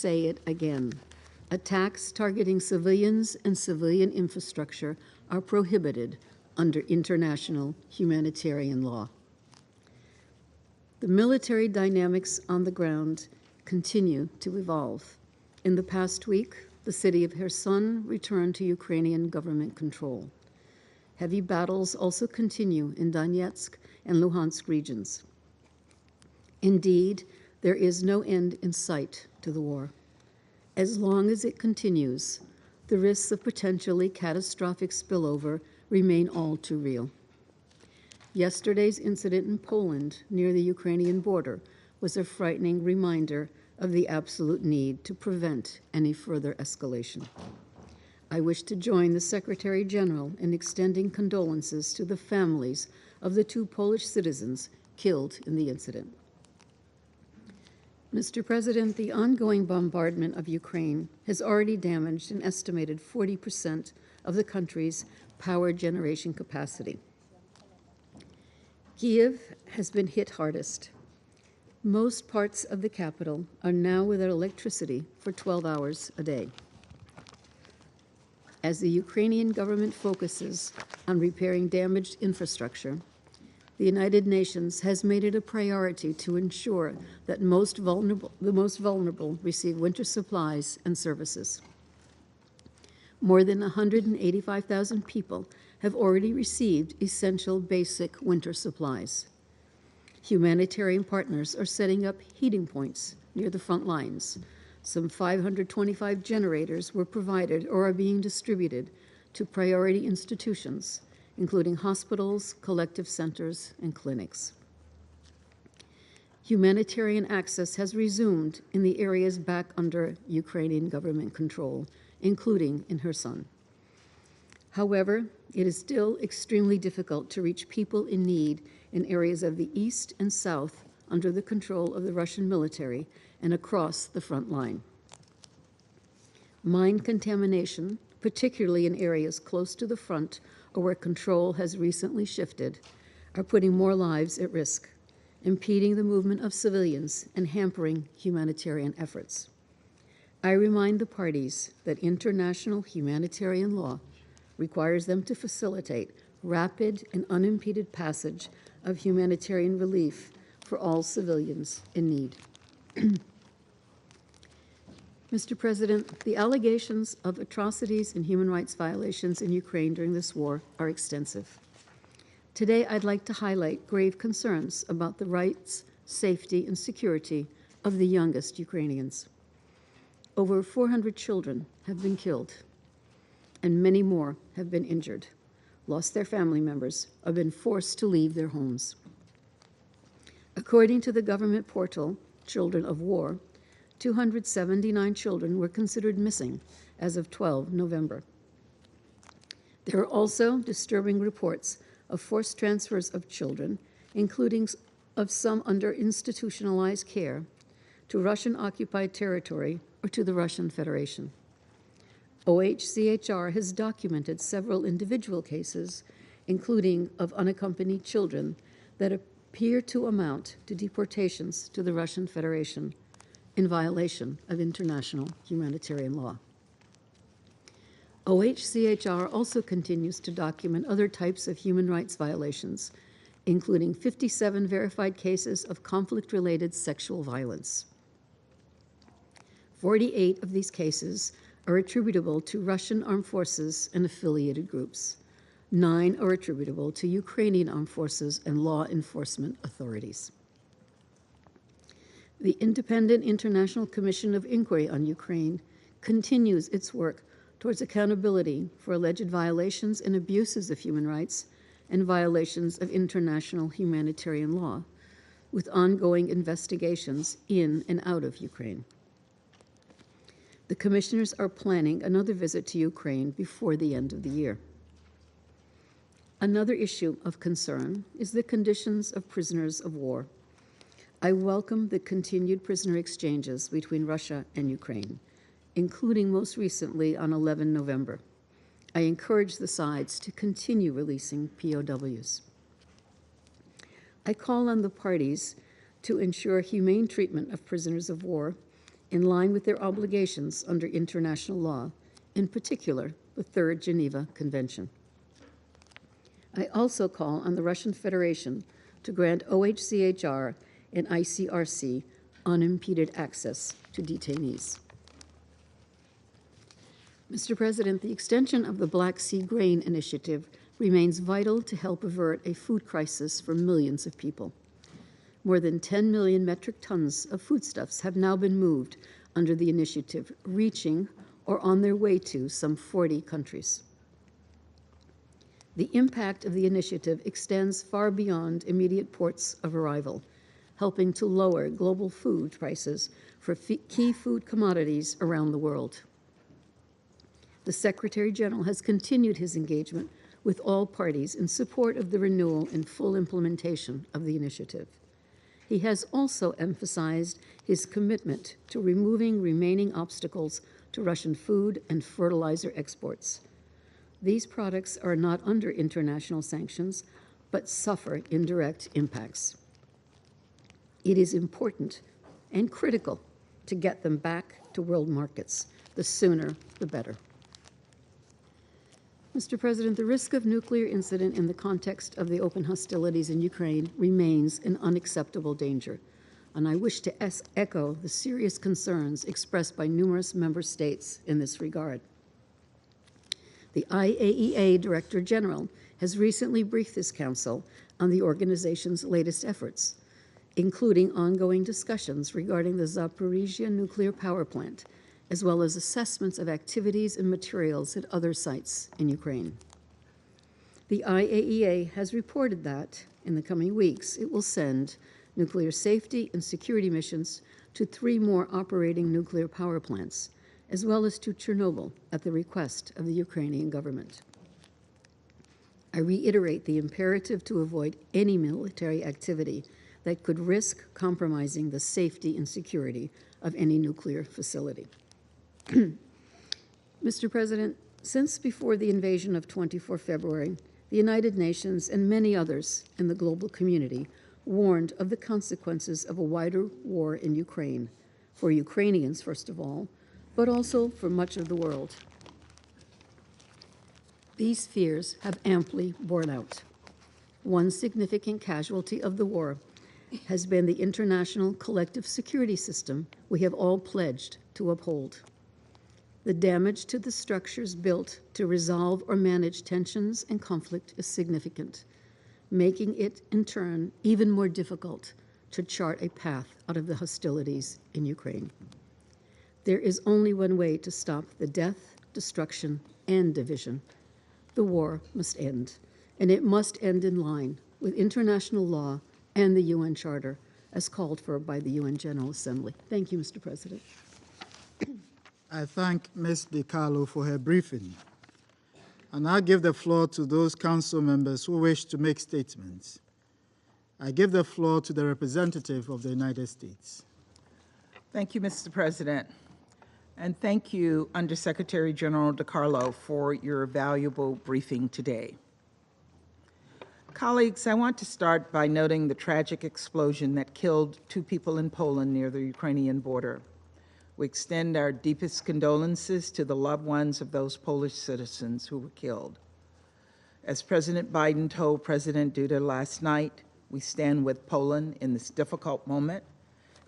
say it again. Attacks targeting civilians and civilian infrastructure are prohibited under international humanitarian law. The military dynamics on the ground continue to evolve. In the past week, the city of Kherson returned to Ukrainian government control. Heavy battles also continue in Donetsk and Luhansk regions. Indeed, there is no end in sight to the war. As long as it continues, the risks of potentially catastrophic spillover remain all too real. Yesterday's incident in Poland near the Ukrainian border was a frightening reminder of the absolute need to prevent any further escalation. I wish to join the Secretary General in extending condolences to the families of the 2 Polish citizens killed in the incident. Mr. President, the ongoing bombardment of Ukraine has already damaged an estimated 40% of the country's power generation capacity. Kyiv has been hit hardest. Most parts of the capital are now without electricity for 12 hours a day. As the Ukrainian government focuses on repairing damaged infrastructure, the United Nations has made it a priority to ensure that the most vulnerable receive winter supplies and services. More than 185,000 people have already received essential basic winter supplies. Humanitarian partners are setting up heating points near the front lines. Some 525 generators were provided or are being distributed to priority institutions, including hospitals, collective centers, and clinics. Humanitarian access has resumed in the areas back under Ukrainian government control, including in Kherson. However, it is still extremely difficult to reach people in need in areas of the east and south under the control of the Russian military and across the front line. Mine contamination, particularly in areas close to the front or where control has recently shifted, are putting more lives at risk, impeding the movement of civilians and hampering humanitarian efforts. I remind the parties that international humanitarian law requires them to facilitate rapid and unimpeded passage of humanitarian relief for all civilians in need. Mr. President, the allegations of atrocities and human rights violations in Ukraine during this war are extensive. Today, I'd like to highlight grave concerns about the rights, safety, and security of the youngest Ukrainians. Over 400 children have been killed, and many more have been injured, lost their family members, or been forced to leave their homes. According to the government portal, Children of War, 279 children were considered missing as of 12 November. There are also disturbing reports of forced transfers of children, including of some under institutionalized care, to Russian-occupied territory or to the Russian Federation. OHCHR has documented several individual cases, including of unaccompanied children, that appear to amount to deportations to the Russian Federation in violation of international humanitarian law. OHCHR also continues to document other types of human rights violations, including 57 verified cases of conflict-related sexual violence. 48 of these cases are attributable to Russian armed forces and affiliated groups. 9 are attributable to Ukrainian armed forces and law enforcement authorities. The Independent International Commission of Inquiry on Ukraine continues its work towards accountability for alleged violations and abuses of human rights and violations of international humanitarian law, with ongoing investigations in and out of Ukraine. The commissioners are planning another visit to Ukraine before the end of the year. Another issue of concern is the conditions of prisoners of war. I welcome the continued prisoner exchanges between Russia and Ukraine, including most recently on 11 November. I encourage the sides to continue releasing POWs. I call on the parties to ensure humane treatment of prisoners of war, in line with their obligations under international law, in particular, the Third Geneva Convention. I also call on the Russian Federation to grant OHCHR and ICRC unimpeded access to detainees. Mr. President, the extension of the Black Sea Grain Initiative remains vital to help avert a food crisis for millions of people. More than 10 million metric tons of foodstuffs have now been moved under the initiative, reaching or on their way to some 40 countries. The impact of the initiative extends far beyond immediate ports of arrival, helping to lower global food prices for key food commodities around the world. The Secretary General has continued his engagement with all parties in support of the renewal and full implementation of the initiative. He has also emphasized his commitment to removing remaining obstacles to Russian food and fertilizer exports. These products are not under international sanctions, but suffer indirect impacts. It is important and critical to get them back to world markets. The sooner, the better. Mr. President, the risk of nuclear incident in the context of the open hostilities in Ukraine remains an unacceptable danger, and I wish to echo the serious concerns expressed by numerous member states in this regard. The IAEA Director General has recently briefed this Council on the organization's latest efforts, including ongoing discussions regarding the Zaporizhia nuclear power plant, as well as assessments of activities and materials at other sites in Ukraine. The IAEA has reported that, in the coming weeks, it will send nuclear safety and security missions to 3 more operating nuclear power plants, as well as to Chernobyl at the request of the Ukrainian government. I reiterate the imperative to avoid any military activity that could risk compromising the safety and security of any nuclear facility. Mr. President, since before the invasion of 24 February, the United Nations and many others in the global community warned of the consequences of a wider war in Ukraine, for Ukrainians, first of all, but also for much of the world. These fears have amply borne out. One significant casualty of the war has been the international collective security system we have all pledged to uphold. The damage to the structures built to resolve or manage tensions and conflict is significant, making it, in turn, even more difficult to chart a path out of the hostilities in Ukraine. There is only one way to stop the death, destruction, and division. The war must end, and it must end in line with international law and the UN Charter, as called for by the UN General Assembly. Thank you, Mr. President. I thank Ms. DiCarlo for her briefing. And I give the floor to those council members who wish to make statements. I give the floor to the representative of the United States. Thank you, Mr. President. And thank you, Undersecretary General DiCarlo, for your valuable briefing today. Colleagues, I want to start by noting the tragic explosion that killed 2 people in Poland near the Ukrainian border. We extend our deepest condolences to the loved ones of those Polish citizens who were killed. As President Biden told President Duda last night, we stand with Poland in this difficult moment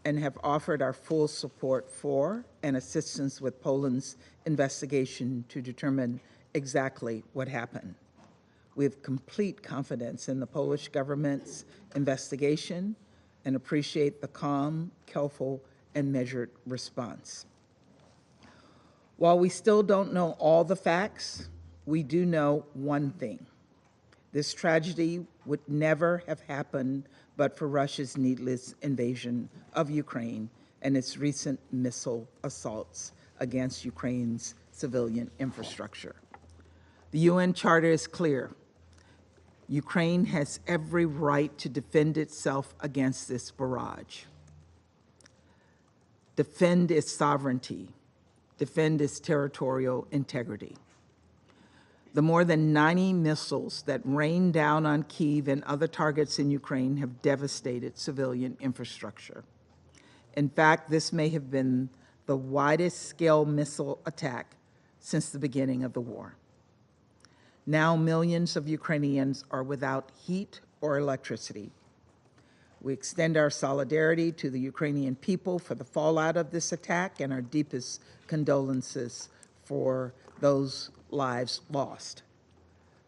and have offered our full support for and assistance with Poland's investigation to determine exactly what happened. We have complete confidence in the Polish government's investigation and appreciate the calm, careful, and measured response. While we still don't know all the facts, we do know one thing. This tragedy would never have happened but for Russia's needless invasion of Ukraine and its recent missile assaults against Ukraine's civilian infrastructure. The UN Charter is clear. Ukraine has every right to defend itself against this barrage. Defend its sovereignty, defend its territorial integrity. The more than 90 missiles that rained down on Kyiv and other targets in Ukraine have devastated civilian infrastructure. In fact, this may have been the widest scale missile attack since the beginning of the war. Now millions of Ukrainians are without heat or electricity. We extend our solidarity to the Ukrainian people for the fallout of this attack and our deepest condolences for those lives lost.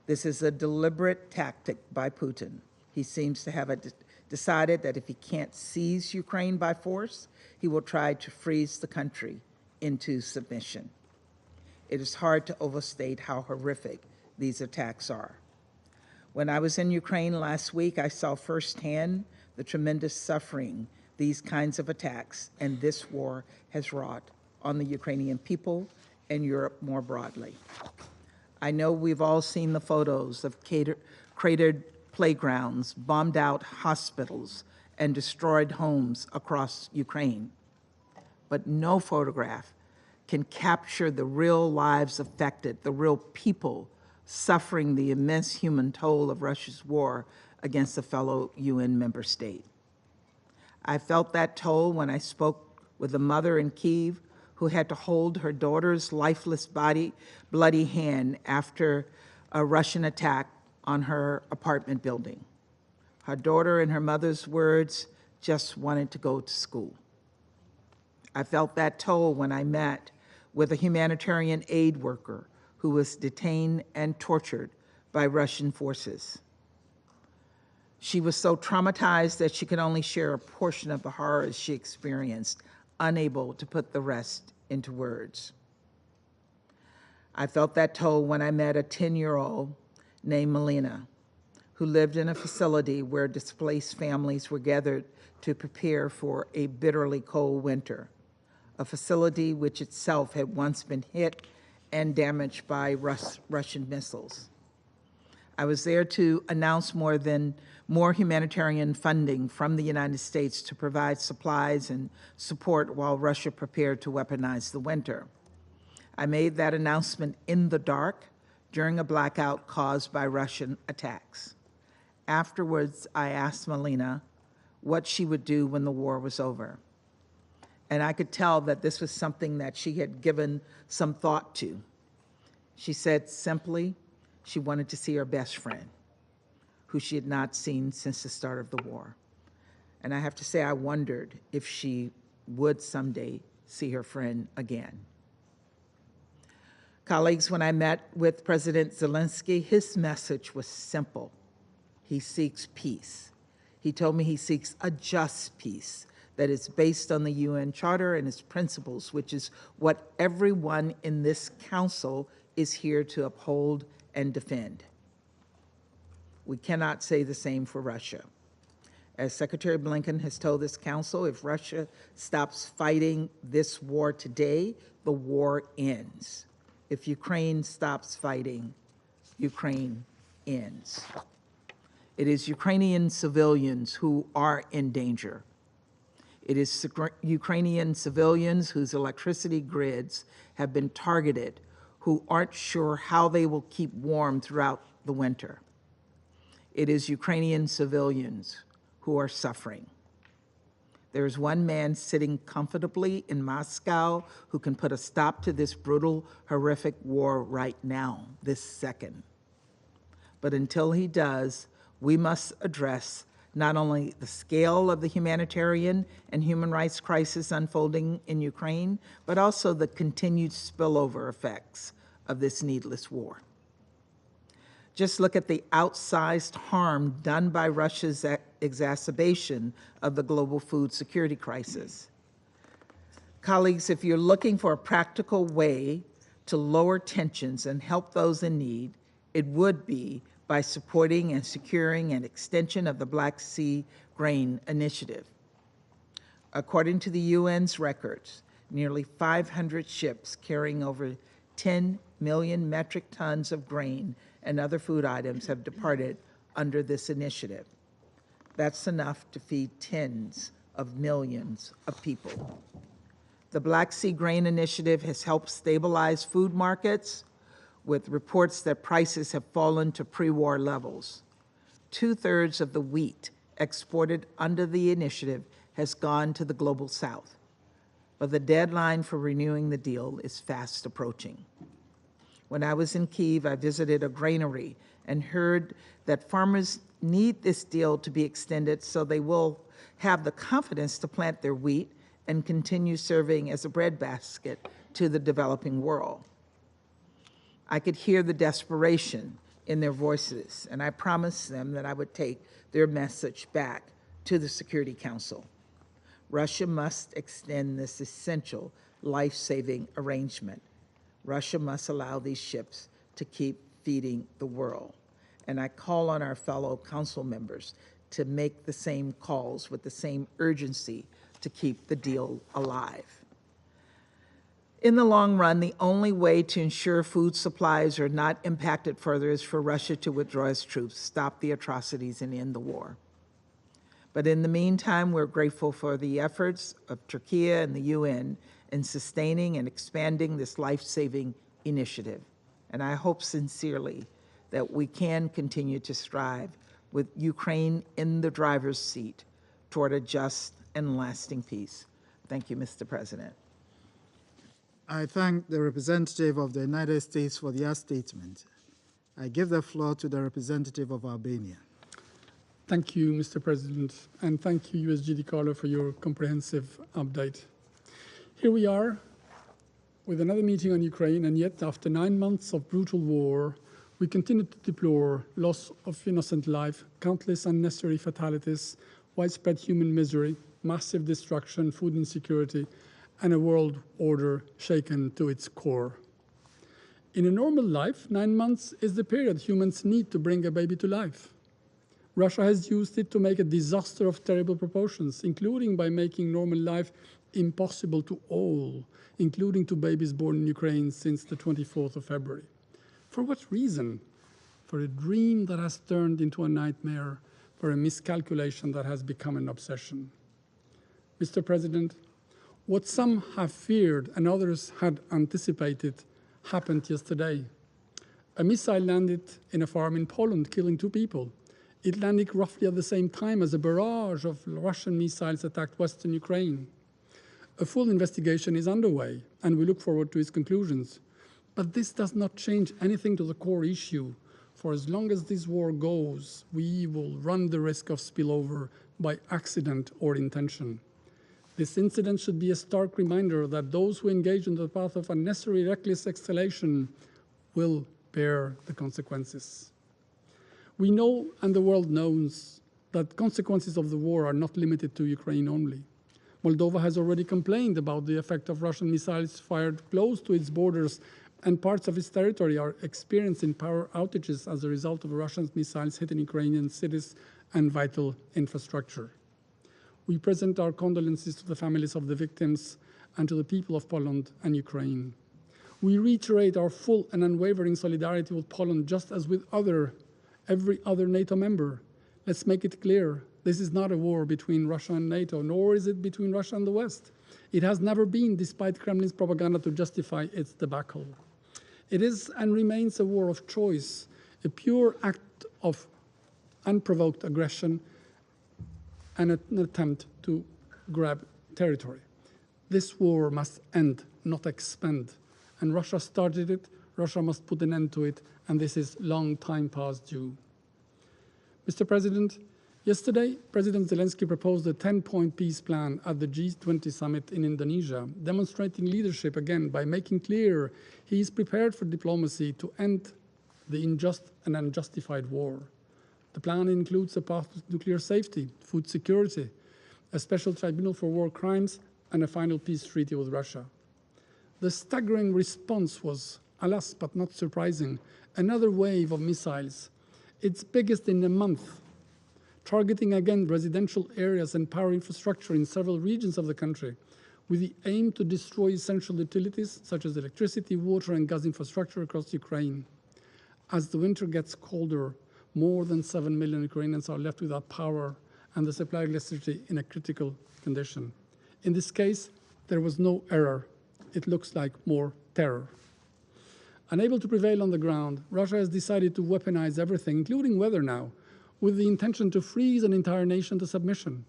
This is a deliberate tactic by Putin. He seems to have decided that if he can't seize Ukraine by force, he will try to freeze the country into submission. It is hard to overstate how horrific these attacks are. When I was in Ukraine last week, I saw firsthand the tremendous suffering these kinds of attacks and this war has wrought on the Ukrainian people and Europe more broadly. I know we've all seen the photos of cratered playgrounds, bombed out hospitals, and destroyed homes across Ukraine. But no photograph can capture the real lives affected, the real people suffering the immense human toll of Russia's war against a fellow UN member state. I felt that toll when I spoke with a mother in Kyiv who had to hold her daughter's lifeless bloody hand after a Russian attack on her apartment building. Her daughter, in her mother's words, just wanted to go to school. I felt that toll when I met with a humanitarian aid worker who was detained and tortured by Russian forces. She was so traumatized that she could only share a portion of the horrors she experienced, unable to put the rest into words. I felt that toll when I met a 10-year-old named Melina, who lived in a facility where displaced families were gathered to prepare for a bitterly cold winter, a facility which itself had once been hit and damaged by Russian missiles. I was there to announce more humanitarian funding from the United States to provide supplies and support while Russia prepared to weaponize the winter. I made that announcement in the dark during a blackout caused by Russian attacks. Afterwards, I asked Melina what she would do when the war was over. And I could tell that this was something that she had given some thought to. She said simply, she wanted to see her best friend, who she had not seen since the start of the war. And I have to say, I wondered if she would someday see her friend again. Colleagues, when I met with President Zelensky, his message was simple. He seeks peace. He told me he seeks a just peace that is based on the UN Charter and its principles, which is what everyone in this council is here to uphold and defend. We cannot say the same for Russia. As Secretary Blinken has told this council, if Russia stops fighting this war today, the war ends. If Ukraine stops fighting, Ukraine ends. It is Ukrainian civilians who are in danger. It is Ukrainian civilians whose electricity grids have been targeted, who aren't sure how they will keep warm throughout the winter. It is Ukrainian civilians who are suffering. There is one man sitting comfortably in Moscow who can put a stop to this brutal, horrific war right now, this second. But until he does, we must address not only the scale of the humanitarian and human rights crisis unfolding in Ukraine, but also the continued spillover effects of this needless war. Just look at the outsized harm done by Russia's exacerbation of the global food security crisis. Colleagues, if you're looking for a practical way to lower tensions and help those in need, it would be by supporting and securing an extension of the Black Sea Grain Initiative. According to the UN's records, nearly 500 ships carrying over 10 million metric tons of grain and other food items have departed under this initiative. That's enough to feed tens of millions of people. The Black Sea Grain Initiative has helped stabilize food markets, with reports that prices have fallen to pre-war levels. 2/3 of the wheat exported under the initiative has gone to the global south. but the deadline for renewing the deal is fast approaching. When I was in Kyiv, I visited a granary and heard that farmers need this deal to be extended so they will have the confidence to plant their wheat and continue serving as a breadbasket to the developing world. I could hear the desperation in their voices, and I promised them that I would take their message back to the Security Council. Russia must extend this essential life-saving arrangement. Russia must allow these ships to keep feeding the world. And I call on our fellow council members to make the same calls with the same urgency to keep the deal alive. In the long run, the only way to ensure food supplies are not impacted further is for Russia to withdraw its troops, stop the atrocities, and end the war. But in the meantime, we're grateful for the efforts of Turkey and the UN in sustaining and expanding this life-saving initiative. And I hope sincerely that we can continue to strive with Ukraine in the driver's seat toward a just and lasting peace. Thank you, Mr. President. I thank the representative of the United States for their statement. I give the floor to the representative of Albania. Thank you, Mr. President, and thank you, USG DiCarlo, for your comprehensive update. Here we are with another meeting on Ukraine, and yet after 9 months of brutal war, we continue to deplore loss of innocent life, countless unnecessary fatalities, widespread human misery, massive destruction, food insecurity, and a world order shaken to its core. In a normal life, 9 months is the period humans need to bring a baby to life. Russia has used it to make a disaster of terrible proportions, including by making normal life impossible to all, including to babies born in Ukraine since the 24th of February. For what reason? For a dream that has turned into a nightmare, for a miscalculation that has become an obsession. Mr. President, what some have feared and others had anticipated happened yesterday. A missile landed in a farm in Poland, killing 2 people. It landed roughly at the same time as a barrage of Russian missiles attacked western Ukraine. A full investigation is underway, and we look forward to its conclusions. But this does not change anything to the core issue. For as long as this war goes, we will run the risk of spillover by accident or intention. This incident should be a stark reminder that those who engage in the path of unnecessary reckless escalation will bear the consequences. We know, and the world knows, that consequences of the war are not limited to Ukraine only. Moldova has already complained about the effect of Russian missiles fired close to its borders, and parts of its territory are experiencing power outages as a result of Russian missiles hitting Ukrainian cities and vital infrastructure. We present our condolences to the families of the victims and to the people of Poland and Ukraine. We reiterate our full and unwavering solidarity with Poland, just as with every other NATO member. Let's make it clear, this is not a war between Russia and NATO, nor is it between Russia and the West. It has never been, despite Kremlin's propaganda to justify its debacle. It is and remains a war of choice, a pure act of unprovoked aggression and an attempt to grab territory. This war must end, not expand. And Russia started it, Russia must put an end to it, and this is long time past due. Mr. President, yesterday, President Zelensky proposed a 10-point peace plan at the G20 summit in Indonesia, demonstrating leadership again by making clear he is prepared for diplomacy to end the unjust and unjustified war. The plan includes a path to nuclear safety, food security, a special tribunal for war crimes, and a final peace treaty with Russia. The staggering response was, alas but not surprising, another wave of missiles, its biggest in a month, targeting again residential areas and power infrastructure in several regions of the country, with the aim to destroy essential utilities such as electricity, water, and gas infrastructure across Ukraine. As the winter gets colder, more than 7 million Ukrainians are left without power and the supply of electricity in a critical condition. In this case, there was no error. It looks like more terror. Unable to prevail on the ground, Russia has decided to weaponize everything, including weather now, with the intention to freeze an entire nation to submission.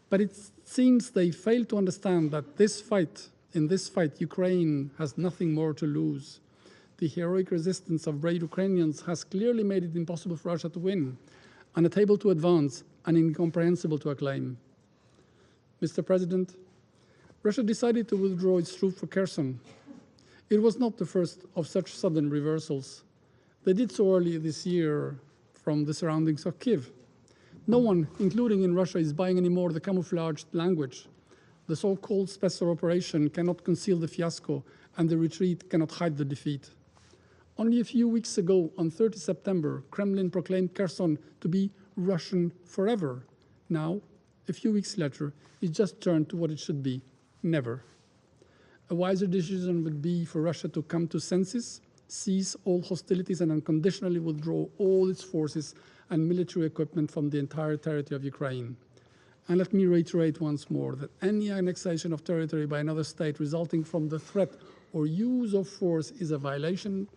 But it seems they fail to understand that in this fight, Ukraine has nothing more to lose. The heroic resistance of brave Ukrainians has clearly made it impossible for Russia to win, unable to advance, and incomprehensible to acclaim. Mr. President, Russia decided to withdraw its troops from Kherson. It was not the first of such sudden reversals. They did so early this year from the surroundings of Kiev. No one, including in Russia, is buying anymore the camouflaged language. The so-called special operation cannot conceal the fiasco, and the retreat cannot hide the defeat. Only a few weeks ago, on 30 September, Kremlin proclaimed Kherson to be Russian forever. Now, a few weeks later, it just turned to what it should be, never. A wiser decision would be for Russia to come to senses, cease all hostilities, and unconditionally withdraw all its forces and military equipment from the entire territory of Ukraine. And let me reiterate once more that any annexation of territory by another state resulting from the threat or use of force is a violation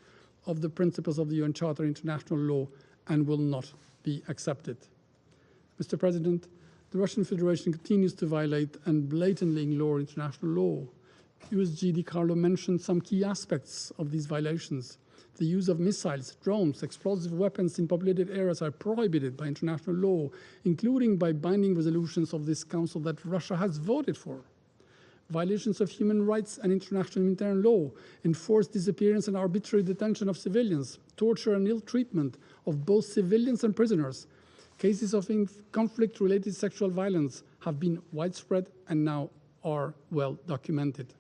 of the principles of the UN Charter and international law and will not be accepted. Mr. President, the Russian Federation continues to violate and blatantly ignore international law. USG DiCarlo mentioned some key aspects of these violations. The use of missiles, drones, explosive weapons in populated areas are prohibited by international law, including by binding resolutions of this Council that Russia has voted for. Violations of human rights and international humanitarian law, enforced disappearance and arbitrary detention of civilians, torture and ill treatment of both civilians and prisoners. Cases of conflict-related sexual violence have been widespread and now are well documented.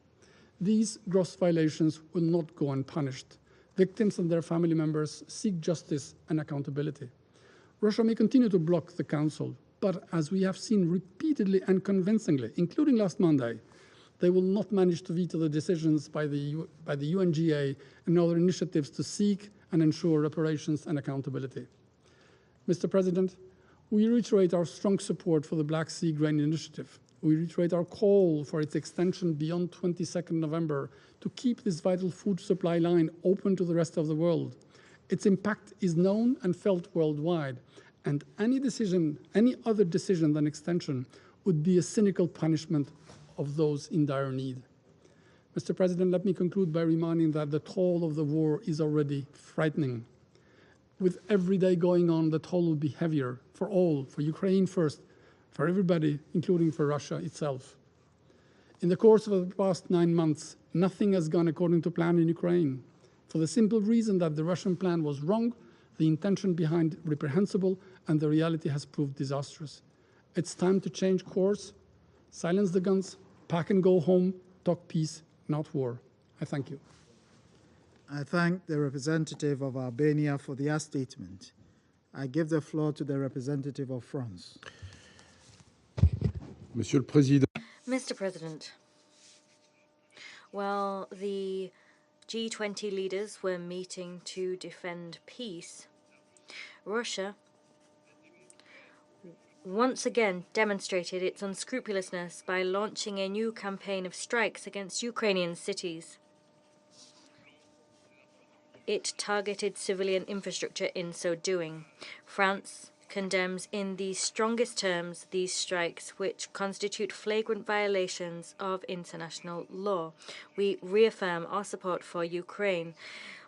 These gross violations will not go unpunished. Victims and their family members seek justice and accountability. Russia may continue to block the Council, but as we have seen repeatedly and convincingly, including last Monday, they will not manage to veto the decisions by the UNGA and other initiatives to seek and ensure reparations and accountability. Mr. President, we reiterate our strong support for the Black Sea Grain Initiative. We reiterate our call for its extension beyond 22nd November to keep this vital food supply line open to the rest of the world. Its impact is known and felt worldwide, and any other decision than extension would be a cynical punishment of those in dire need. Mr. President, let me conclude by reminding that the toll of the war is already frightening. With every day going on, the toll will be heavier for all, for Ukraine first, for everybody, including for Russia itself. In the course of the past 9 months, nothing has gone according to plan in Ukraine, for the simple reason that the Russian plan was wrong, the intention behind reprehensible, and the reality has proved disastrous. It's time to change course, silence the guns, pack and go home, talk peace, not war. I thank you. I thank the representative of Albania for their statement. I give the floor to the representative of France. Monsieur le Président. Mr. President, while the G20 leaders were meeting to defend peace, Russia once again demonstrated its unscrupulousness by launching a new campaign of strikes against Ukrainian cities. It targeted civilian infrastructure in so doing. France condemns in the strongest terms these strikes, which constitute flagrant violations of international law. We reaffirm our support for Ukraine.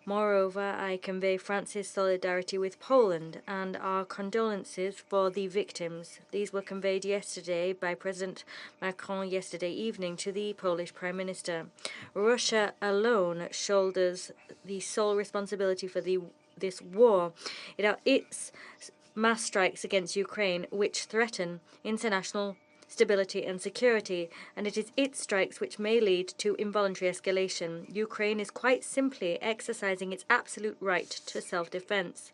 Moreover, I convey France's solidarity with Poland and our condolences for the victims. These were conveyed yesterday by President Macron yesterday evening to the Polish Prime Minister. Russia alone shoulders the sole responsibility for this war. Its mass strikes against Ukraine which threaten international stability and security, and it is its strikes which may lead to involuntary escalation. Ukraine is quite simply exercising its absolute right to self-defense.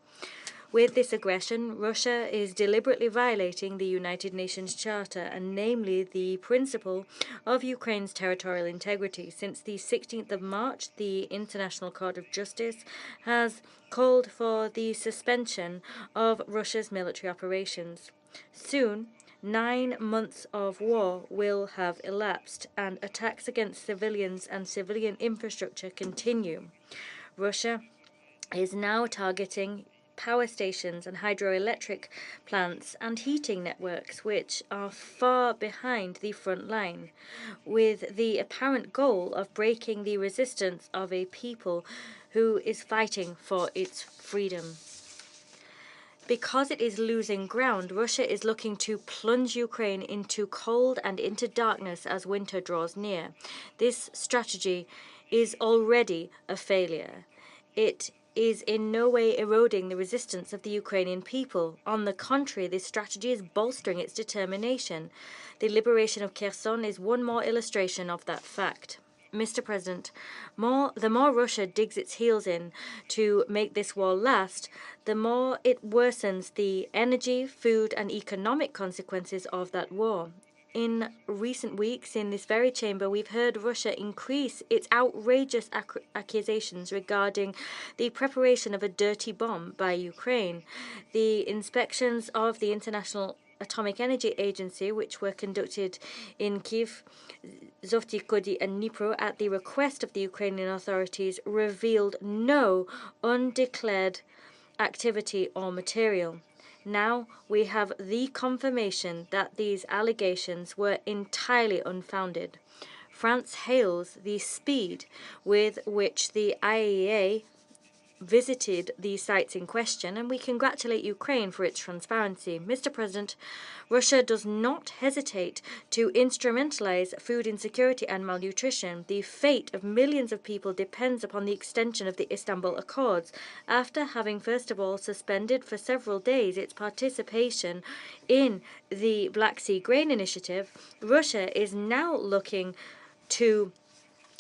With this aggression, Russia is deliberately violating the United Nations Charter, and namely the principle of Ukraine's territorial integrity. Since the 16th of March, the International Court of Justice has called for the suspension of Russia's military operations. Soon, 9 months of war will have elapsed, and attacks against civilians and civilian infrastructure continue. Russia is now targeting power stations and hydroelectric plants and heating networks, which are far behind the front line, with the apparent goal of breaking the resistance of a people who is fighting for its freedom. Because it is losing ground, Russia is looking to plunge Ukraine into cold and into darkness as winter draws near. This strategy is already a failure. It is in no way eroding the resistance of the Ukrainian people. On the contrary, this strategy is bolstering its determination. The liberation of Kherson is one more illustration of that fact. Mr. President, the more Russia digs its heels in to make this war last, the more it worsens the energy, food, and economic consequences of that war. In recent weeks, in this very chamber, we've heard Russia increase its outrageous accusations regarding the preparation of a dirty bomb by Ukraine. The inspections of the International Atomic Energy Agency, which were conducted in Kyiv, Zhovty, and Dnipro at the request of the Ukrainian authorities, revealed no undeclared activity or material. Now we have the confirmation that these allegations were entirely unfounded. France hails the speed with which the IAEA visited the sites in question, and we congratulate Ukraine for its transparency. Mr. President, Russia does not hesitate to instrumentalize food insecurity and malnutrition. The fate of millions of people depends upon the extension of the Istanbul Accords. After having first of all suspended for several days its participation in the Black Sea Grain Initiative, Russia is now looking to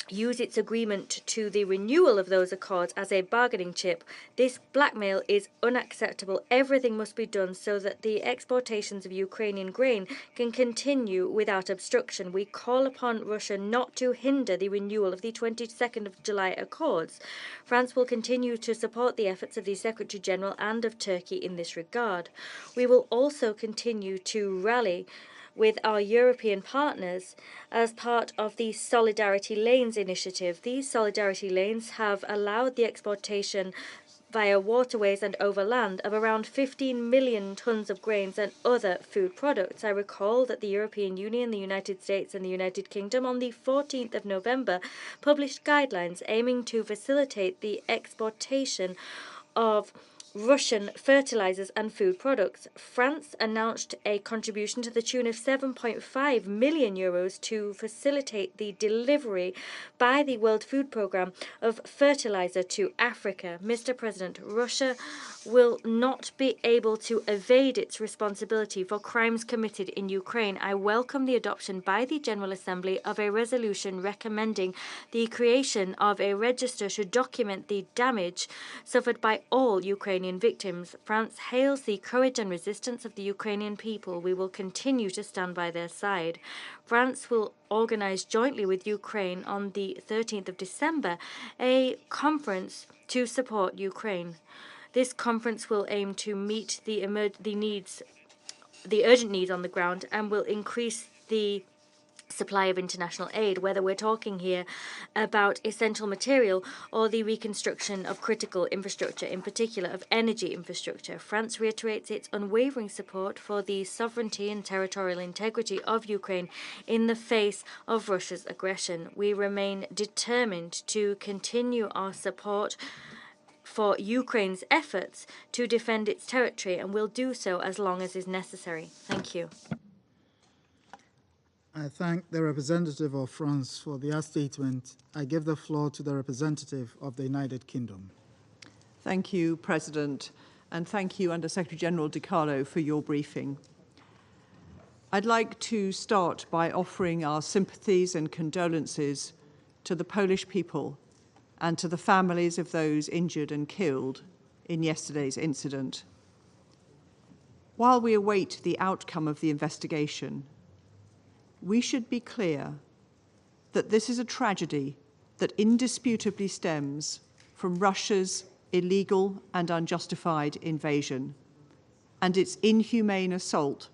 use its agreement to the renewal of those accords as a bargaining chip. This blackmail is unacceptable. Everything must be done so that the exportations of Ukrainian grain can continue without obstruction. We call upon Russia not to hinder the renewal of the 22nd of July accords. France will continue to support the efforts of the Secretary General and of Turkey in this regard. We will also continue to rally with our European partners as part of the Solidarity Lanes initiative. These Solidarity Lanes have allowed the exportation via waterways and over land of around 15 million tons of grains and other food products. I recall that the European Union, the United States, and the United Kingdom on the 14th of November published guidelines aiming to facilitate the exportation of Russian fertilizers and food products. France announced a contribution to the tune of 7.5 million euros to facilitate the delivery by the World Food Programme of fertilizer to Africa. Mr. President, Russia will not be able to evade its responsibility for crimes committed in Ukraine. I welcome the adoption by the General Assembly of a resolution recommending the creation of a register to document the damage suffered by all Ukrainian victims. France hails the courage and resistance of the Ukrainian people. We will continue to stand by their side. France will organize jointly with Ukraine on the 13th of December a conference to support Ukraine. This conference will aim to meet the urgent needs on the ground and will increase the supply of international aid, whether we're talking here about essential material or the reconstruction of critical infrastructure, in particular of energy infrastructure. France reiterates its unwavering support for the sovereignty and territorial integrity of Ukraine in the face of Russia's aggression. We remain determined to continue our support for Ukraine's efforts to defend its territory and will do so as long as is necessary. Thank you. I thank the representative of France for their statement. I give the floor to the representative of the United Kingdom. Thank you, President, and thank you, Under Secretary General Di Carlo, for your briefing. I'd like to start by offering our sympathies and condolences to the Polish people and to the families of those injured and killed in yesterday's incident. While we await the outcome of the investigation, we should be clear that this is a tragedy that indisputably stems from Russia's illegal and unjustified invasion and its inhumane assault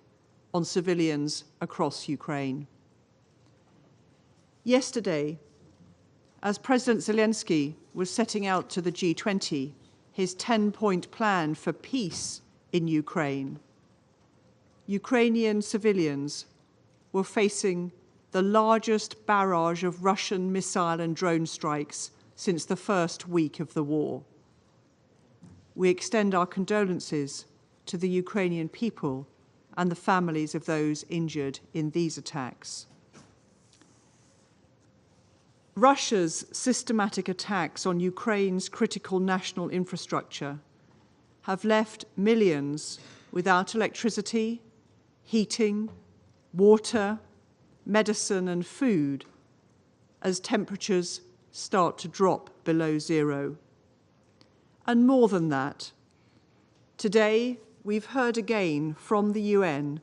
on civilians across Ukraine. Yesterday, as President Zelensky was setting out to the G20, his 10-point plan for peace in Ukraine, Ukrainian civilians were facing the largest barrage of Russian missile and drone strikes since the first week of the war. We extend our condolences to the Ukrainian people and the families of those injured in these attacks. Russia's systematic attacks on Ukraine's critical national infrastructure have left millions without electricity, heating, water, medicine and food as temperatures start to drop below zero. And more than that, today we've heard again from the UN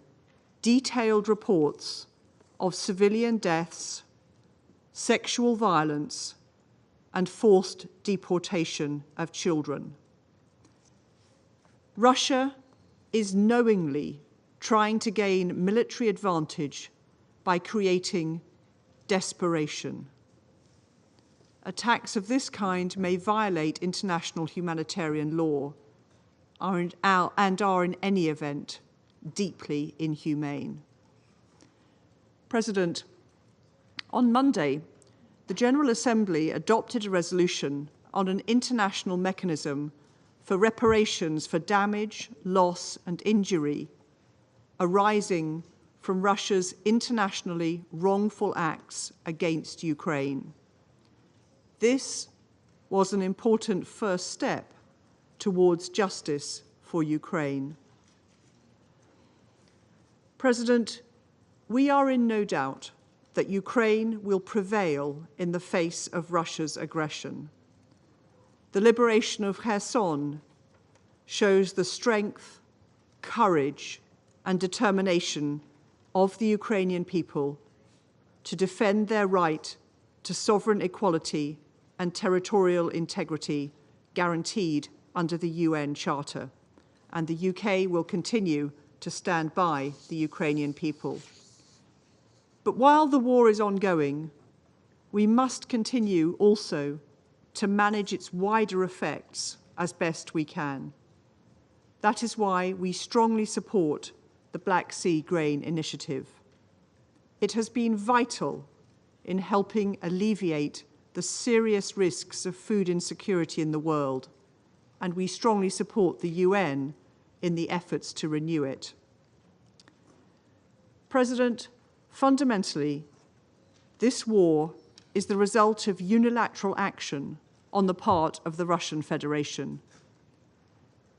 detailed reports of civilian deaths, sexual violence, and forced deportation of children. Russia is knowingly trying to gain military advantage by creating desperation. Attacks of this kind may violate international humanitarian law and are in any event deeply inhumane. President, on Monday, the General Assembly adopted a resolution on an international mechanism for reparations for damage, loss, and injury arising from Russia's internationally wrongful acts against Ukraine. This was an important first step towards justice for Ukraine. President, we are in no doubt that Ukraine will prevail in the face of Russia's aggression. The liberation of Kherson shows the strength, courage, and determination of the Ukrainian people to defend their right to sovereign equality and territorial integrity guaranteed under the UN Charter, and the UK will continue to stand by the Ukrainian people. But while the war is ongoing, we must continue also to manage its wider effects as best we can. That is why we strongly support the Black Sea Grain Initiative. It has been vital in helping alleviate the serious risks of food insecurity in the world, and we strongly support the UN in the efforts to renew it. President, fundamentally, this war is the result of unilateral action on the part of the Russian Federation.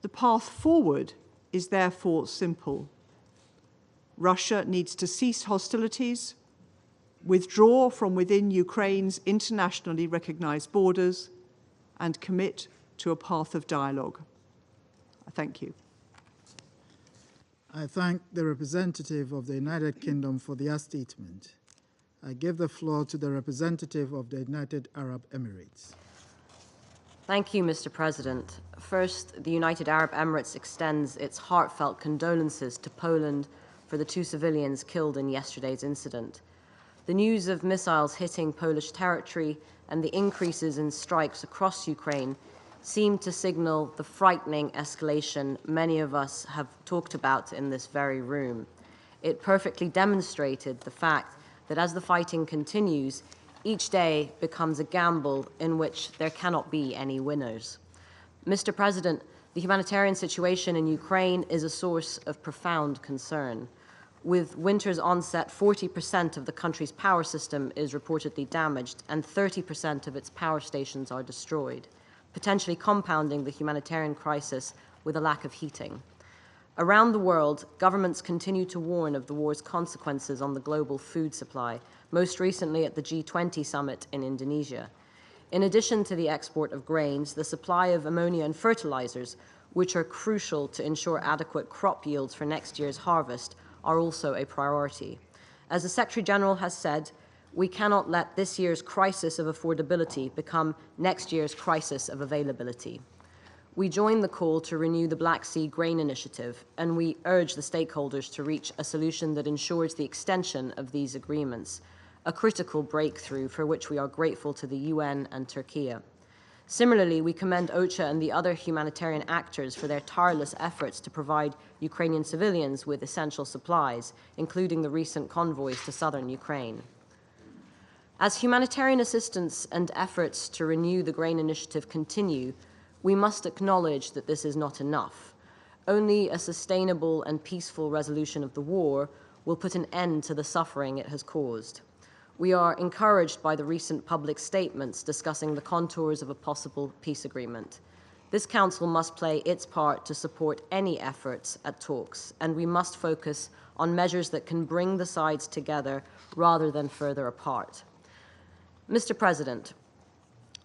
The path forward is therefore simple. Russia needs to cease hostilities, withdraw from within Ukraine's internationally recognized borders, and commit to a path of dialogue. Thank you. I thank the representative of the United Kingdom for their statement. I give the floor to the representative of the United Arab Emirates. Thank you, Mr. President. First, the United Arab Emirates extends its heartfelt condolences to Poland for the 2 civilians killed in yesterday's incident. The news of missiles hitting Polish territory and the increases in strikes across Ukraine seem to signal the frightening escalation many of us have talked about in this very room. It perfectly demonstrated the fact that as the fighting continues, each day becomes a gamble in which there cannot be any winners. Mr. President, the humanitarian situation in Ukraine is a source of profound concern. With winter's onset, 40% of the country's power system is reportedly damaged and 30% of its power stations are destroyed, potentially compounding the humanitarian crisis with a lack of heating. Around the world, governments continue to warn of the war's consequences on the global food supply, most recently at the G20 summit in Indonesia. In addition to the export of grains, the supply of ammonia and fertilizers, which are crucial to ensure adequate crop yields for next year's harvest, are also a priority. As the Secretary General has said, we cannot let this year's crisis of affordability become next year's crisis of availability. We join the call to renew the Black Sea Grain Initiative, and we urge the stakeholders to reach a solution that ensures the extension of these agreements, a critical breakthrough for which we are grateful to the UN and Turkey. Similarly, we commend OCHA and the other humanitarian actors for their tireless efforts to provide Ukrainian civilians with essential supplies, including the recent convoys to southern Ukraine. As humanitarian assistance and efforts to renew the grain initiative continue, we must acknowledge that this is not enough. Only a sustainable and peaceful resolution of the war will put an end to the suffering it has caused. We are encouraged by the recent public statements discussing the contours of a possible peace agreement. This Council must play its part to support any efforts at talks, and we must focus on measures that can bring the sides together rather than further apart. Mr. President,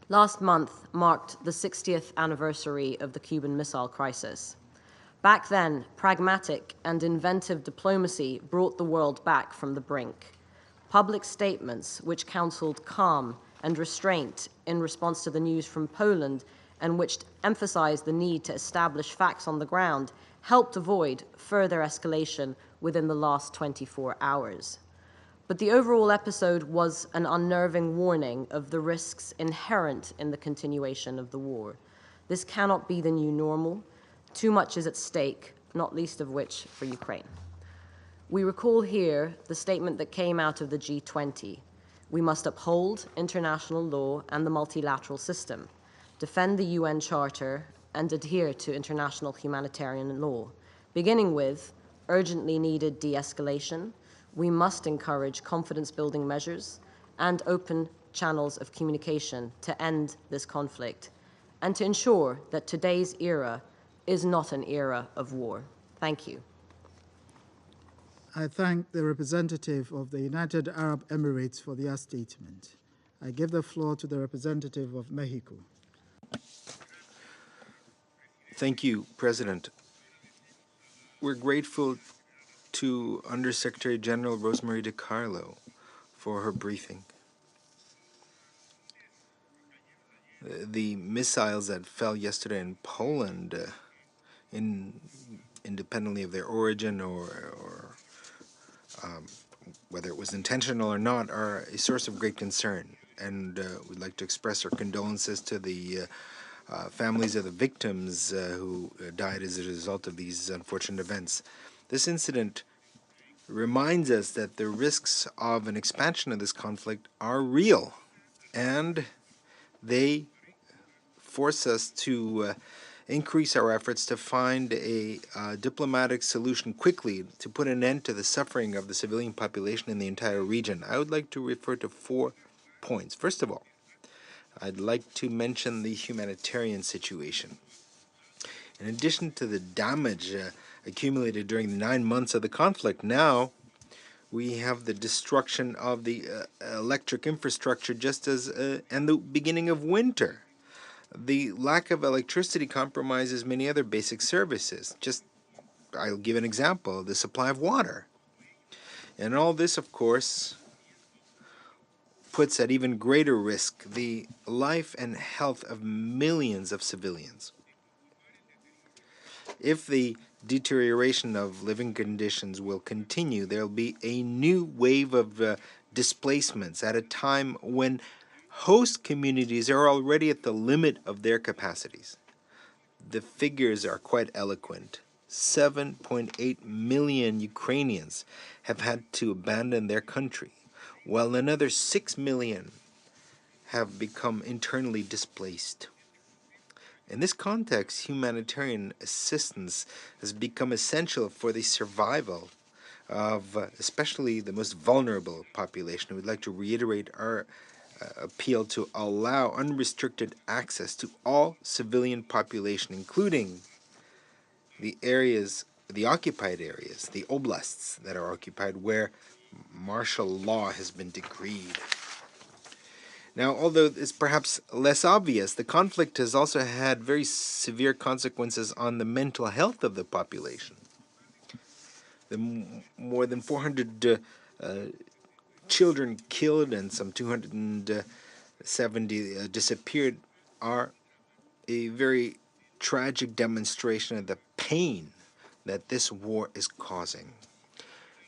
last month marked the 60th anniversary of the Cuban Missile Crisis. Back then, pragmatic and inventive diplomacy brought the world back from the brink. Public statements which counseled calm and restraint in response to the news from Poland and which emphasized the need to establish facts on the ground helped avoid further escalation within the last 24 hours. But the overall episode was an unnerving warning of the risks inherent in the continuation of the war. This cannot be the new normal. Too much is at stake, not least of which for Ukraine. We recall here the statement that came out of the G20. We must uphold international law and the multilateral system, defend the UN Charter, and adhere to international humanitarian law. Beginning with urgently needed de-escalation, we must encourage confidence-building measures and open channels of communication to end this conflict and to ensure that today's era is not an era of war. Thank you. I thank the representative of the United Arab Emirates for their statement. I give the floor to the representative of Mexico. Thank you, President. We're grateful to Undersecretary General Rosemary DiCarlo for her briefing. The missiles that fell yesterday in Poland, independently of their origin or whether it was intentional or not, are a source of great concern. And we'd like to express our condolences to the families of the victims who died as a result of these unfortunate events. This incident reminds us that the risks of an expansion of this conflict are real, and they force us to increase our efforts to find a diplomatic solution quickly to put an end to the suffering of the civilian population in the entire region. I would like to refer to 4 points. First of all, I'd like to mention the humanitarian situation. In addition to the damage accumulated during the 9 months of the conflict, now we have the destruction of the electric infrastructure just as and the beginning of winter. The lack of electricity compromises many other basic services. I'll give an example, the supply of water. And all this, of course, puts at even greater risk the life and health of millions of civilians. If the deterioration of living conditions will continue, there will be a new wave of displacements at a time when host communities are already at the limit of their capacities. The figures are quite eloquent. 7.8 million Ukrainians have had to abandon their country, while another 6 million have become internally displaced. In this context, humanitarian assistance has become essential for the survival of especially the most vulnerable population. We'd like to reiterate our appeal to allow unrestricted access to all civilian population, including the areas, the occupied areas, the oblasts that are occupied, where martial law has been decreed. Now, although it's perhaps less obvious, the conflict has also had very severe consequences on the mental health of the population. The more than 400 children killed and some 270 disappeared are a very tragic demonstration of the pain that this war is causing.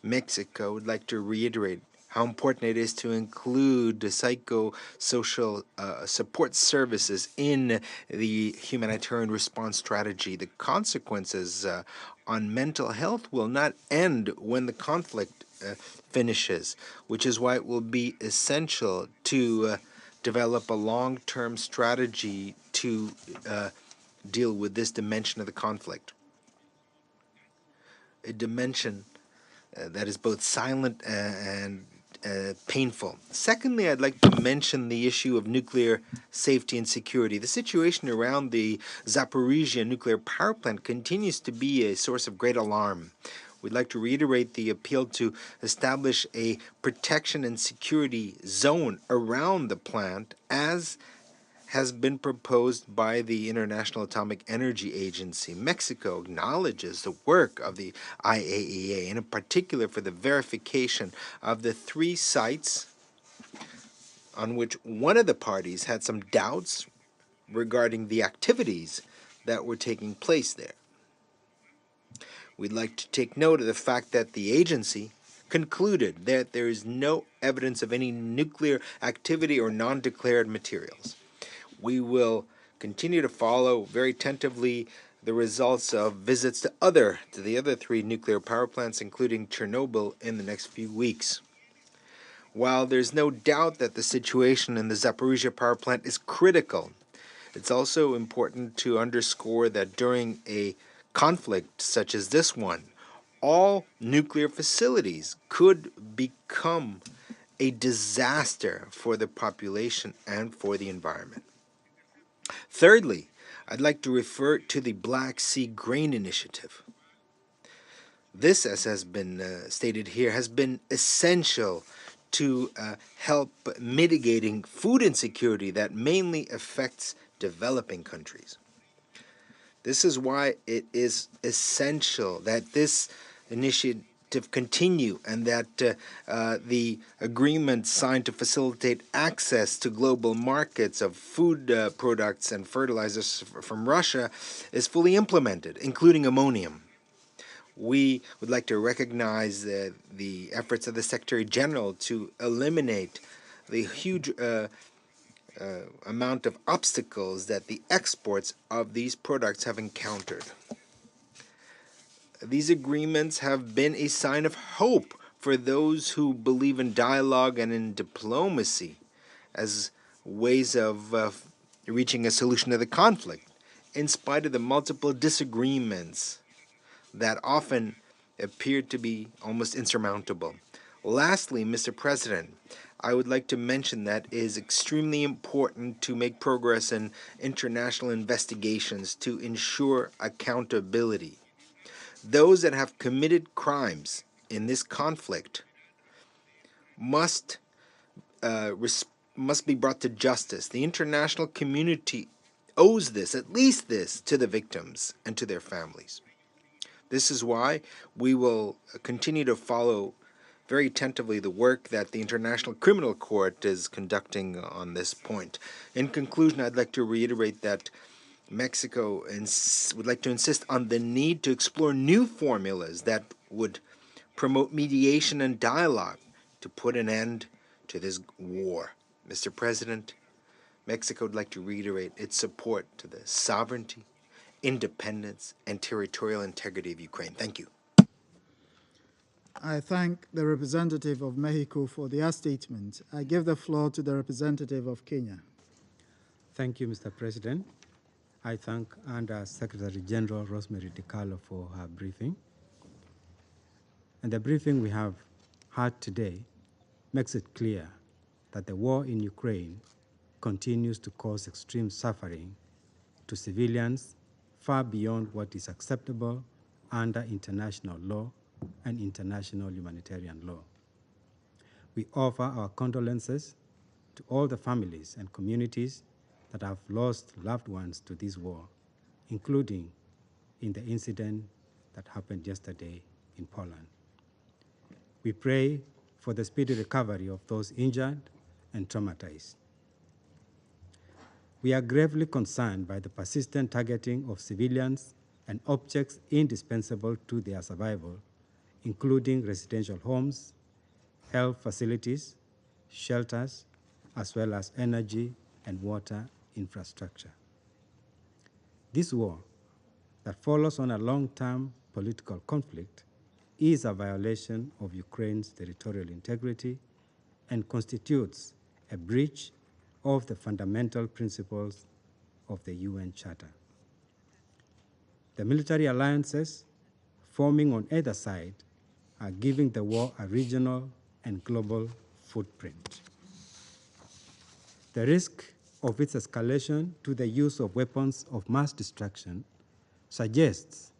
Mexico would like to reiterate how important it is to include psychosocial support services in the humanitarian response strategy. The consequences on mental health will not end when the conflict finishes, which is why it will be essential to develop a long-term strategy to deal with this dimension of the conflict. A dimension that is both silent and painful. Secondly, I'd like to mention the issue of nuclear safety and security. The situation around the Zaporizhia nuclear power plant continues to be a source of great alarm. We'd like to reiterate the appeal to establish a protection and security zone around the plant, as has been proposed by the International Atomic Energy Agency. Mexico acknowledges the work of the IAEA, and in particular for the verification of the 3 sites on which one of the parties had some doubts regarding the activities that were taking place there. We'd like to take note of the fact that the agency concluded that there is no evidence of any nuclear activity or non-declared materials. We will continue to follow very attentively the results of visits to the other 3 nuclear power plants, including Chernobyl, in the next few weeks. While there's no doubt that the situation in the Zaporizhia power plant is critical, it's also important to underscore that during a conflict such as this one, all nuclear facilities could become a disaster for the population and for the environment. Thirdly, I'd like to refer to the Black Sea Grain Initiative. This, as has been stated here, has been essential to help mitigating food insecurity that mainly affects developing countries. This is why it is essential that this initiative continue, and that the agreement signed to facilitate access to global markets of food products and fertilizers from Russia is fully implemented, including ammonium. We would like to recognize the efforts of the Secretary General to eliminate the huge amount of obstacles that the exports of these products have encountered. These agreements have been a sign of hope for those who believe in dialogue and in diplomacy as ways of reaching a solution to the conflict, in spite of the multiple disagreements that often appear to be almost insurmountable. Lastly, Mr. President, I would like to mention that it is extremely important to make progress in international investigations to ensure accountability. Those that have committed crimes in this conflict must be brought to justice. The international community owes this, at least this, to the victims and to their families. This is why we will continue to follow very attentively the work that the International Criminal Court is conducting on this point. In conclusion, I'd like to reiterate that Mexico would like to insist on the need to explore new formulas that would promote mediation and dialogue to put an end to this war. Mr. President, Mexico would like to reiterate its support to the sovereignty, independence, and territorial integrity of Ukraine. Thank you. I thank the representative of Mexico for their statement. I give the floor to the representative of Kenya. Thank you, Mr. President. I thank Under Secretary General Rosemary DiCarlo for her briefing. And the briefing we have had today makes it clear that the war in Ukraine continues to cause extreme suffering to civilians far beyond what is acceptable under international law and international humanitarian law. We offer our condolences to all the families and communities that have lost loved ones to this war, including in the incident that happened yesterday in Poland. We pray for the speedy recovery of those injured and traumatized. We are gravely concerned by the persistent targeting of civilians and objects indispensable to their survival, including residential homes, health facilities, shelters, as well as energy and water infrastructure. This war that follows on a long-term political conflict is a violation of Ukraine's territorial integrity and constitutes a breach of the fundamental principles of the UN Charter. The military alliances forming on either side are giving the war a regional and global footprint. The risk of its escalation to the use of weapons of mass destruction suggests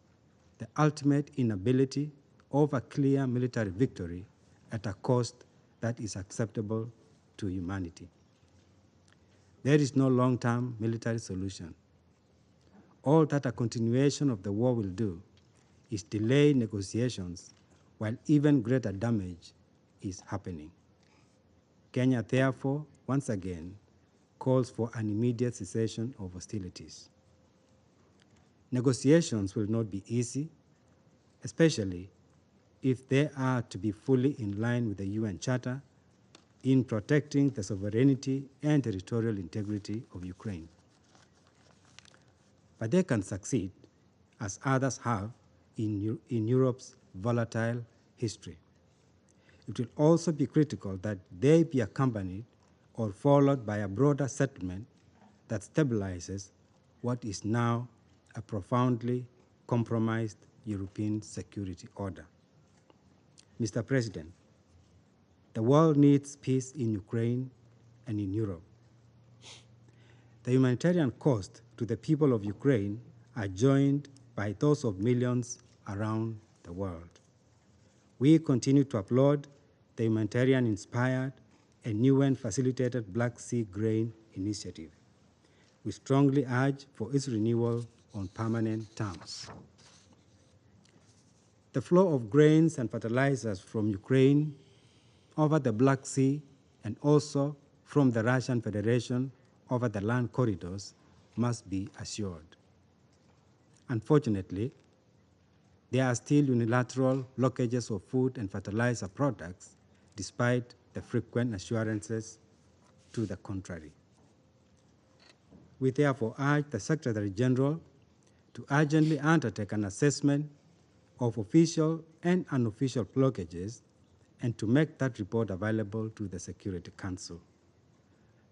the ultimate inability of a clear military victory at a cost that is acceptable to humanity. There is no long-term military solution. All that a continuation of the war will do is delay negotiations while even greater damage is happening. Kenya, therefore, once again, calls for an immediate cessation of hostilities. Negotiations will not be easy, especially if they are to be fully in line with the UN Charter in protecting the sovereignty and territorial integrity of Ukraine. But they can succeed, as others have in Europe's volatile history. It will also be critical that they be accompanied or followed by a broader settlement that stabilizes what is now a profoundly compromised European security order. Mr. President, the world needs peace in Ukraine and in Europe. The humanitarian cost to the people of Ukraine are joined by those of millions around the world. We continue to applaud the humanitarian-inspired and UN-facilitated Black Sea Grain Initiative. We strongly urge for its renewal on permanent terms. The flow of grains and fertilizers from Ukraine over the Black Sea and also from the Russian Federation over the land corridors must be assured. Unfortunately, there are still unilateral blockages of food and fertilizer products despite the frequent assurances to the contrary. We therefore urge the Secretary General to urgently undertake an assessment of official and unofficial blockages and to make that report available to the Security Council.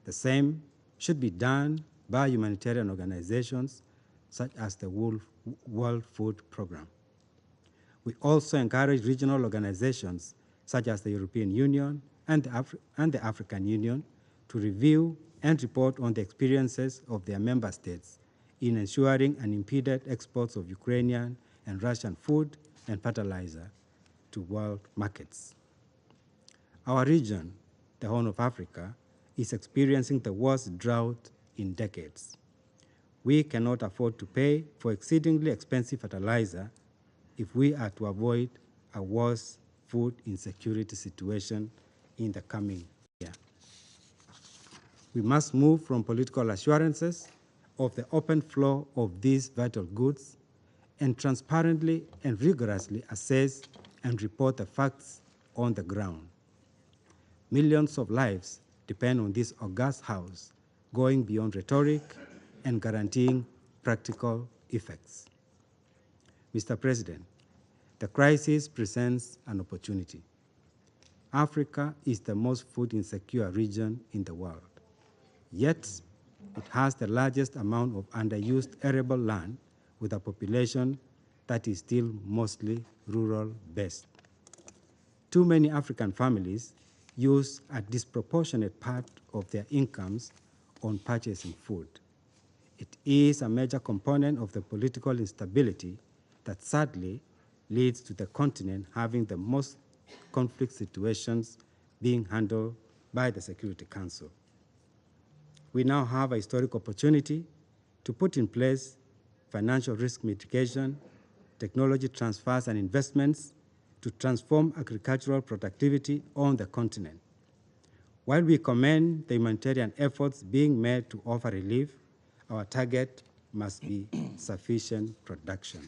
The same should be done by humanitarian organizations such as the World Food Programme. We also encourage regional organizations such as the European Union and the African Union to review and report on the experiences of their member states in ensuring unimpeded exports of Ukrainian and Russian food and fertilizer to world markets. Our region, the Horn of Africa, is experiencing the worst drought in decades. We cannot afford to pay for exceedingly expensive fertilizer if we are to avoid a worse food insecurity situation in the coming year. We must move from political assurances of the open flow of these vital goods and transparently and rigorously assess and report the facts on the ground. Millions of lives depend on this august house, going beyond rhetoric and guaranteeing practical effects. Mr. President, the crisis presents an opportunity. Africa is the most food insecure region in the world, yet it has the largest amount of underused arable land with a population that is still mostly rural-based. Too many African families use a disproportionate part of their incomes on purchasing food. It is a major component of the political instability that sadly leads to the continent having the most conflict situations being handled by the Security Council. We now have a historic opportunity to put in place financial risk mitigation, technology transfers and investments to transform agricultural productivity on the continent. While we commend the humanitarian efforts being made to offer relief, our target must be sufficient production.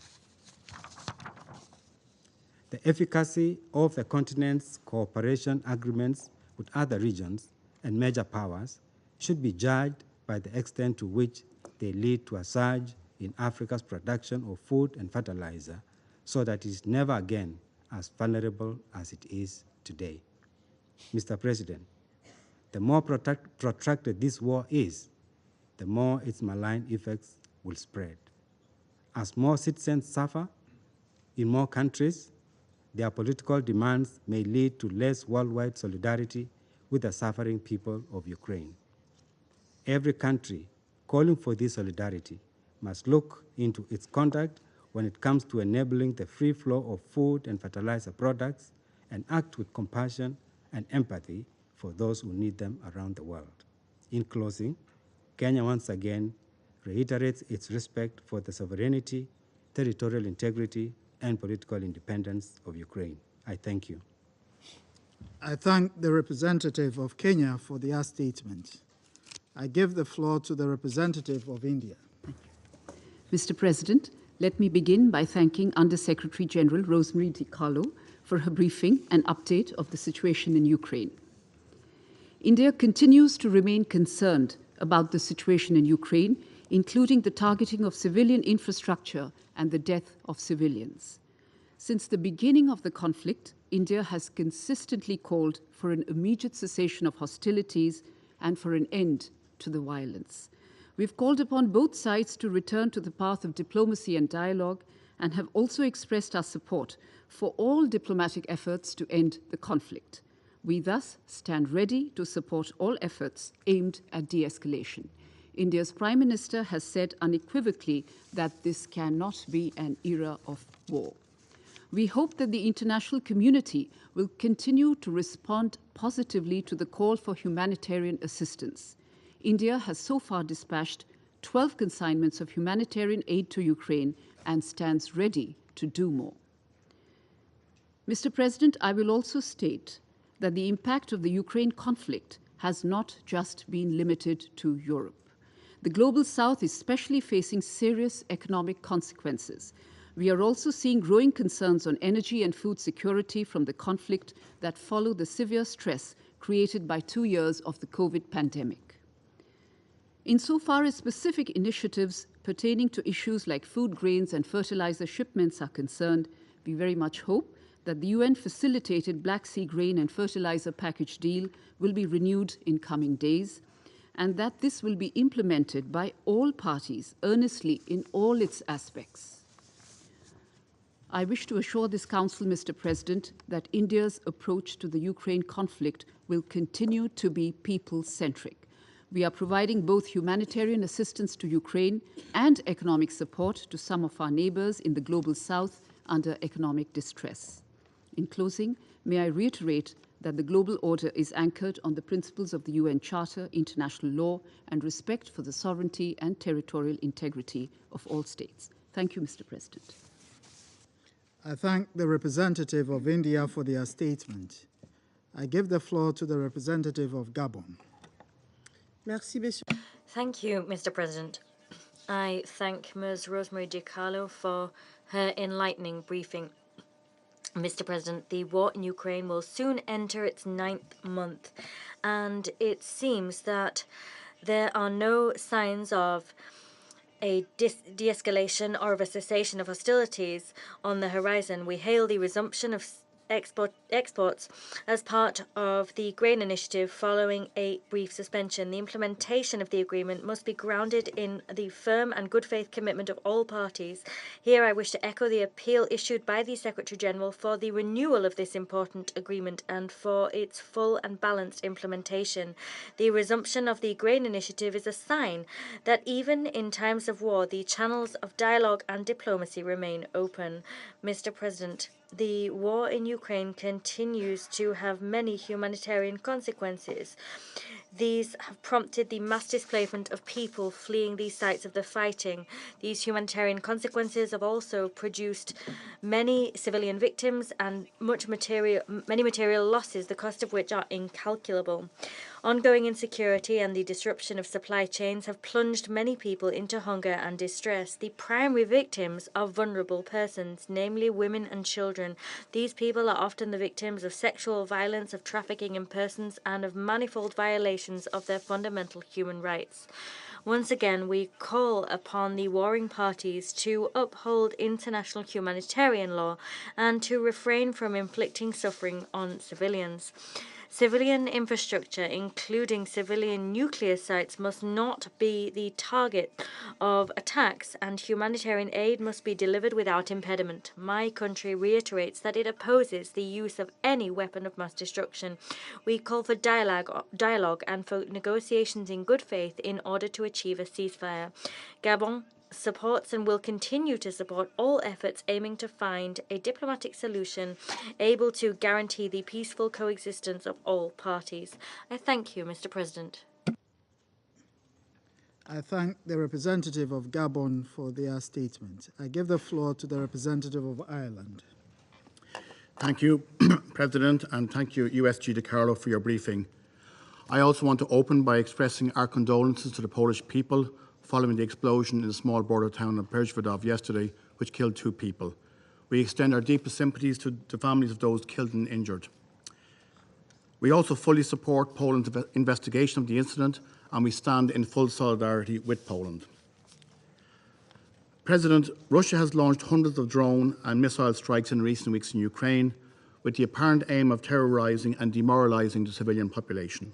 The efficacy of the continent's cooperation agreements with other regions and major powers should be judged by the extent to which they lead to a surge in Africa's production of food and fertilizer, so that it is never again as vulnerable as it is today. Mr. President, the more protracted this war is, the more its malign effects will spread. As more citizens suffer in more countries, their political demands may lead to less worldwide solidarity with the suffering people of Ukraine. Every country calling for this solidarity must look into its conduct when it comes to enabling the free flow of food and fertilizer products and act with compassion and empathy for those who need them around the world. In closing, Kenya once again reiterates its respect for the sovereignty, territorial integrity, and political independence of Ukraine. I thank you. I thank the representative of Kenya for their statement. I give the floor to the representative of India. Mr. President, let me begin by thanking Under-Secretary General Rosemary DiCarlo for her briefing and update of the situation in Ukraine. India continues to remain concerned about the situation in Ukraine, including the targeting of civilian infrastructure and the death of civilians. Since the beginning of the conflict, India has consistently called for an immediate cessation of hostilities and for an end to the violence. We've called upon both sides to return to the path of diplomacy and dialogue and have also expressed our support for all diplomatic efforts to end the conflict. We thus stand ready to support all efforts aimed at de-escalation. India's Prime Minister has said unequivocally that this cannot be an era of war. We hope that the international community will continue to respond positively to the call for humanitarian assistance. India has so far dispatched 12 consignments of humanitarian aid to Ukraine and stands ready to do more. Mr. President, I will also state that the impact of the Ukraine conflict has not just been limited to Europe. The Global South is especially facing serious economic consequences. We are also seeing growing concerns on energy and food security from the conflict that follow the severe stress created by 2 years of the COVID pandemic. Insofar as specific initiatives pertaining to issues like food, grains, and fertilizer shipments are concerned, we very much hope that the UN-facilitated Black Sea grain and fertilizer package deal will be renewed in coming days, and that this will be implemented by all parties earnestly in all its aspects. I wish to assure this Council, Mr. President, that India's approach to the Ukraine conflict will continue to be people-centric. We are providing both humanitarian assistance to Ukraine and economic support to some of our neighbors in the Global South under economic distress. In closing, may I reiterate that the global order is anchored on the principles of the UN Charter, international law, and respect for the sovereignty and territorial integrity of all states. Thank you, Mr. President. I thank the representative of India for their statement. I give the floor to the representative of Gabon. Thank you, Mr. President. I thank Ms. Rosemary DiCarlo for her enlightening briefing. Mr. President, the war in Ukraine will soon enter its 9th month, and it seems that there are no signs of a de-escalation or of a cessation of hostilities on the horizon. We hail the resumption of exports as part of the grain initiative following a brief suspension. The implementation of the agreement must be grounded in the firm and good faith commitment of all parties. Here I wish to echo the appeal issued by the Secretary General for the renewal of this important agreement and for its full and balanced implementation. The resumption of the grain initiative is a sign that even in times of war, the channels of dialogue and diplomacy remain open. Mr. President, the war in Ukraine continues to have many humanitarian consequences. These have prompted the mass displacement of people fleeing these sites of the fighting. These humanitarian consequences have also produced many civilian victims and many material losses, the cost of which are incalculable. Ongoing insecurity and the disruption of supply chains have plunged many people into hunger and distress. The primary victims are vulnerable persons, namely women and children. These people are often the victims of sexual violence, of trafficking in persons, and of manifold violations of their fundamental human rights. Once again, we call upon the warring parties to uphold international humanitarian law and to refrain from inflicting suffering on civilians. Civilian infrastructure, including civilian nuclear sites, must not be the target of attacks, and humanitarian aid must be delivered without impediment. My country reiterates that it opposes the use of any weapon of mass destruction. We call for dialogue and for negotiations in good faith in order to achieve a ceasefire. Gabon supports and will continue to support all efforts aiming to find a diplomatic solution able to guarantee the peaceful coexistence of all parties. I thank you, Mr. President. I thank the representative of Gabon for their statement. I give the floor to the representative of Ireland. Thank you, President, and thank you, USG DiCarlo, for your briefing. I also want to open by expressing our condolences to the Polish people following the explosion in the small border town of Przewodów yesterday, which killed 2 people. We extend our deepest sympathies to the families of those killed and injured. We also fully support Poland's investigation of the incident, and we stand in full solidarity with Poland. President, Russia has launched hundreds of drone and missile strikes in recent weeks in Ukraine with the apparent aim of terrorizing and demoralizing the civilian population.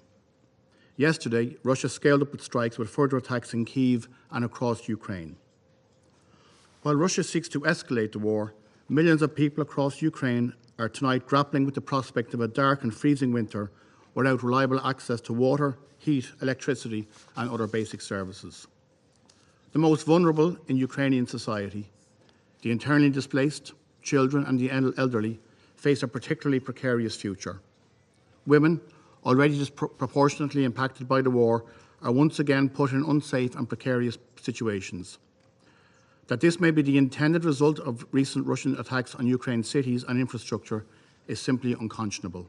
Yesterday, Russia scaled up its strikes with further attacks in Kyiv and across Ukraine. While Russia seeks to escalate the war, millions of people across Ukraine are tonight grappling with the prospect of a dark and freezing winter without reliable access to water, heat, electricity, and other basic services. The most vulnerable in Ukrainian society, the internally displaced, children, and the elderly, face a particularly precarious future. Women, already disproportionately impacted by the war, are once again put in unsafe and precarious situations. That this may be the intended result of recent Russian attacks on Ukraine's cities and infrastructure is simply unconscionable.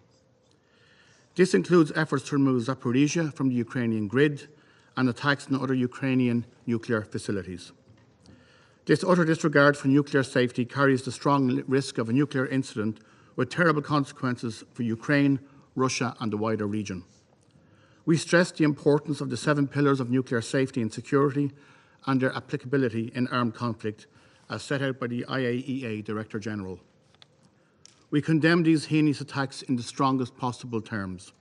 This includes efforts to remove Zaporizhia from the Ukrainian grid and attacks on other Ukrainian nuclear facilities. This utter disregard for nuclear safety carries the strong risk of a nuclear incident with terrible consequences for Ukraine, Russia, and the wider region. We stress the importance of the 7 pillars of nuclear safety and security and their applicability in armed conflict, as set out by the IAEA Director General. We condemn these heinous attacks in the strongest possible terms.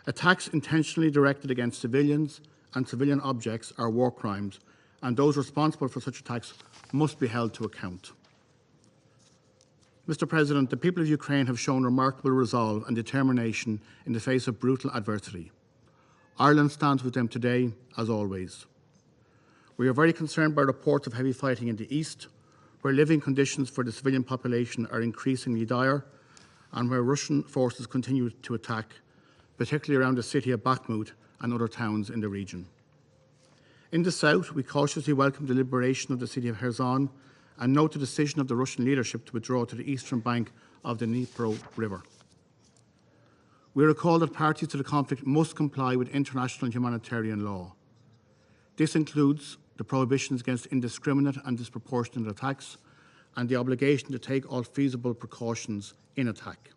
Attacks intentionally directed against civilians and civilian objects are war crimes, and those responsible for such attacks must be held to account. Mr. President, the people of Ukraine have shown remarkable resolve and determination in the face of brutal adversity. Ireland stands with them today, as always. We are very concerned by reports of heavy fighting in the east, where living conditions for the civilian population are increasingly dire, and where Russian forces continue to attack, particularly around the city of Bakhmut and other towns in the region. In the south, we cautiously welcome the liberation of the city of Kherson and note the decision of the Russian leadership to withdraw to the eastern bank of the Dnipro River. We recall that parties to the conflict must comply with international humanitarian law. This includes the prohibitions against indiscriminate and disproportionate attacks and the obligation to take all feasible precautions in attack.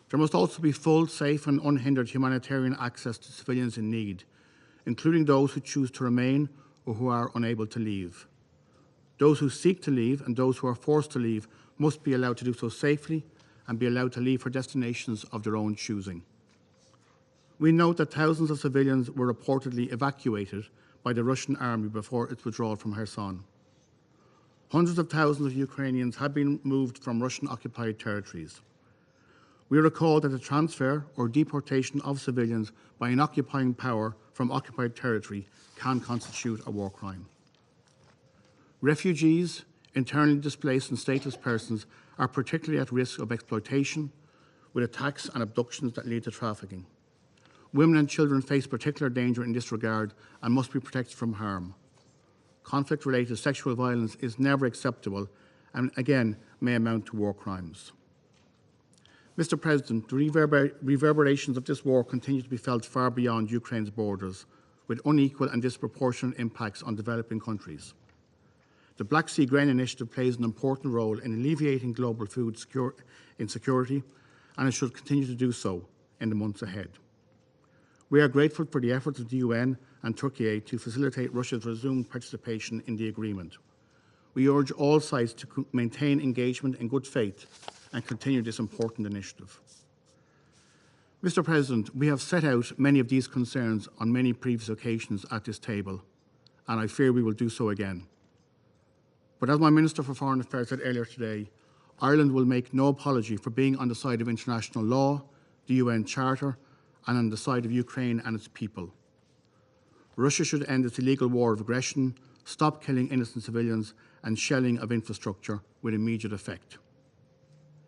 There must also be full, safe and unhindered humanitarian access to civilians in need, including those who choose to remain or who are unable to leave. Those who seek to leave and those who are forced to leave must be allowed to do so safely and be allowed to leave for destinations of their own choosing. We note that thousands of civilians were reportedly evacuated by the Russian army before its withdrawal from Kherson. Hundreds of thousands of Ukrainians have been moved from Russian-occupied territories. We recall that the transfer or deportation of civilians by an occupying power from occupied territory can constitute a war crime. Refugees, internally displaced and stateless persons are particularly at risk of exploitation, with attacks and abductions that lead to trafficking. Women and children face particular danger in this regard and must be protected from harm. Conflict-related sexual violence is never acceptable and, again, may amount to war crimes. Mr. President, the reverberations of this war continue to be felt far beyond Ukraine's borders, with unequal and disproportionate impacts on developing countries. The Black Sea Grain Initiative plays an important role in alleviating global food insecurity, and it should continue to do so in the months ahead. We are grateful for the efforts of the UN and Turkey to facilitate Russia's resumed participation in the agreement. We urge all sides to maintain engagement in good faith and continue this important initiative. Mr. President, we have set out many of these concerns on many previous occasions at this table, and I fear we will do so again. But as my Minister for Foreign Affairs said earlier today, Ireland will make no apology for being on the side of international law, the UN Charter, and on the side of Ukraine and its people. Russia should end its illegal war of aggression, stop killing innocent civilians, and shelling of infrastructure with immediate effect.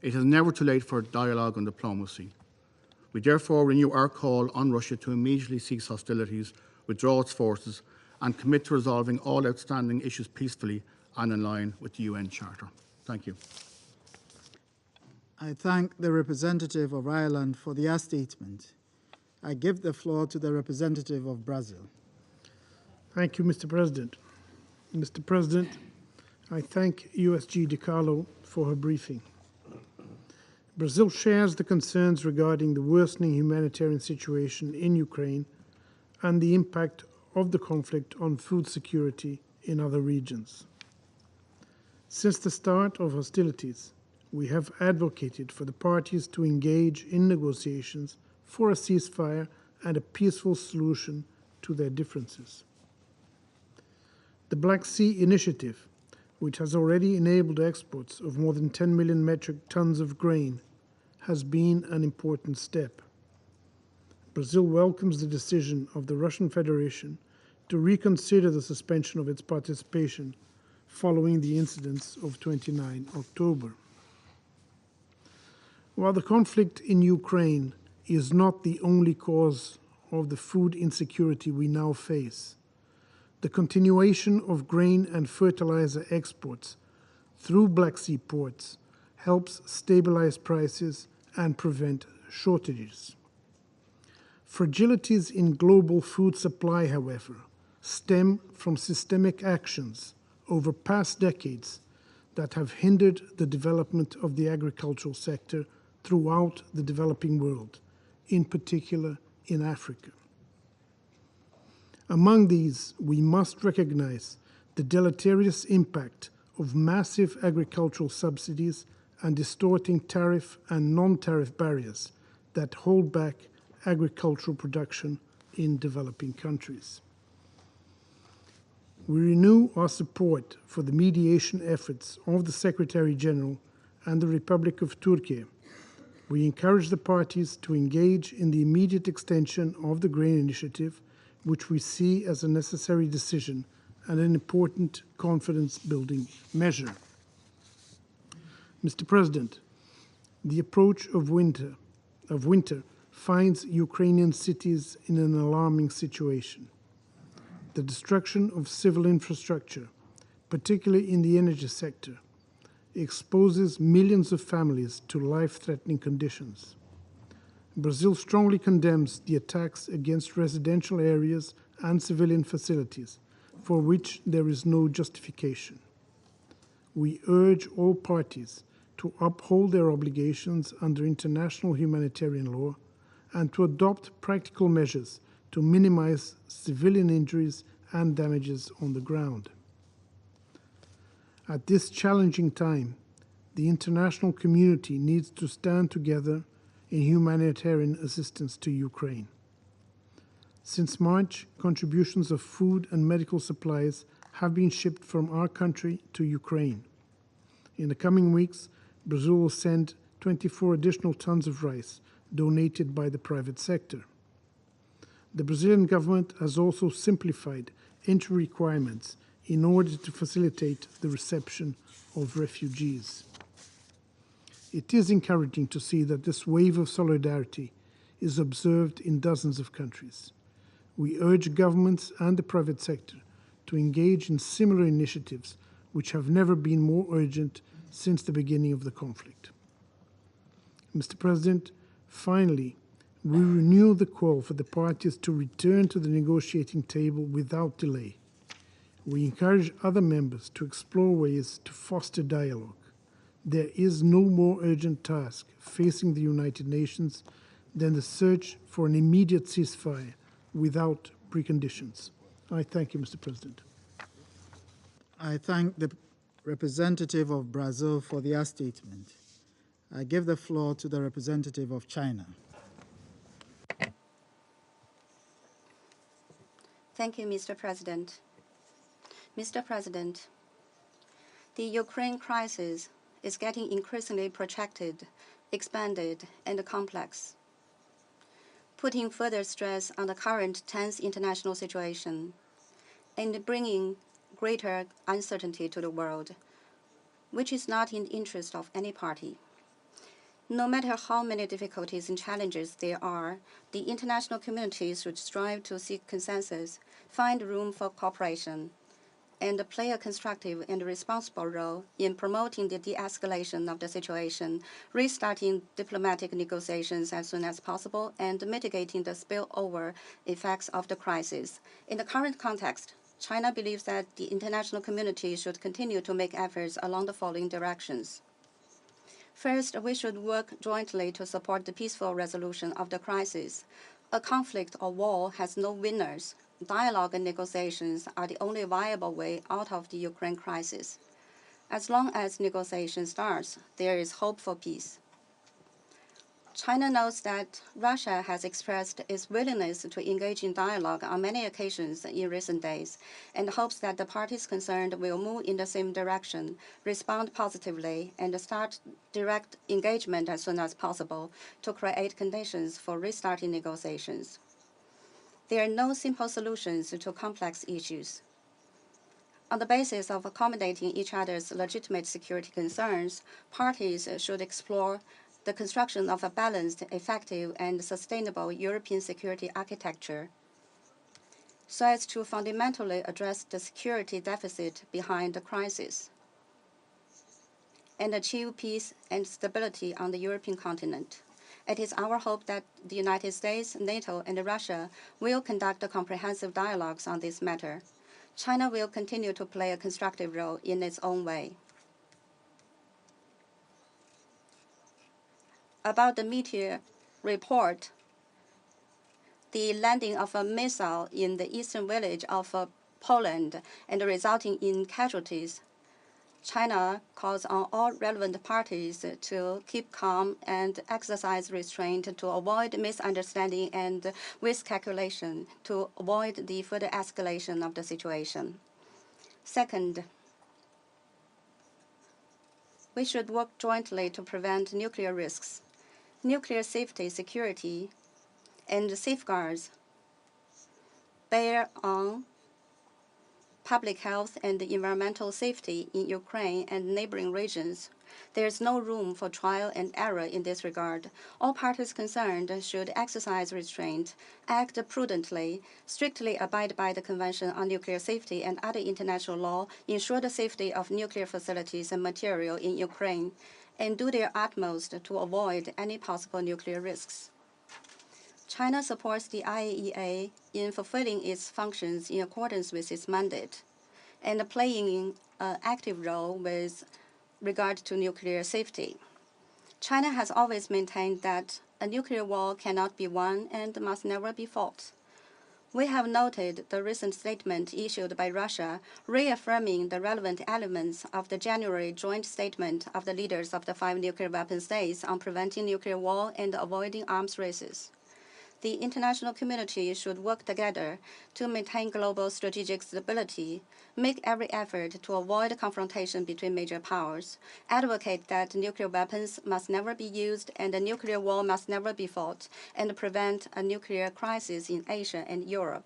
It is never too late for dialogue and diplomacy. We therefore renew our call on Russia to immediately cease hostilities, withdraw its forces, and commit to resolving all outstanding issues peacefully and in line with the UN Charter. Thank you. I thank the representative of Ireland for their statement. I give the floor to the representative of Brazil. Thank you, Mr. President. Mr. President, I thank USG DiCarlo for her briefing. Brazil shares the concerns regarding the worsening humanitarian situation in Ukraine and the impact of the conflict on food security in other regions. Since the start of hostilities, we have advocated for the parties to engage in negotiations for a ceasefire and a peaceful solution to their differences. The Black Sea Initiative, which has already enabled exports of more than 10 million metric tons of grain, has been an important step. Brazil welcomes the decision of the Russian Federation to reconsider the suspension of its participation following the incidents of 29 October. While the conflict in Ukraine is not the only cause of the food insecurity we now face, the continuation of grain and fertilizer exports through Black Sea ports helps stabilize prices and prevent shortages. Fragilities in global food supply, however, stem from systemic actions over past decades that have hindered the development of the agricultural sector throughout the developing world, in particular in Africa. Among these, we must recognize the deleterious impact of massive agricultural subsidies and distorting tariff and non-tariff barriers that hold back agricultural production in developing countries. We renew our support for the mediation efforts of the Secretary-General and the Republic of Turkey. We encourage the parties to engage in the immediate extension of the grain initiative, which we see as a necessary decision and an important confidence-building measure. Mr. President, the approach of winter finds Ukrainian cities in an alarming situation. The destruction of civil infrastructure, particularly in the energy sector, exposes millions of families to life-threatening conditions. Brazil strongly condemns the attacks against residential areas and civilian facilities, for which there is no justification. We urge all parties to uphold their obligations under international humanitarian law and to adopt practical measures to minimize civilian injuries and damages on the ground. At this challenging time, the international community needs to stand together in humanitarian assistance to Ukraine. Since March, contributions of food and medical supplies have been shipped from our country to Ukraine. In the coming weeks, Brazil will send 24 additional tons of rice donated by the private sector. The Brazilian government has also simplified entry requirements in order to facilitate the reception of refugees. It is encouraging to see that this wave of solidarity is observed in dozens of countries. We urge governments and the private sector to engage in similar initiatives which have never been more urgent since the beginning of the conflict. Mr. President, finally, we renew the call for the parties to return to the negotiating table without delay. We encourage other members to explore ways to foster dialogue. There is no more urgent task facing the United Nations than the search for an immediate ceasefire without preconditions. I thank you, Mr. President. I thank the representative of Brazil for their statement. I give the floor to the representative of China. Thank you, Mr. President. Mr. President, the Ukraine crisis is getting increasingly protracted, expanded, and complex, putting further stress on the current tense international situation and bringing greater uncertainty to the world, which is not in the interest of any party. No matter how many difficulties and challenges there are, the international community should strive to seek consensus, find room for cooperation, and play a constructive and responsible role in promoting the de-escalation of the situation, restarting diplomatic negotiations as soon as possible, and mitigating the spillover effects of the crisis. In the current context, China believes that the international community should continue to make efforts along the following directions. First, we should work jointly to support the peaceful resolution of the crisis. A conflict or war has no winners. Dialogue and negotiations are the only viable way out of the Ukraine crisis. As long as negotiation starts, there is hope for peace. China knows that Russia has expressed its willingness to engage in dialogue on many occasions in recent days and hopes that the parties concerned will move in the same direction, respond positively, and start direct engagement as soon as possible to create conditions for restarting negotiations. There are no simple solutions to complex issues. On the basis of accommodating each other's legitimate security concerns, parties should explore the construction of a balanced, effective, and sustainable European security architecture so as to fundamentally address the security deficit behind the crisis and achieve peace and stability on the European continent. It is our hope that the United States, NATO, and Russia will conduct comprehensive dialogues on this matter. China will continue to play a constructive role in its own way. About the meteor report, the landing of a missile in the eastern village of Poland and resulting in casualties, China calls on all relevant parties to keep calm and exercise restraint to avoid misunderstanding and miscalculation to avoid the further escalation of the situation. Second, we should work jointly to prevent nuclear risks. Nuclear safety, security, and safeguards bear on public health and environmental safety in Ukraine and neighboring regions. There is no room for trial and error in this regard. All parties concerned should exercise restraint, act prudently, strictly abide by the Convention on Nuclear Safety and other international law, ensure the safety of nuclear facilities and material in Ukraine, and do their utmost to avoid any possible nuclear risks. China supports the IAEA in fulfilling its functions in accordance with its mandate and playing an active role with regard to nuclear safety. China has always maintained that a nuclear war cannot be won and must never be fought. We have noted the recent statement issued by Russia reaffirming the relevant elements of the January joint statement of the leaders of the 5 nuclear weapon states on preventing nuclear war and avoiding arms races. The international community should work together to maintain global strategic stability, make every effort to avoid confrontation between major powers, advocate that nuclear weapons must never be used and a nuclear war must never be fought, and prevent a nuclear crisis in Asia and Europe.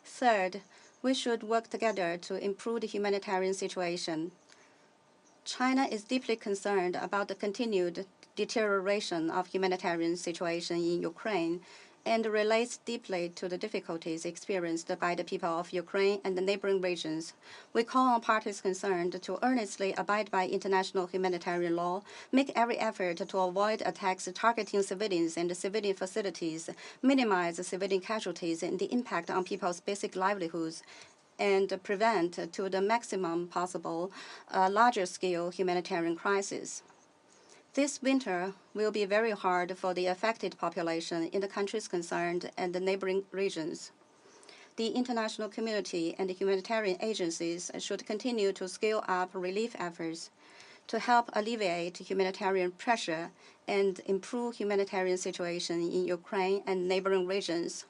Third, we should work together to improve the humanitarian situation. China is deeply concerned about the continued deterioration of humanitarian situation in Ukraine and relates deeply to the difficulties experienced by the people of Ukraine and the neighboring regions. We call on parties concerned to earnestly abide by international humanitarian law, make every effort to avoid attacks targeting civilians and civilian facilities, minimize civilian casualties and the impact on people's basic livelihoods, and prevent to the maximum possible larger-scale humanitarian crisis. This winter will be very hard for the affected population in the countries concerned and the neighboring regions. The international community and the humanitarian agencies should continue to scale up relief efforts to help alleviate humanitarian pressure and improve humanitarian situation in Ukraine and neighboring regions,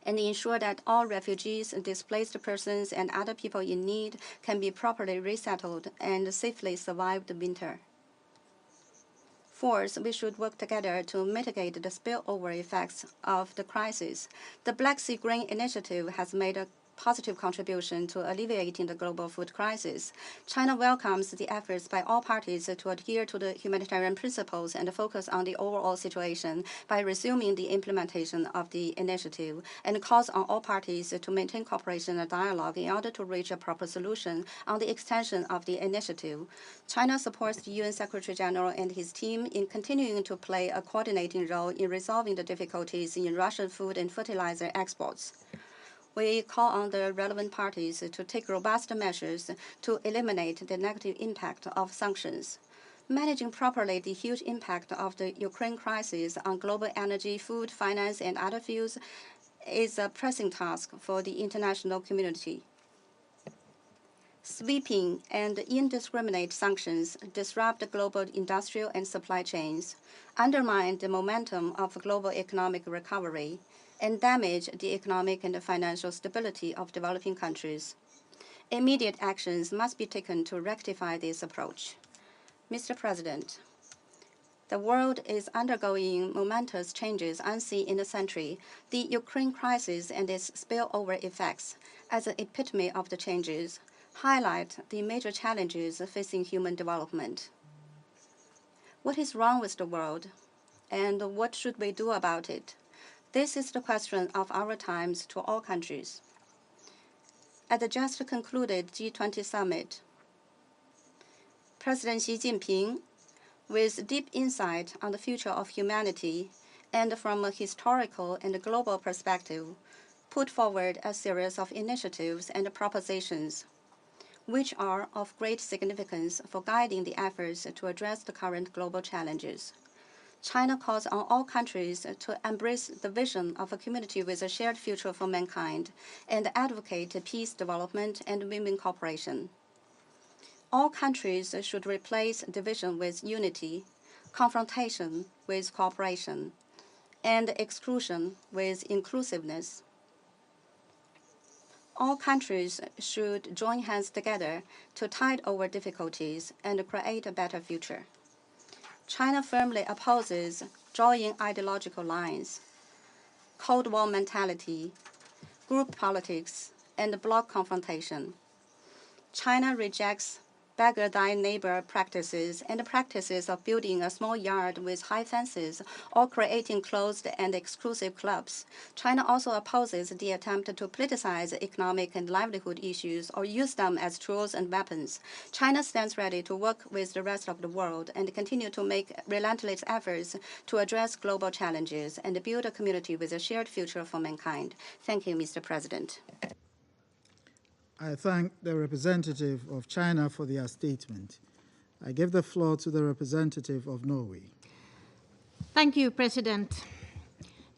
and ensure that all refugees, displaced persons, and other people in need can be properly resettled and safely survive the winter. Fourth, we should work together to mitigate the spillover effects of the crisis. The Black Sea Grain Initiative has made a positive contribution to alleviating the global food crisis. China welcomes the efforts by all parties to adhere to the humanitarian principles and focus on the overall situation by resuming the implementation of the initiative, and calls on all parties to maintain cooperation and dialogue in order to reach a proper solution on the extension of the initiative. China supports the UN Secretary-General and his team in continuing to play a coordinating role in resolving the difficulties in Russian food and fertilizer exports. We call on the relevant parties to take robust measures to eliminate the negative impact of sanctions. Managing properly the huge impact of the Ukraine crisis on global energy, food, finance, and other fields is a pressing task for the international community. Sweeping and indiscriminate sanctions disrupt the global industrial and supply chains, undermine the momentum of global economic recovery, and damage the economic and financial stability of developing countries. Immediate actions must be taken to rectify this approach. Mr. President, the world is undergoing momentous changes unseen in a century. The Ukraine crisis and its spillover effects, as an epitome of the changes, highlight the major challenges facing human development. What is wrong with the world, and what should we do about it? This is the question of our times to all countries. At the just concluded G20 summit, President Xi Jinping, with deep insight on the future of humanity and from a historical and global perspective, put forward a series of initiatives and propositions which are of great significance for guiding the efforts to address the current global challenges. China calls on all countries to embrace the vision of a community with a shared future for mankind and advocate peace, development, and win-win cooperation. All countries should replace division with unity, confrontation with cooperation, and exclusion with inclusiveness. All countries should join hands together to tide over difficulties and create a better future. China firmly opposes drawing ideological lines, Cold War mentality, group politics, and bloc confrontation. China rejects beggar-thy-neighbor practices and practices of building a small yard with high fences or creating closed and exclusive clubs. China also opposes the attempt to politicize economic and livelihood issues or use them as tools and weapons. China stands ready to work with the rest of the world and continue to make relentless efforts to address global challenges and build a community with a shared future for mankind. Thank you, Mr. President. I thank the representative of China for their statement. I give the floor to the representative of Norway. Thank you, President.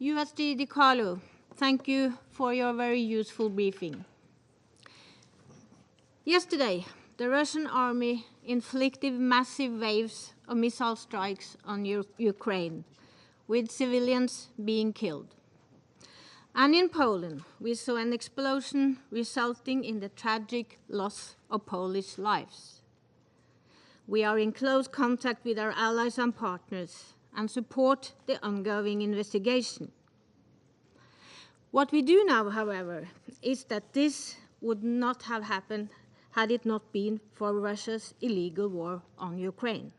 USG DiCarlo, thank you for your very useful briefing. Yesterday, the Russian army inflicted massive waves of missile strikes on Ukraine, with civilians being killed. And in Poland, we saw an explosion resulting in the tragic loss of Polish lives. We are in close contact with our allies and partners and support the ongoing investigation. What we do know, however, is that this would not have happened had it not been for Russia's illegal war on Ukraine.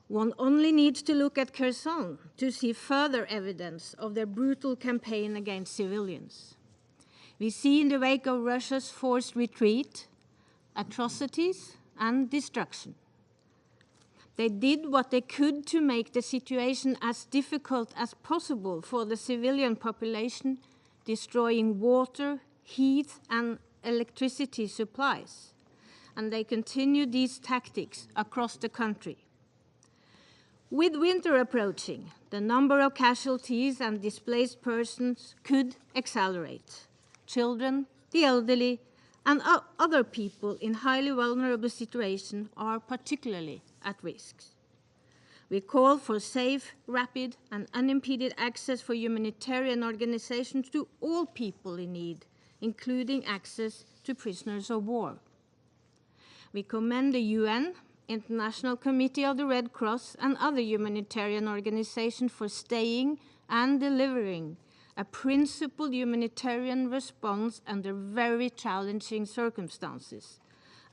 One only needs to look at Kherson to see further evidence of their brutal campaign against civilians. We see in the wake of Russia's forced retreat, atrocities and destruction. They did what they could to make the situation as difficult as possible for the civilian population, destroying water, heat, and electricity supplies. And they continue these tactics across the country. With winter approaching, the number of casualties and displaced persons could accelerate. Children, the elderly, and other people in highly vulnerable situations are particularly at risk. We call for safe, rapid, and unimpeded access for humanitarian organizations to all people in need, including access to prisoners of war. We commend the UN, International Committee of the Red Cross, and other humanitarian organizations for staying and delivering a principled humanitarian response under very challenging circumstances,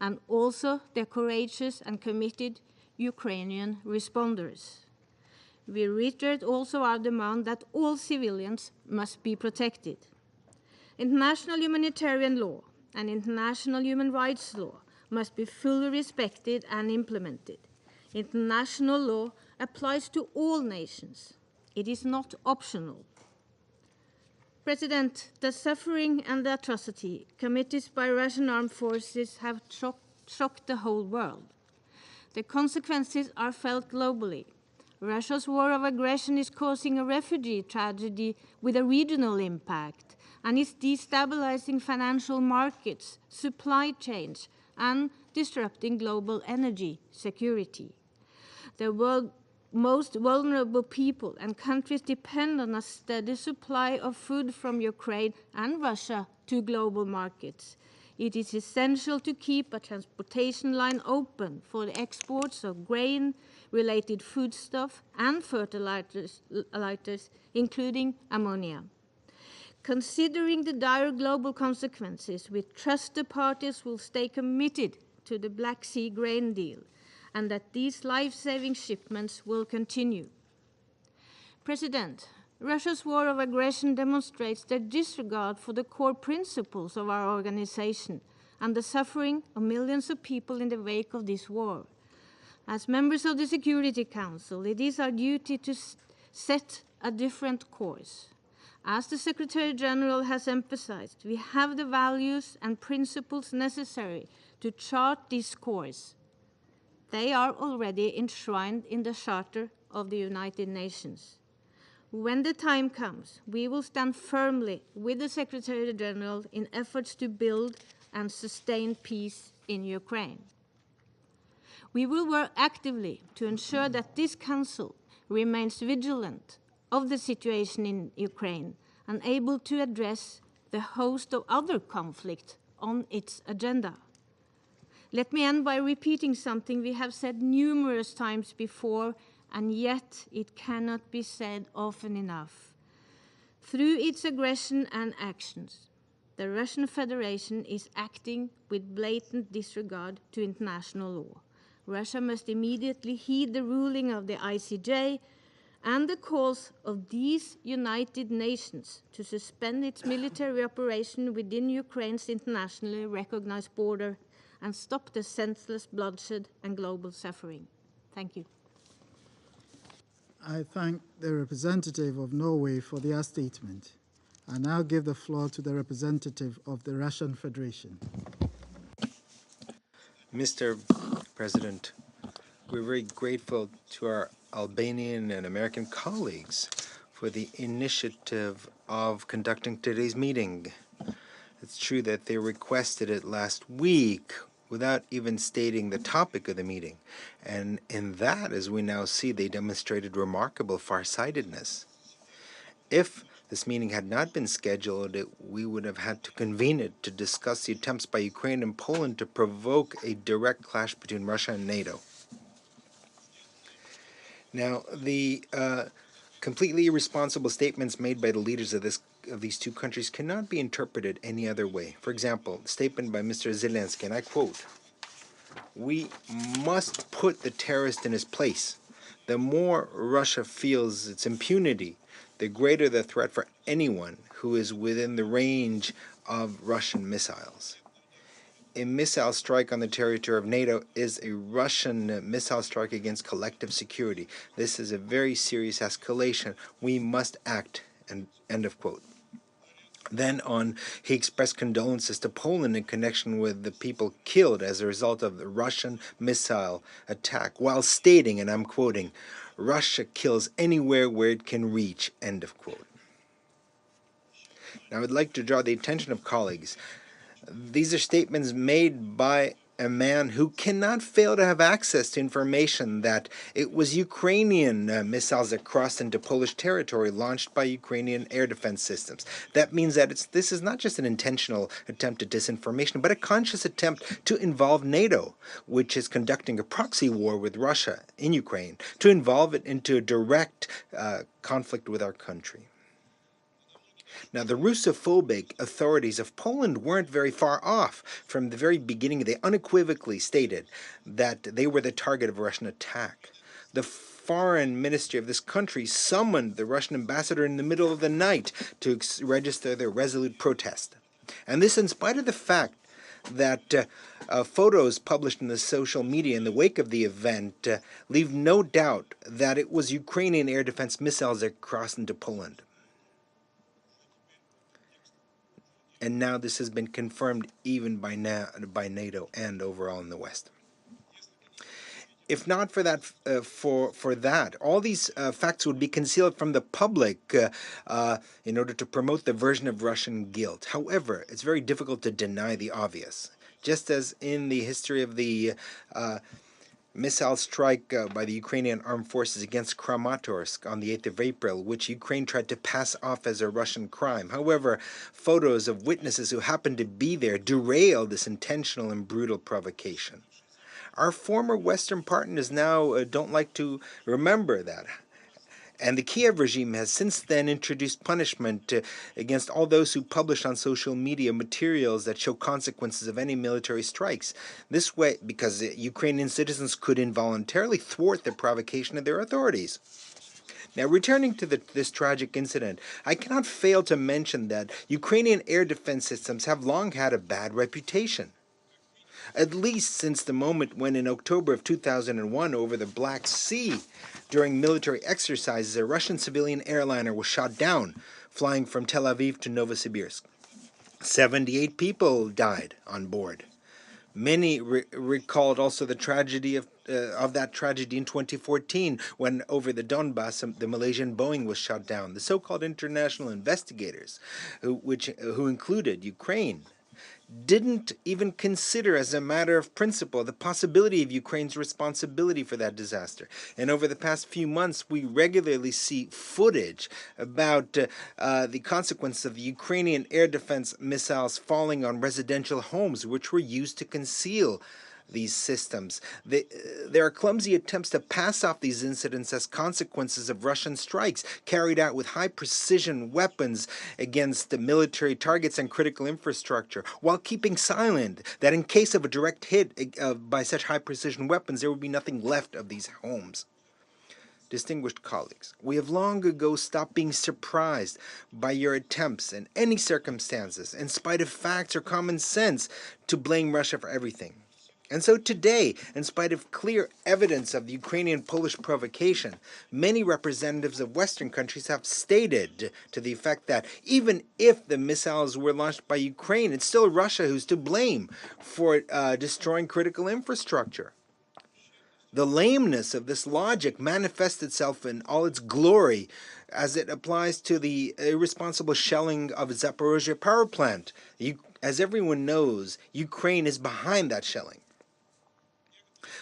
and also the courageous and committed Ukrainian responders. We reiterate also our demand that all civilians must be protected. International humanitarian law and international human rights law must be fully respected and implemented. International law applies to all nations. It is not optional. President, the suffering and the atrocity committed by Russian armed forces have shocked the whole world. The consequences are felt globally. Russia's war of aggression is causing a refugee tragedy with a regional impact and is destabilizing financial markets, supply chains, and disrupting global energy security. The world's most vulnerable people and countries depend on a steady supply of food from Ukraine and Russia to global markets. It is essential to keep a transportation line open for the exports of grain-related foodstuff and fertilizers, including ammonia. Considering the dire global consequences, we trust the parties will stay committed to the Black Sea grain deal and that these life-saving shipments will continue. President, Russia's war of aggression demonstrates their disregard for the core principles of our organization and the suffering of millions of people in the wake of this war. As members of the Security Council, it is our duty to set a different course. As the Secretary General has emphasized, we have the values and principles necessary to chart this course. They are already enshrined in the Charter of the United Nations. When the time comes, we will stand firmly with the Secretary General in efforts to build and sustain peace in Ukraine. We will work actively to ensure that this Council remains vigilant of the situation in Ukraine and able to address the host of other conflicts on its agenda. Let me end by repeating something we have said numerous times before, and yet it cannot be said often enough. Through its aggression and actions, the Russian Federation is acting with blatant disregard to international law. Russia must immediately heed the ruling of the ICJ and the calls of these United Nations to suspend its military operation within Ukraine's internationally recognized border and stop the senseless bloodshed and global suffering. Thank you. I thank the representative of Norway for their statement. I now give the floor to the representative of the Russian Federation. Mr. President, we're very grateful to our Albanian and American colleagues for the initiative of conducting today's meeting. It's true that they requested it last week without even stating the topic of the meeting. And in that, as we now see, they demonstrated remarkable farsightedness. If this meeting had not been scheduled, we would have had to convene it to discuss the attempts by Ukraine and Poland to provoke a direct clash between Russia and NATO. Now, the completely irresponsible statements made by the leaders of these two countries cannot be interpreted any other way. For example, the statement by Mr. Zelensky, and I quote, "We must put the terrorist in his place. the more Russia feels its impunity, the greater the threat for anyone who is within the range of Russian missiles. A missile strike on the territory of NATO is a Russian missile strike against collective security. This is a very serious escalation. We must act. And end of quote. Then on, he expressed condolences to Poland in connection with the people killed as a result of the Russian missile attack, while stating, and I'm quoting, "Russia kills anywhere where it can reach," end of quote. Now, I would like to draw the attention of colleagues. These are statements made by a man who cannot fail to have access to information that it was Ukrainian missiles that crossed into Polish territory launched by Ukrainian air defense systems. That means that this is not just an intentional attempt at disinformation, but a conscious attempt to involve NATO, which is conducting a proxy war with Russia in Ukraine, to involve it into a direct conflict with our country. Now, the Russophobic authorities of Poland weren't very far off. From the very beginning, they unequivocally stated that they were the target of a Russian attack. The foreign ministry of this country summoned the Russian ambassador in the middle of the night to register their resolute protest. And this in spite of the fact that photos published in the social media in the wake of the event leave no doubt that it was Ukrainian air defense missiles that crossed into Poland. And now this has been confirmed even by NATO and overall in the West. If not for that, all these facts would be concealed from the public in order to promote the version of Russian guilt. However, it's very difficult to deny the obvious. Just as in the history of the missile strike by the Ukrainian armed forces against Kramatorsk on the 8th of April, which Ukraine tried to pass off as a Russian crime. However, photos of witnesses who happened to be there derailed this intentional and brutal provocation. Our former Western partners now don't like to remember that. And the Kiev regime has since then introduced punishment against all those who publish on social media materials that show consequences of any military strikes. This way, because Ukrainian citizens could involuntarily thwart the provocation of their authorities. Now, returning to this tragic incident, I cannot fail to mention that Ukrainian air defense systems have long had a bad reputation. At least since the moment when in October of 2001 over the Black Sea, during military exercises, a Russian civilian airliner was shot down, flying from Tel Aviv to Novosibirsk. 78 people died on board. Many recalled also the tragedy of that tragedy in 2014 when over the Donbass the Malaysian Boeing was shot down. The so-called international investigators, who included Ukraine, didn't even consider as a matter of principle the possibility of Ukraine's responsibility for that disaster. And over the past few months, we regularly see footage about the consequence of the Ukrainian air defense missiles falling on residential homes, which were used to conceal these systems. There are clumsy attempts to pass off these incidents as consequences of Russian strikes carried out with high-precision weapons against the military targets and critical infrastructure, while keeping silent that in case of a direct hit by such high-precision weapons, there would be nothing left of these homes. Distinguished colleagues, we have long ago stopped being surprised by your attempts in any circumstances, in spite of facts or common sense, to blame Russia for everything. And so today, in spite of clear evidence of the Ukrainian-Polish provocation, many representatives of Western countries have stated to the effect that even if the missiles were launched by Ukraine, it's still Russia who's to blame for destroying critical infrastructure. The lameness of this logic manifests itself in all its glory as it applies to the irresponsible shelling of Zaporozhye power plant. As everyone knows, Ukraine is behind that shelling.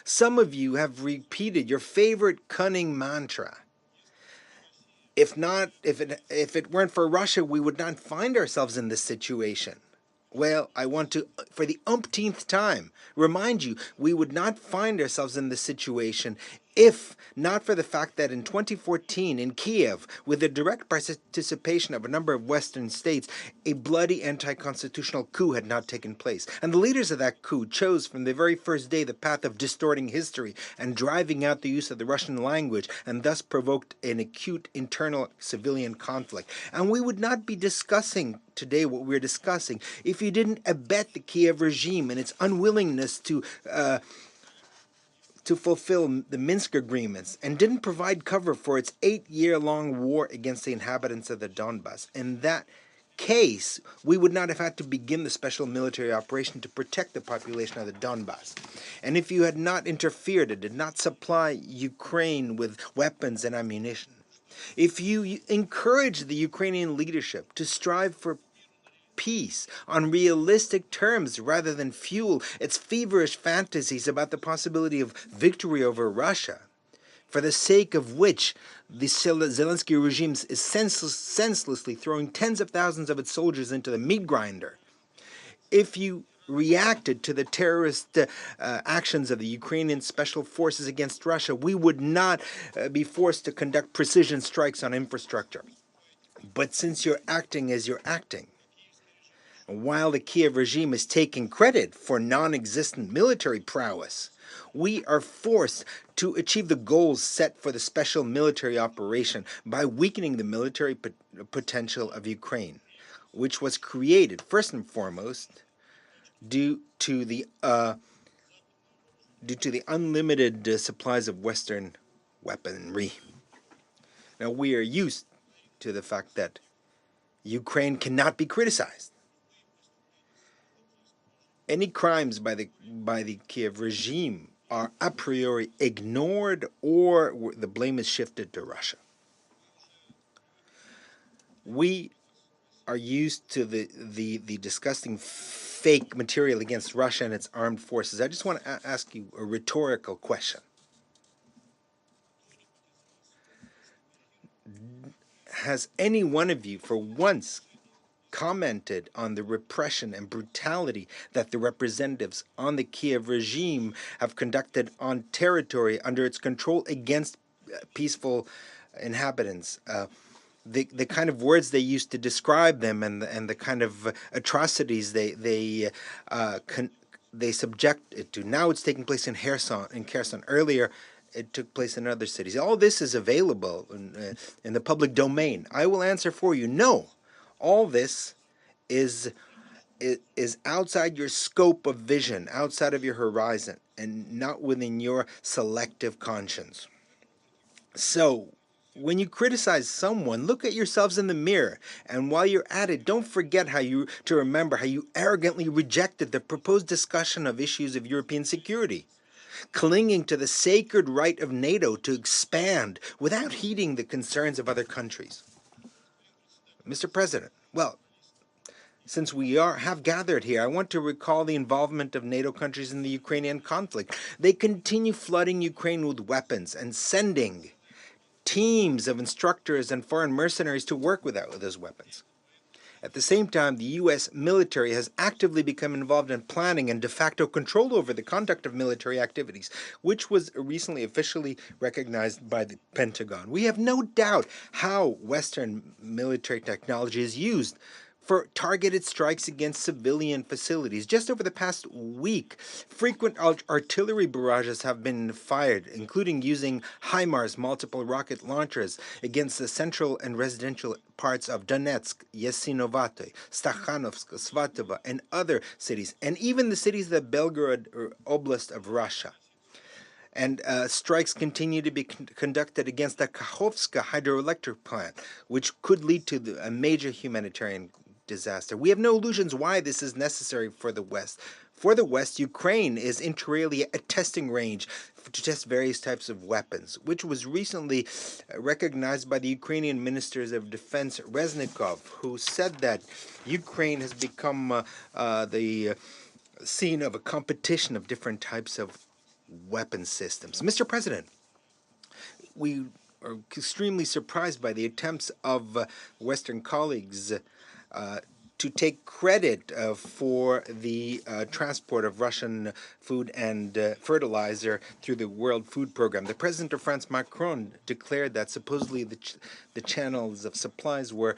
Some of you have repeated your favorite cunning mantra. If it weren't for Russia, we would not find ourselves in this situation. Well, I want to, for the umpteenth time, remind you, we would not find ourselves in this situation If not for the fact that in 2014 in Kiev, with the direct participation of a number of Western states, a bloody anti-constitutional coup had not taken place. And the leaders of that coup chose from the very first day the path of distorting history and driving out the use of the Russian language, and thus provoked an acute internal civilian conflict. And we would not be discussing today what we're discussing if you didn't abet the Kiev regime and its unwillingness to fulfill the Minsk agreements, and didn't provide cover for its 8-year-long war against the inhabitants of the Donbass. In that case, we would not have had to begin the special military operation to protect the population of the Donbass. And if you had not interfered and did not supply Ukraine with weapons and ammunition, if you encouraged the Ukrainian leadership to strive for peace on realistic terms rather than fuel its feverish fantasies about the possibility of victory over Russia, for the sake of which the Zelensky regime is senselessly throwing tens of thousands of its soldiers into the meat grinder. If you reacted to the terrorist actions of the Ukrainian special forces against Russia, we would not be forced to conduct precision strikes on infrastructure. But since you're acting as you're acting, while the Kiev regime is taking credit for non-existent military prowess, we are forced to achieve the goals set for the special military operation by weakening the military potential of Ukraine, which was created first and foremost due to the unlimited supplies of Western weaponry. Now, we are used to the fact that Ukraine cannot be criticized. Any crimes by the Kiev regime are a priori ignored, or the blame is shifted to Russia. We are used to the disgusting fake material against Russia and its armed forces. I just want to ask you a rhetorical question. Has any one of you, for once, commented on the repression and brutality that the representatives on the Kiev regime have conducted on territory under its control against peaceful inhabitants? The kind of words they used to describe them, and the kind of atrocities they subject it to. Now it's taking place in Kherson. Earlier, it took place in other cities. All this is available in the public domain. I will answer for you. No. All this is outside your scope of vision, outside of your horizon, and not within your selective conscience. So, when you criticize someone, look at yourselves in the mirror, and while you're at it, don't forget to remember how you arrogantly rejected the proposed discussion of issues of European security, clinging to the sacred right of NATO to expand without heeding the concerns of other countries. Mr. President, well, since we have gathered here, I want to recall the involvement of NATO countries in the Ukrainian conflict. They continue flooding Ukraine with weapons and sending teams of instructors and foreign mercenaries to work with those weapons. At the same time, the U.S. military has actively become involved in planning and de facto control over the conduct of military activities, which was recently officially recognized by the Pentagon. We have no doubt how Western military technology is used for targeted strikes against civilian facilities. Just over the past week, frequent artillery barrages have been fired, including using HIMARS multiple rocket launchers against the central and residential parts of Donetsk, Yasinovato, Stakhanovsk, Svatovo, and other cities, and even the cities of the Belgorod Oblast of Russia. And strikes continue to be conducted against the Kakhovska hydroelectric plant, which could lead to a major humanitarian disaster. We have no illusions why this is necessary for the West. For the West, Ukraine is inter alia a testing range to test various types of weapons, which was recently recognized by the Ukrainian Ministers of Defense Reznikov, who said that Ukraine has become the scene of a competition of different types of weapon systems. Mr. President, we are extremely surprised by the attempts of Western colleagues to take credit for the transport of Russian food and fertilizer through the World Food Program. The president of France, Macron, declared that supposedly the channels of supplies were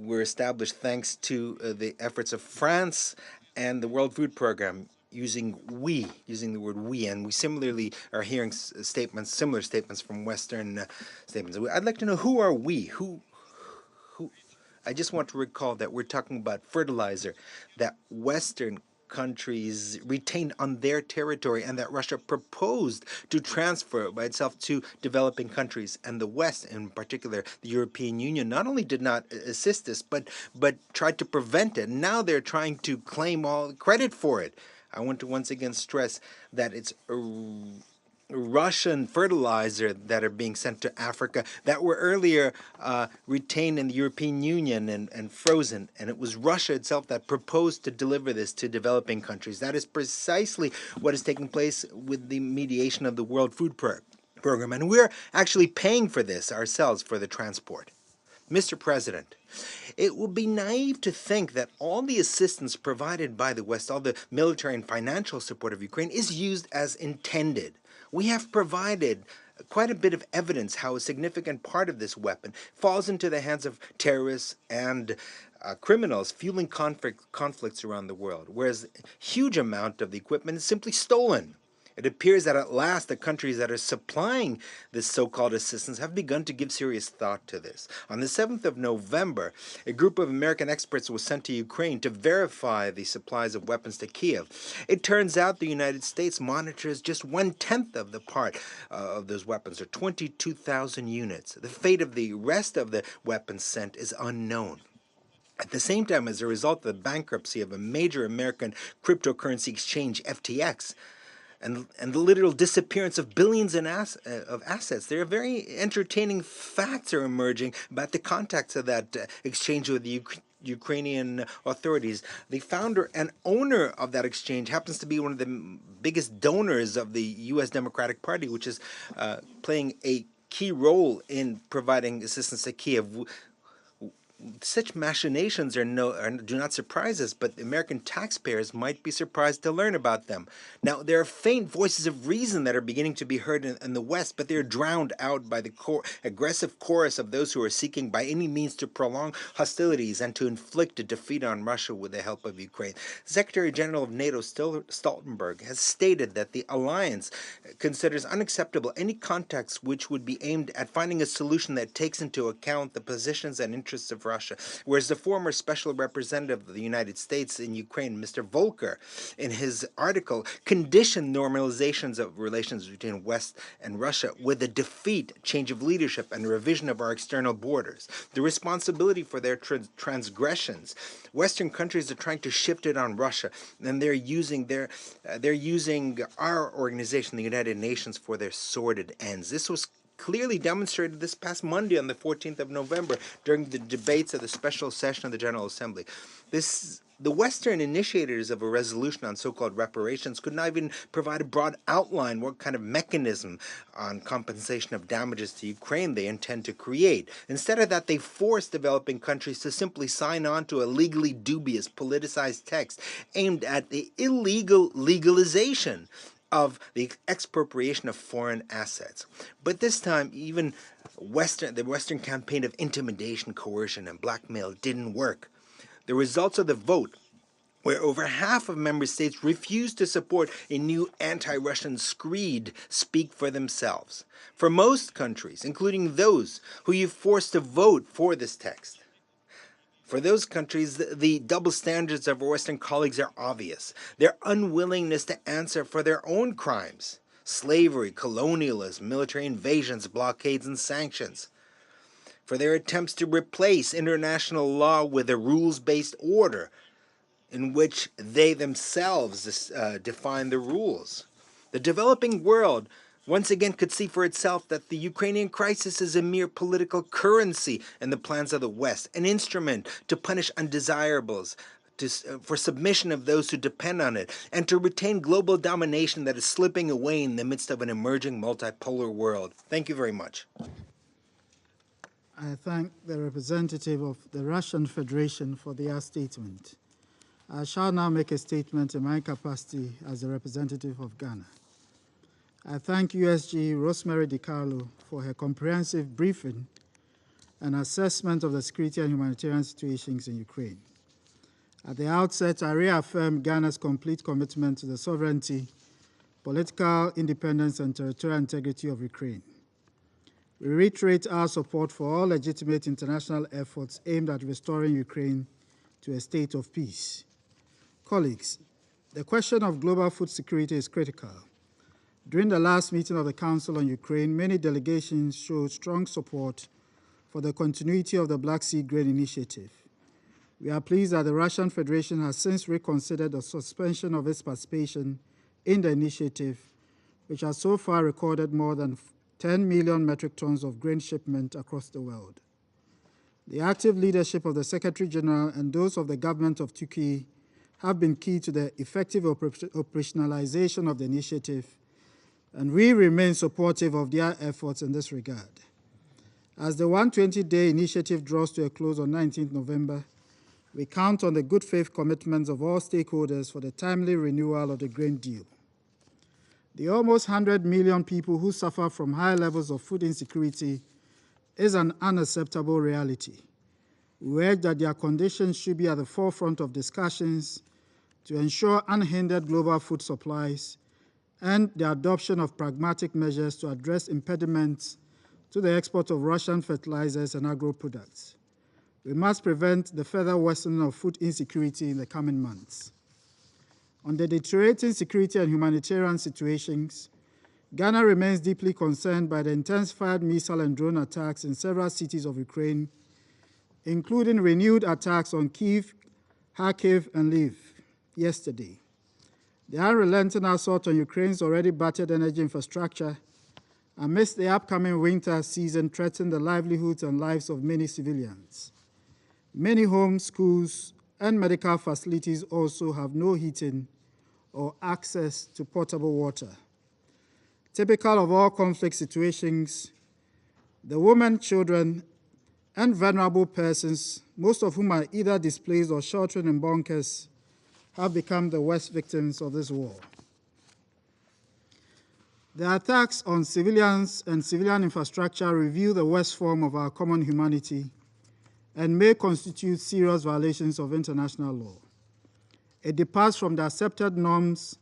established thanks to the efforts of France and the World Food Program, using the word we, and we similarly are hearing similar statements from Western statements. I'd like to know, who are we? Who? I just want to recall that we're talking about fertilizer that Western countries retained on their territory and that Russia proposed to transfer by itself to developing countries. And the West, in particular the European Union, not only did not assist this, but tried to prevent it. Now they're trying to claim all credit for it. I want to once again stress that it's Russian fertilizer that are being sent to Africa that were earlier retained in the European Union and frozen. And it was Russia itself that proposed to deliver this to developing countries. That is precisely what is taking place with the mediation of the World Food Program. And we're actually paying for this ourselves, for the transport. Mr. President, it would be naive to think that all the assistance provided by the West, all the military and financial support of Ukraine, is used as intended. We have provided quite a bit of evidence how a significant part of this weapon falls into the hands of terrorists and criminals fueling conflicts around the world, whereas a huge amount of the equipment is simply stolen. It appears that at last the countries that are supplying this so-called assistance have begun to give serious thought to this. On the 7th of November, a group of American experts was sent to Ukraine to verify the supplies of weapons to Kiev. It turns out the United States monitors just 1/10 of the part of those weapons, or 22,000 units. The fate of the rest of the weapons sent is unknown. At the same time, as a result of the bankruptcy of a major American cryptocurrency exchange, FTX, and the literal disappearance of billions of assets, there are very entertaining facts are emerging about the contacts of that exchange with the Ukrainian authorities. The founder and owner of that exchange happens to be one of the biggest donors of the U.S. Democratic Party, which is playing a key role in providing assistance to Kiev. Such machinations do not surprise us, but American taxpayers might be surprised to learn about them. Now, there are faint voices of reason that are beginning to be heard in the West, but they're drowned out by the aggressive chorus of those who are seeking by any means to prolong hostilities and to inflict a defeat on Russia with the help of Ukraine. Secretary General of NATO Stoltenberg has stated that the alliance considers unacceptable any contacts which would be aimed at finding a solution that takes into account the positions and interests of Russia, whereas the former special representative of the United States in Ukraine, Mr. Volker, in his article, conditioned normalizations of relations between West and Russia with a defeat, change of leadership, and a revision of our external borders. The responsibility for their transgressions, Western countries are trying to shift it on Russia, and they're using our organization, the United Nations, for their sordid ends. This was clearly demonstrated this past Monday on the 14th of November during the debates of the special session of the General Assembly. The Western initiators of a resolution on so-called reparations could not even provide a broad outline what kind of mechanism on compensation of damages to Ukraine they intend to create. Instead of that, they forced developing countries to simply sign on to a legally dubious, politicized text aimed at the illegal legalization of the expropriation of foreign assets. But this time, even the Western campaign of intimidation, coercion, and blackmail didn't work. The results of the vote, where over half of member states refused to support a new anti-Russian screed, speak for themselves. For most countries, including those who you forced to vote for this text, for those countries, the double standards of our Western colleagues are obvious. Their unwillingness to answer for their own crimes, slavery, colonialism, military invasions, blockades, and sanctions. For their attempts to replace international law with a rules-based order in which they themselves define the rules. The developing world once again could see for itself that the Ukrainian crisis is a mere political currency in the plans of the West, an instrument to punish undesirables, for submission of those who depend on it, and to retain global domination that is slipping away in the midst of an emerging multipolar world. Thank you very much. I thank the representative of the Russian Federation for their statement. I shall now make a statement in my capacity as the representative of Ghana. I thank USG Rosemary DiCarlo for her comprehensive briefing and assessment of the security and humanitarian situations in Ukraine. At the outset, I reaffirm Ghana's complete commitment to the sovereignty, political independence, and territorial integrity of Ukraine. We reiterate our support for all legitimate international efforts aimed at restoring Ukraine to a state of peace. Colleagues, the question of global food security is critical. During the last meeting of the Council on Ukraine, many delegations showed strong support for the continuity of the Black Sea Grain Initiative. We are pleased that the Russian Federation has since reconsidered the suspension of its participation in the initiative, which has so far recorded more than 10 million metric tons of grain shipment across the world. The active leadership of the Secretary General and those of the government of Turkey have been key to the effective operationalization of the initiative, and we remain supportive of their efforts in this regard. As the 120-day initiative draws to a close on 19th November, we count on the good faith commitments of all stakeholders for the timely renewal of the grain deal. The almost 100 million people who suffer from high levels of food insecurity is an unacceptable reality. We urge that their conditions should be at the forefront of discussions to ensure unhindered global food supplies and the adoption of pragmatic measures to address impediments to the export of Russian fertilizers and agro-products. We must prevent the further worsening of food insecurity in the coming months. On the deteriorating security and humanitarian situations, Ghana remains deeply concerned by the intensified missile and drone attacks in several cities of Ukraine, including renewed attacks on Kyiv, Kharkiv, and Lviv yesterday. The unrelenting assault on Ukraine's already battered energy infrastructure amidst the upcoming winter season threaten the livelihoods and lives of many civilians. Many homes, schools, and medical facilities also have no heating or access to potable water. Typical of all conflict situations, the women, children, and vulnerable persons, most of whom are either displaced or sheltering in bunkers, have become the worst victims of this war. The attacks on civilians and civilian infrastructure reveal the worst form of our common humanity and may constitute serious violations of international law. It departs from the accepted norms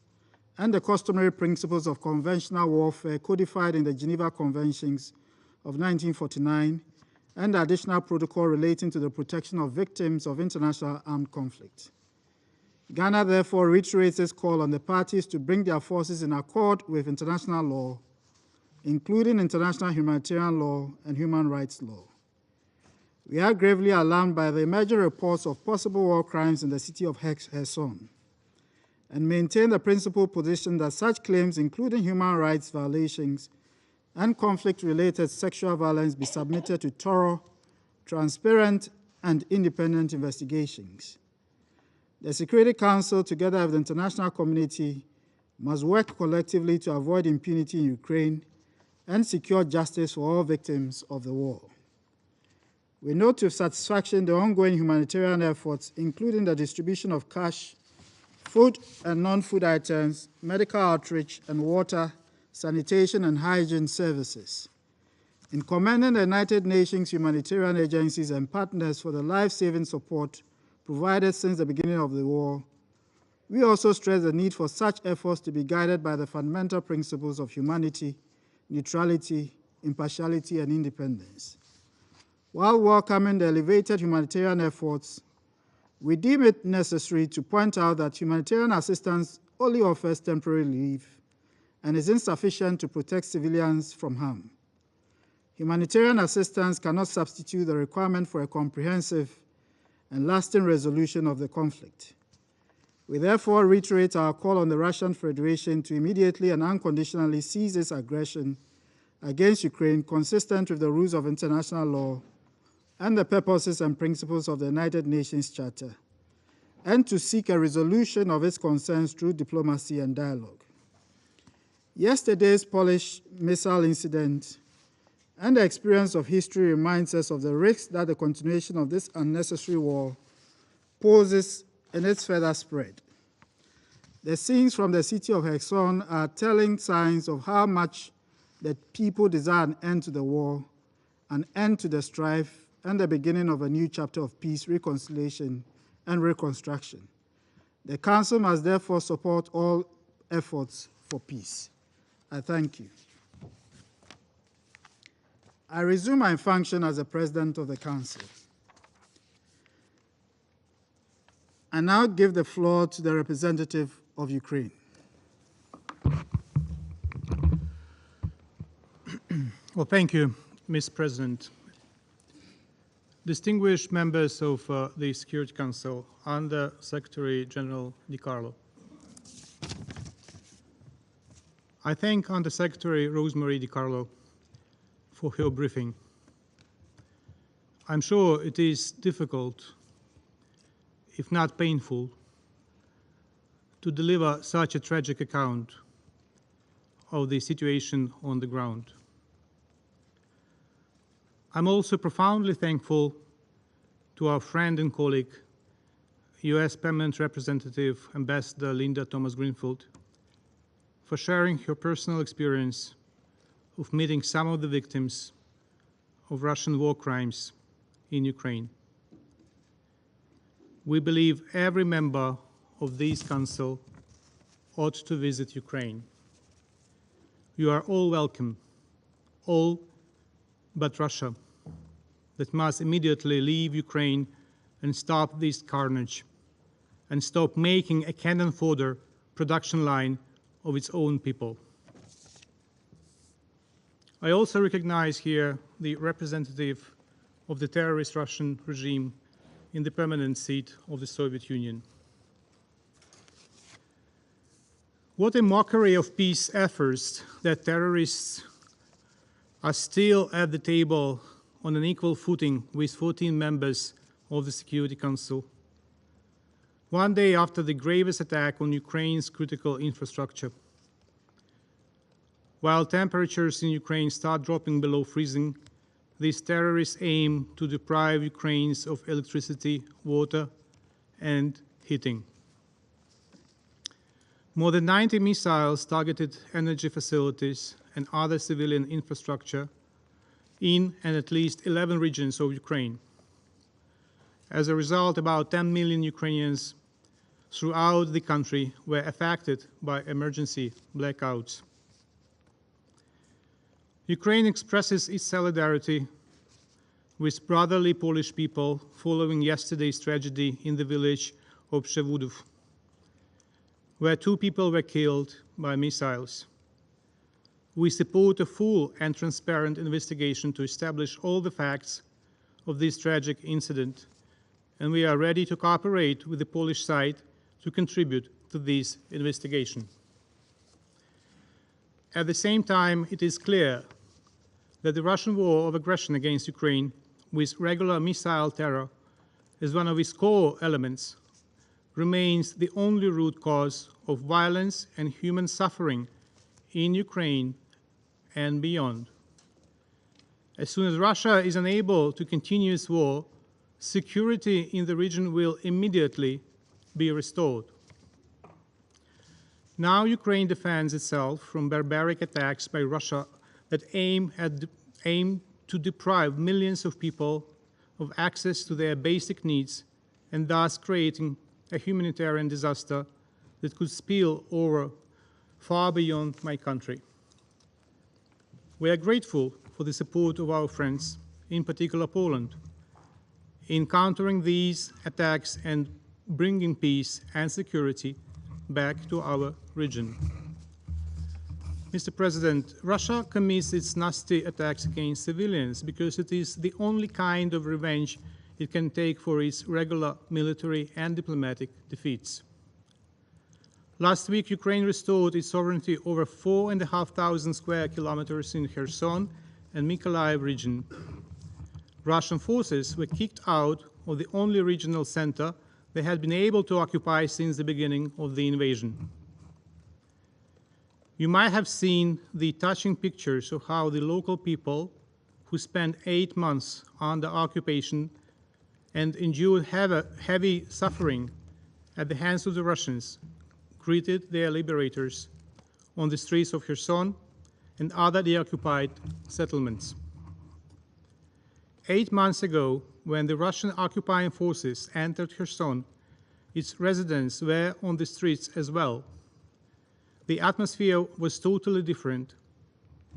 and the customary principles of conventional warfare codified in the Geneva Conventions of 1949 and the additional protocol relating to the protection of victims of international armed conflict. Ghana therefore reiterates its call on the parties to bring their forces in accord with international law, including international humanitarian law and human rights law. We are gravely alarmed by the emerging reports of possible war crimes in the city of Kherson, and maintain the principled position that such claims, including human rights violations and conflict-related sexual violence, be submitted to thorough, transparent, and independent investigations. The Security Council, together with the international community, must work collectively to avoid impunity in Ukraine and secure justice for all victims of the war. We note with satisfaction the ongoing humanitarian efforts, including the distribution of cash, food and non-food items, medical outreach, and water, sanitation, and hygiene services. In commending the United Nations humanitarian agencies and partners for the life-saving support provided since the beginning of the war, we also stress the need for such efforts to be guided by the fundamental principles of humanity, neutrality, impartiality, and independence. While welcoming the elevated humanitarian efforts, we deem it necessary to point out that humanitarian assistance only offers temporary relief and is insufficient to protect civilians from harm. Humanitarian assistance cannot substitute the requirement for a comprehensive and lasting resolution of the conflict. We therefore reiterate our call on the Russian Federation to immediately and unconditionally cease its aggression against Ukraine, consistent with the rules of international law and the purposes and principles of the United Nations Charter, and to seek a resolution of its concerns through diplomacy and dialogue. Yesterday's Polish missile incident And the experience of history reminds us of the risks that the continuation of this unnecessary war poses in its further spread. The scenes from the city of Kherson are telling signs of how much the people desire an end to the war, an end to the strife, and the beginning of a new chapter of peace, reconciliation, and reconstruction. The Council must therefore support all efforts for peace. I thank you. I resume my function as the President of the Council. I now give the floor to the representative of Ukraine. Well, thank you, Mr. President. Distinguished members of the Security Council, Under Secretary General Di Carlo. I thank Under Secretary Rosemary Di Carlo for her briefing. I'm sure it is difficult, if not painful, to deliver such a tragic account of the situation on the ground. I'm also profoundly thankful to our friend and colleague, U.S. Permanent Representative Ambassador Linda Thomas-Greenfield, for sharing her personal experience of meeting some of the victims of Russian war crimes in Ukraine. We believe every member of this Council ought to visit Ukraine. You are all welcome, all but Russia, that must immediately leave Ukraine and stop this carnage and stop making a cannon fodder production line of its own people. I also recognize here the representative of the terrorist Russian regime in the permanent seat of the Soviet Union. What a mockery of peace efforts that terrorists are still at the table on an equal footing with 14 members of the Security Council, one day after the gravest attack on Ukraine's critical infrastructure. While temperatures in Ukraine start dropping below freezing, these terrorists aim to deprive Ukrainians of electricity, water, and heating. More than 90 missiles targeted energy facilities and other civilian infrastructure in and at least 11 regions of Ukraine. As a result, about 10 million Ukrainians throughout the country were affected by emergency blackouts. Ukraine expresses its solidarity with brotherly Polish people following yesterday's tragedy in the village of Przewódów, where 2 people were killed by missiles. We support a full and transparent investigation to establish all the facts of this tragic incident, and we are ready to cooperate with the Polish side to contribute to this investigation. At the same time, it is clear that the Russian war of aggression against Ukraine, with regular missile terror as one of its core elements, remains the only root cause of violence and human suffering in Ukraine and beyond. As soon as Russia is unable to continue its war, security in the region will immediately be restored. Now Ukraine defends itself from barbaric attacks by Russia that aim to deprive millions of people of access to their basic needs and thus creating a humanitarian disaster that could spill over far beyond my country. We are grateful for the support of our friends, in particular Poland, in countering these attacks and bringing peace and security back to our region. Mr. President, Russia commits its nasty attacks against civilians because it is the only kind of revenge it can take for its regular military and diplomatic defeats. Last week, Ukraine restored its sovereignty over 4,500 square kilometers in Kherson and Mykolaiv region. Russian forces were kicked out of the only regional center they had been able to occupy since the beginning of the invasion. You might have seen the touching pictures of how the local people who spent 8 months under occupation and endured heavy suffering at the hands of the Russians, greeted their liberators on the streets of Kherson and other deoccupied settlements. 8 months ago, when the Russian occupying forces entered Kherson, its residents were on the streets as well. The atmosphere was totally different,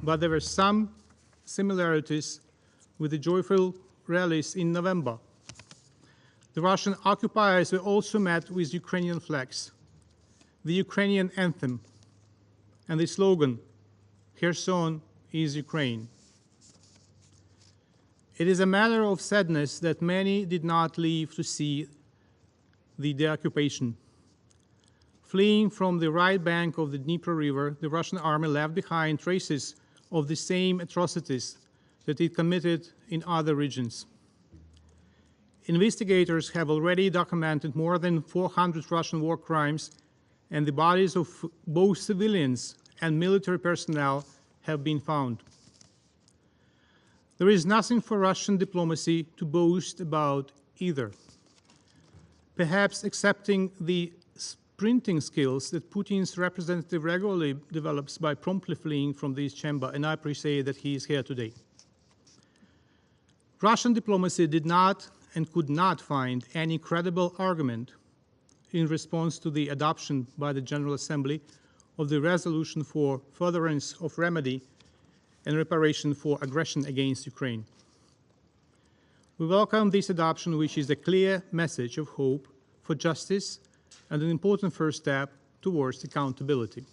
but there were some similarities with the joyful rallies in November. The Russian occupiers were also met with Ukrainian flags, the Ukrainian anthem, and the slogan, "Kherson is Ukraine." It is a matter of sadness that many did not live to see the deoccupation. Fleeing from the right bank of the Dnieper River, the Russian army left behind traces of the same atrocities that it committed in other regions. Investigators have already documented more than 400 Russian war crimes, and the bodies of both civilians and military personnel have been found. There is nothing for Russian diplomacy to boast about either. Perhaps accepting the sprinting skills that Putin's representative regularly develops by promptly fleeing from this chamber, and I appreciate that he is here today. Russian diplomacy did not and could not find any credible argument in response to the adoption by the General Assembly of the resolution for furtherance of remedy and reparation for aggression against Ukraine. We welcome this adoption, which is a clear message of hope for justice and an important first step towards accountability.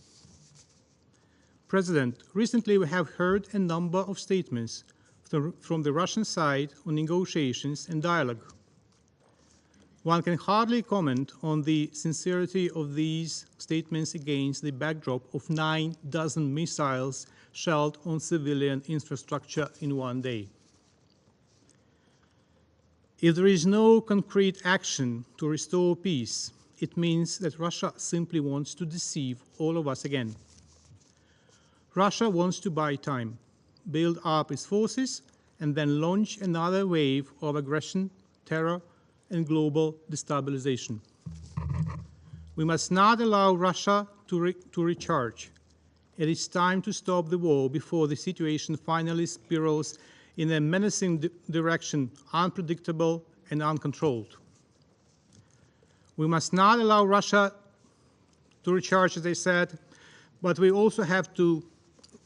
President, recently we have heard a number of statements from the Russian side on negotiations and dialogue. One can hardly comment on the sincerity of these statements against the backdrop of 9 dozen missiles shelled on civilian infrastructure in one day. If there is no concrete action to restore peace, it means that Russia simply wants to deceive all of us again. Russia wants to buy time, build up its forces, and then launch another wave of aggression, terror, and global destabilization. We must not allow Russia to recharge. It is time to stop the war before the situation finally spirals in a menacing direction, unpredictable and uncontrolled. We must not allow Russia to recharge, as I said, but we also have to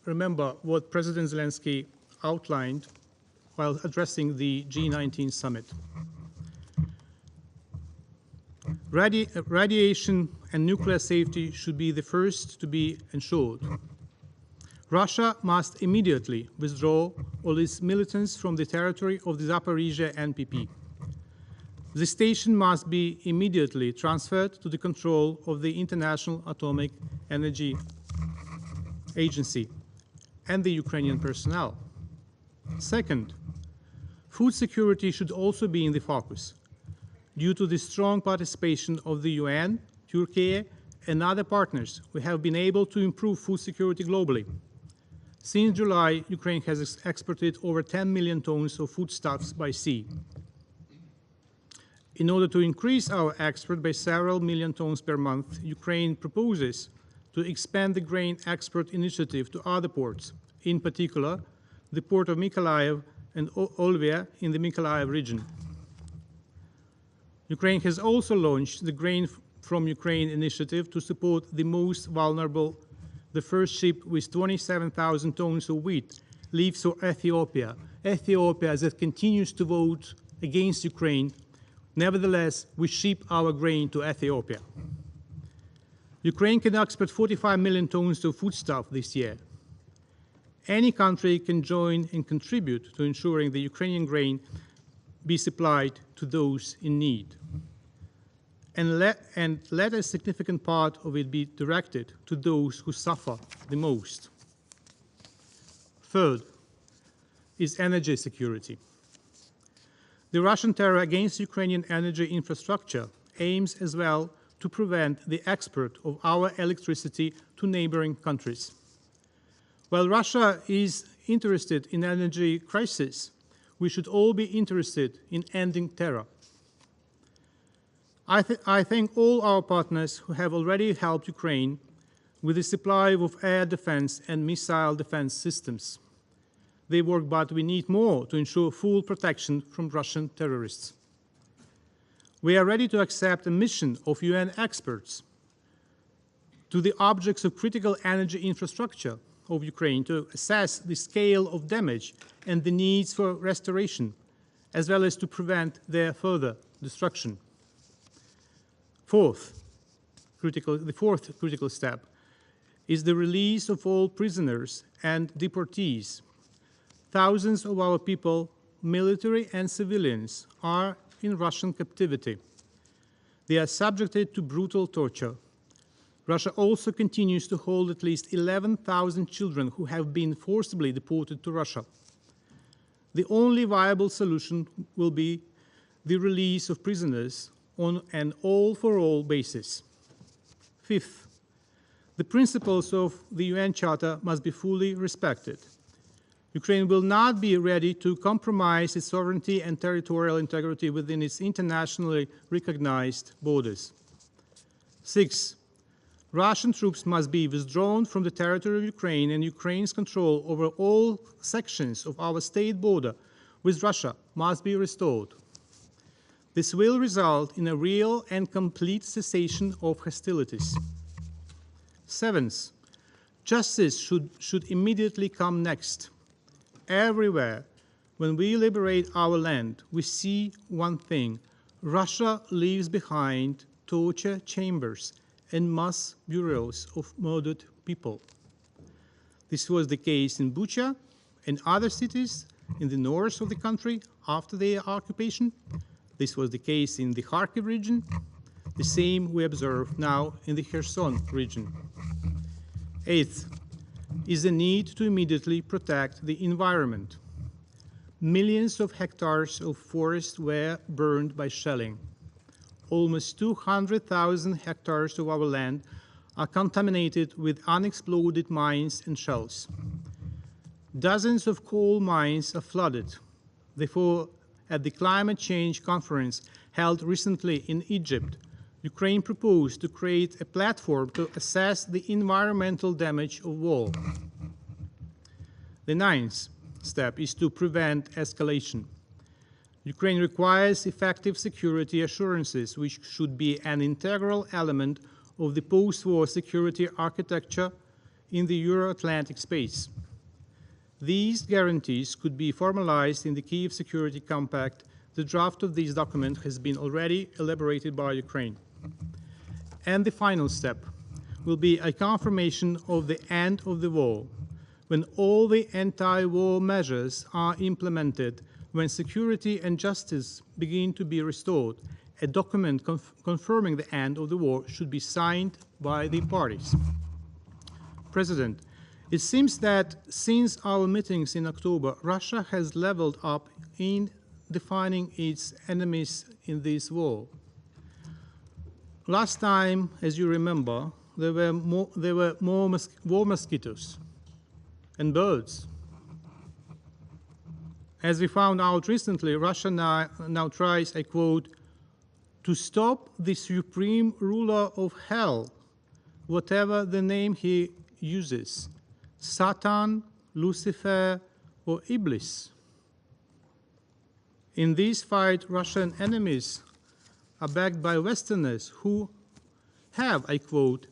remember what President Zelensky outlined while addressing the G19 summit. Radiation and nuclear safety should be the first to be ensured. Russia must immediately withdraw all its militants from the territory of the Zaporizhzhia NPP. The station must be immediately transferred to the control of the International Atomic Energy Agency and the Ukrainian personnel. Second, food security should also be in the focus. Due to the strong participation of the UN, Turkey, and other partners, we have been able to improve food security globally. Since July, Ukraine has exported over 10 million tons of foodstuffs by sea. In order to increase our export by several million tons per month, Ukraine proposes to expand the grain export initiative to other ports, in particular, the port of Mykolaiv and Olvia in the Mykolaiv region. Ukraine has also launched the Grain from Ukraine initiative to support the most vulnerable. The first ship with 27,000 tons of wheat leaves for Ethiopia. Ethiopia that continues to vote against Ukraine. Nevertheless, we ship our grain to Ethiopia. Ukraine can export 45 million tons of foodstuff this year. Any country can join and contribute to ensuring the Ukrainian grain be supplied to those in need. And let a significant part of it be directed to those who suffer the most. Third is energy security. The Russian terror against Ukrainian energy infrastructure aims as well to prevent the export of our electricity to neighboring countries. While Russia is interested in energy crisis, we should all be interested in ending terror. I thank all our partners who have already helped Ukraine with the supply of air defense and missile defense systems. They work, but we need more to ensure full protection from Russian terrorists. We are ready to accept a mission of UN experts to the objects of critical energy infrastructure of Ukraine to assess the scale of damage and the needs for restoration, as well as to prevent their further destruction. The fourth critical step is the release of all prisoners and deportees. Thousands of our people, military and civilians, are in Russian captivity. They are subjected to brutal torture. Russia also continues to hold at least 11,000 children who have been forcibly deported to Russia. The only viable solution will be the release of prisoners on an all-for-all basis. Fifth, the principles of the UN Charter must be fully respected. Ukraine will not be ready to compromise its sovereignty and territorial integrity within its internationally recognized borders. Six, Russian troops must be withdrawn from the territory of Ukraine, and Ukraine's control over all sections of our state border with Russia must be restored. This will result in a real and complete cessation of hostilities. Seventh, justice should immediately come next. Everywhere, when we liberate our land, we see one thing: Russia leaves behind torture chambers and mass burials of murdered people. This was the case in Bucha and other cities in the north of the country after their occupation. This was the case in the Kharkiv region. The same we observe now in the Kherson region. Eighth is the need to immediately protect the environment. Millions of hectares of forest were burned by shelling. Almost 200,000 hectares of our land are contaminated with unexploded mines and shells. Dozens of coal mines are flooded. Therefore, at the climate change conference held recently in Egypt, Ukraine proposed to create a platform to assess the environmental damage of war. The ninth step is to prevent escalation. Ukraine requires effective security assurances, which should be an integral element of the post-war security architecture in the Euro-Atlantic space. These guarantees could be formalized in the Kyiv Security Compact. The draft of this document has been already elaborated by Ukraine. And the final step will be a confirmation of the end of the war, when all the anti-war measures are implemented, when security and justice begin to be restored. A document confirming the end of the war should be signed by the parties. President, it seems that since our meetings in October, Russia has leveled up in defining its enemies in this war. Last time, as you remember, there were more war mosquitoes and birds. As we found out recently, Russia now tries, I quote, to stop the supreme ruler of hell, whatever the name he uses, Satan, Lucifer, or Iblis. In this fight, Russian enemies are backed by Westerners who have, I quote,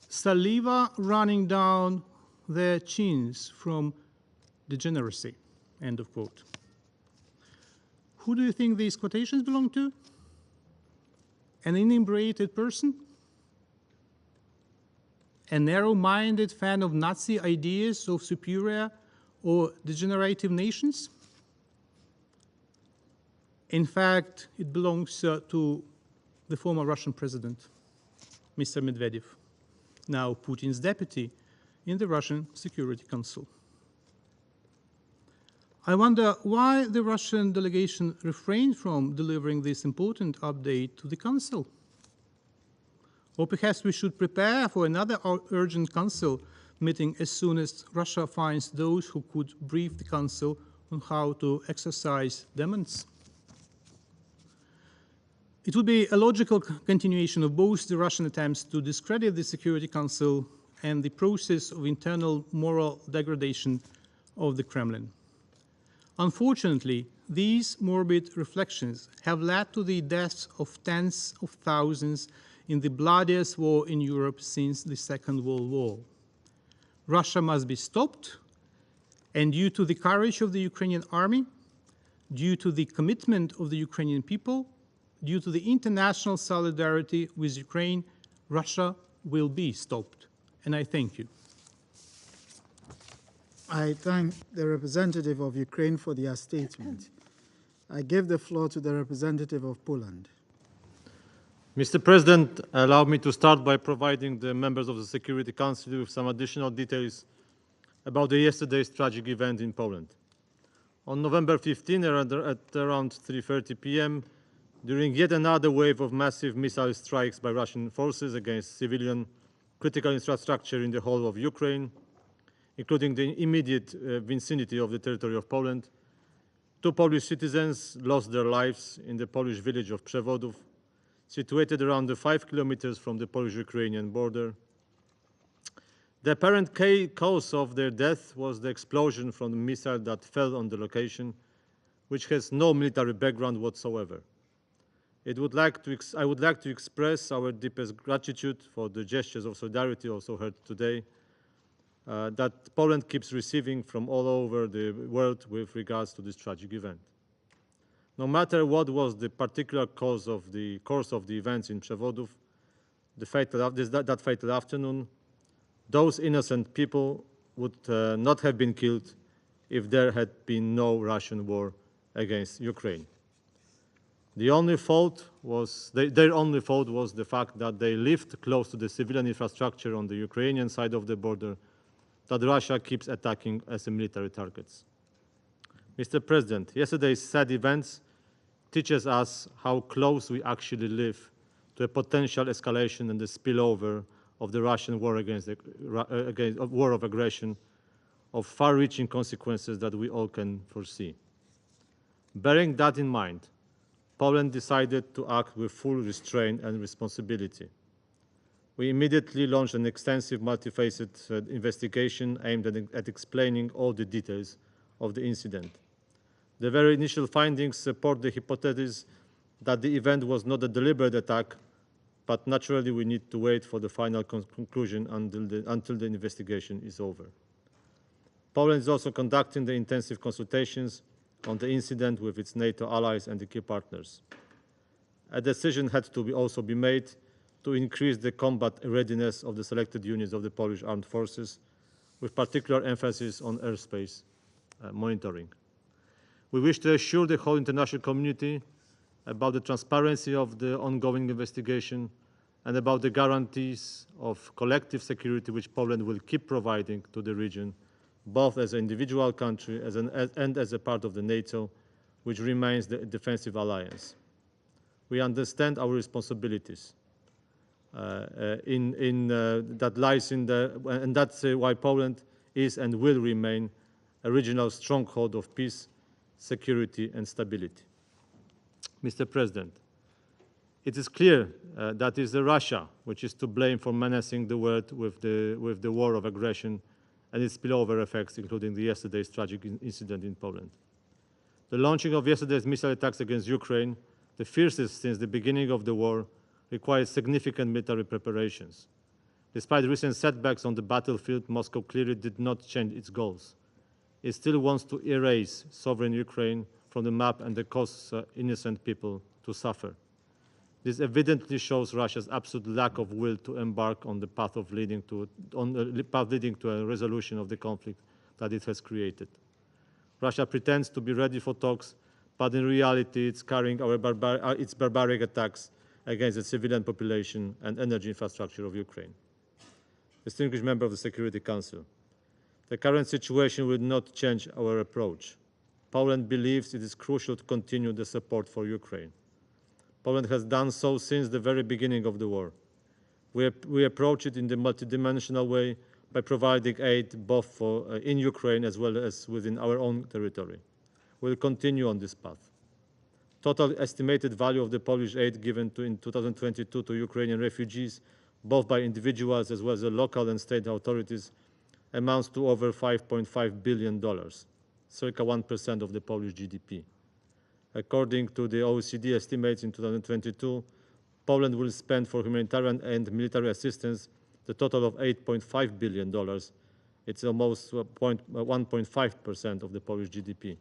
saliva running down their chins from degeneracy, end of quote. Who do you think these quotations belong to? An inebriated person? A narrow-minded fan of Nazi ideas of superior or degenerative nations? In fact, it belongs to the former Russian president, Mr. Medvedev, now Putin's deputy in the Russian Security Council. I wonder why the Russian delegation refrained from delivering this important update to the Council. Or perhaps we should prepare for another urgent Council meeting as soon as Russia finds those who could brief the Council on how to exercise demands. It would be a logical continuation of both the Russian attempts to discredit the Security Council and the process of internal moral degradation of the Kremlin. Unfortunately, these morbid reflections have led to the deaths of tens of thousands in the bloodiest war in Europe since the Second World War. Russia must be stopped, and due to the courage of the Ukrainian army, due to the commitment of the Ukrainian people, due to the international solidarity with Ukraine, Russia will be stopped. And I thank you. I thank the representative of Ukraine for their statement. I give the floor to the representative of Poland. Mr. President, allow me to start by providing the members of the Security Council with some additional details about yesterday's tragic event in Poland. On November 15, at around 3:30 p.m., during yet another wave of massive missile strikes by Russian forces against civilian critical infrastructure in the whole of Ukraine, including the immediate vicinity of the territory of Poland, 2 Polish citizens lost their lives in the Polish village of Przewodów, situated around 5 kilometers from the Polish-Ukrainian border. The apparent cause of their death was the explosion from the missile that fell on the location, which has no military background whatsoever. I would like to express our deepest gratitude for the gestures of solidarity also heard today that Poland keeps receiving from all over the world with regards to this tragic event. No matter what was the particular course of the events in Przewodów, that fatal afternoon, those innocent people would not have been killed if there had been no Russian war against Ukraine. Their only fault was the fact that they lived close to the civilian infrastructure on the Ukrainian side of the border that Russia keeps attacking as military targets. Mr. President, yesterday's sad events teaches us how close we actually live to a potential escalation and the spillover of the Russian war war of aggression of far-reaching consequences that we all can foresee. Bearing that in mind, Poland decided to act with full restraint and responsibility. We immediately launched an extensive, multifaceted investigation aimed at explaining all the details of the incident. The very initial findings support the hypothesis that the event was not a deliberate attack, but naturally we need to wait for the final conclusion until the investigation is over. Poland is also conducting the intensive consultations on the incident with its NATO allies and the key partners. A decision had to also be made to increase the combat readiness of the selected units of the Polish armed forces, with particular emphasis on airspace monitoring. We wish to assure the whole international community about the transparency of the ongoing investigation and about the guarantees of collective security which Poland will keep providing to the region, both as an individual country and as a part of the NATO, which remains the defensive alliance. We understand our responsibilities that lies in and that's why Poland is and will remain a regional stronghold of peace, security and stability. Mr. President, it is clear that it is Russia which is to blame for menacing the world with the war of aggression and its spillover effects, including yesterday's tragic incident in Poland. The launching of yesterday's missile attacks against Ukraine, the fiercest since the beginning of the war, required significant military preparations. Despite recent setbacks on the battlefield, Moscow clearly did not change its goals. It still wants to erase sovereign Ukraine from the map and cause innocent people to suffer. This evidently shows Russia's absolute lack of will to embark on the path leading to a resolution of the conflict that it has created. Russia pretends to be ready for talks, but in reality it's carrying its barbaric attacks against the civilian population and energy infrastructure of Ukraine. Distinguished member of the Security Council, the current situation will not change our approach. Poland believes it is crucial to continue the support for Ukraine. Poland has done so since the very beginning of the war. We approach it in the multidimensional way by providing aid both in Ukraine as well as within our own territory. We'll continue on this path. Total estimated value of the Polish aid given in 2022 to Ukrainian refugees, both by individuals as well as the local and state authorities, amounts to over $5.5 billion, circa 1% of the Polish GDP. According to the OECD estimates in 2022, Poland will spend for humanitarian and military assistance the total of $8.5 billion. It's almost 1.5% of the Polish GDP,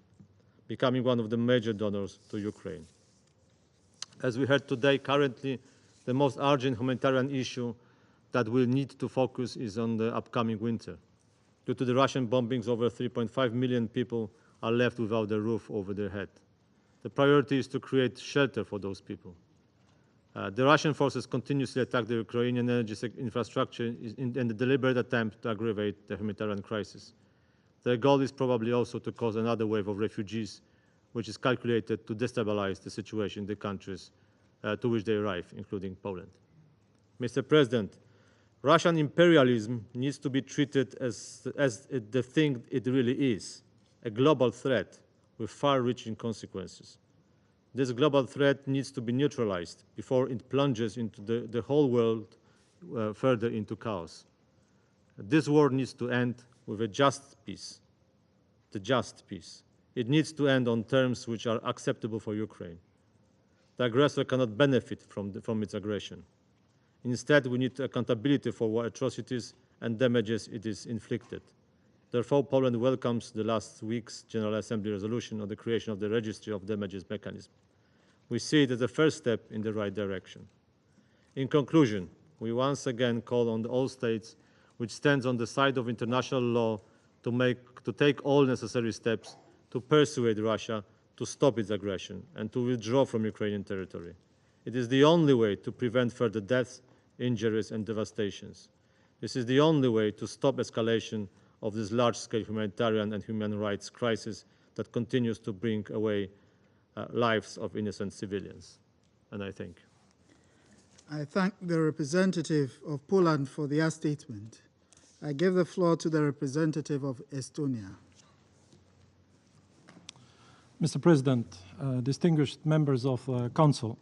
becoming one of the major donors to Ukraine. As we heard today, currently, the most urgent humanitarian issue that we'll need to focus is on the upcoming winter. Due to the Russian bombings, over 3.5 million people are left without a roof over their head. The priority is to create shelter for those people. The Russian forces continuously attack the Ukrainian energy infrastructure in a deliberate attempt to aggravate the humanitarian crisis. Their goal is probably also to cause another wave of refugees, which is calculated to destabilize the situation in the countries to which they arrive, including Poland. Mr. President, Russian imperialism needs to be treated as the thing it really is, a global threat with far-reaching consequences. This global threat needs to be neutralized before it plunges into the whole world further into chaos. This war needs to end with a just peace, the just peace. It needs to end on terms which are acceptable for Ukraine. The aggressor cannot benefit from its aggression. Instead, we need accountability for what atrocities and damages it is inflicted. Therefore, Poland welcomes the last week's General Assembly resolution on the creation of the Registry of Damages mechanism. We see it as a first step in the right direction. In conclusion, we once again call on all states which stands on the side of international law to take all necessary steps to persuade Russia to stop its aggression and to withdraw from Ukrainian territory. It is the only way to prevent further deaths, injuries, and devastations. This is the only way to stop escalation of this large-scale humanitarian and human rights crisis that continues to bring away lives of innocent civilians. And I thank you. I thank the representative of Poland for their statement. I give the floor to the representative of Estonia. Mr. President, distinguished members of the Council,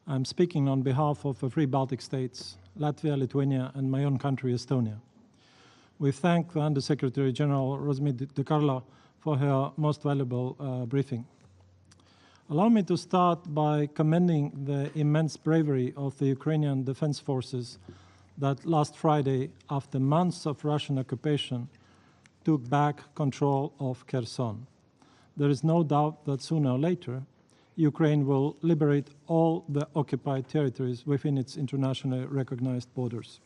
I'm speaking on behalf of the three Baltic states, Latvia, Lithuania, and my own country, Estonia. We thank the Undersecretary General Rosmi De Carlo for her most valuable briefing. Allow me to start by commending the immense bravery of the Ukrainian Defense Forces that last Friday, after months of Russian occupation, took back control of Kherson. There is no doubt that sooner or later, Ukraine will liberate all the occupied territories within its internationally recognized borders.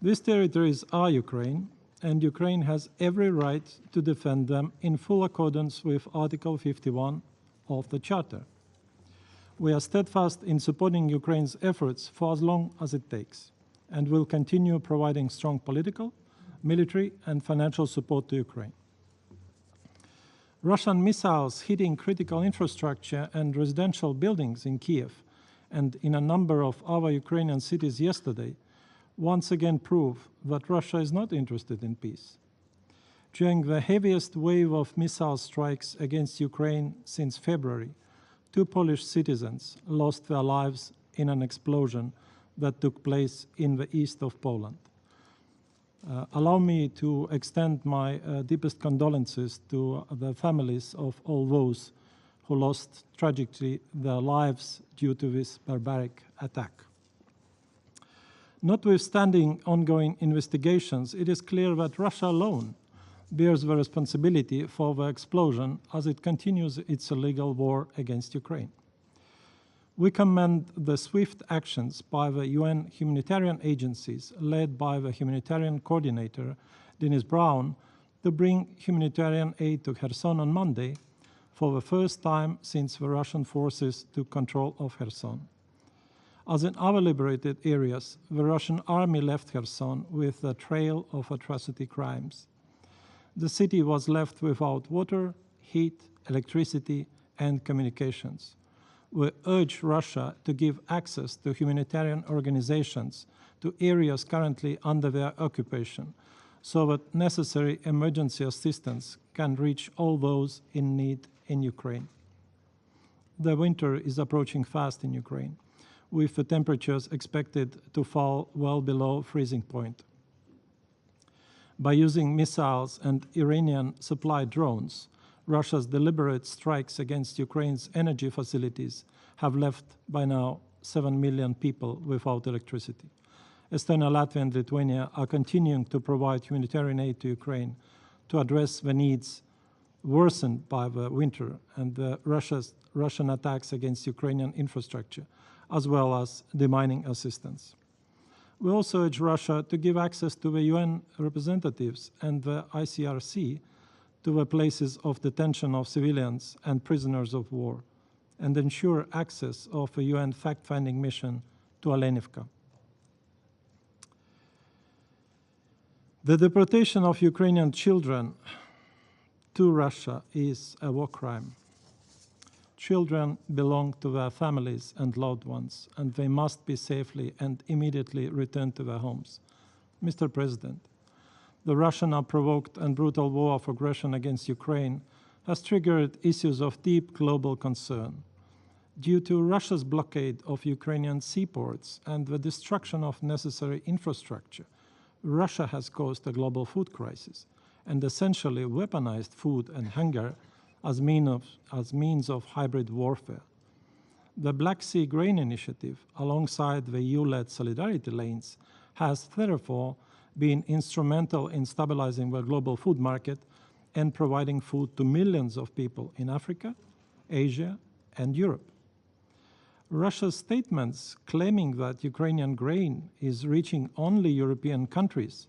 These territories are Ukraine, and Ukraine has every right to defend them in full accordance with Article 51 of the Charter. We are steadfast in supporting Ukraine's efforts for as long as it takes, and will continue providing strong political, military, and financial support to Ukraine. Russian missiles hitting critical infrastructure and residential buildings in Kiev and in a number of other Ukrainian cities yesterday once again prove that Russia is not interested in peace. During the heaviest wave of missile strikes against Ukraine since February, 2 Polish citizens lost their lives in an explosion that took place in the east of Poland. Allow me to extend my deepest condolences to the families of all those who lost tragically their lives due to this barbaric attack. Notwithstanding ongoing investigations, it is clear that Russia alone bears the responsibility for the explosion as it continues its illegal war against Ukraine. We commend the swift actions by the UN humanitarian agencies led by the humanitarian coordinator, Dennis Brown, to bring humanitarian aid to Kherson on Monday for the first time since the Russian forces took control of Kherson. As in other liberated areas, the Russian army left Kherson with a trail of atrocity crimes. The city was left without water, heat, electricity, and communications. We urge Russia to give access to humanitarian organizations to areas currently under their occupation, so that necessary emergency assistance can reach all those in need in Ukraine. The winter is approaching fast in Ukraine, with the temperatures expected to fall well below freezing point. By using missiles and Iranian-supplied drones, Russia's deliberate strikes against Ukraine's energy facilities have left by now 7 million people without electricity. Estonia, Latvia, and Lithuania are continuing to provide humanitarian aid to Ukraine to address the needs worsened by the winter and the Russian attacks against Ukrainian infrastructure, as well as demining assistance. We also urge Russia to give access to the UN representatives and the ICRC to the places of detention of civilians and prisoners of war, and ensure access of a UN fact-finding mission to Alenivka. The deportation of Ukrainian children to Russia is a war crime. Children belong to their families and loved ones, and they must be safely and immediately returned to their homes. Mr. President, the Russian unprovoked and brutal war of aggression against Ukraine has triggered issues of deep global concern. Due to Russia's blockade of Ukrainian seaports and the destruction of necessary infrastructure, Russia has caused a global food crisis and essentially weaponized food and hunger as means of hybrid warfare. The Black Sea Grain Initiative, alongside the EU-led Solidarity Lanes, has therefore been instrumental in stabilizing the global food market and providing food to millions of people in Africa, Asia, and Europe. Russia's statements claiming that Ukrainian grain is reaching only European countries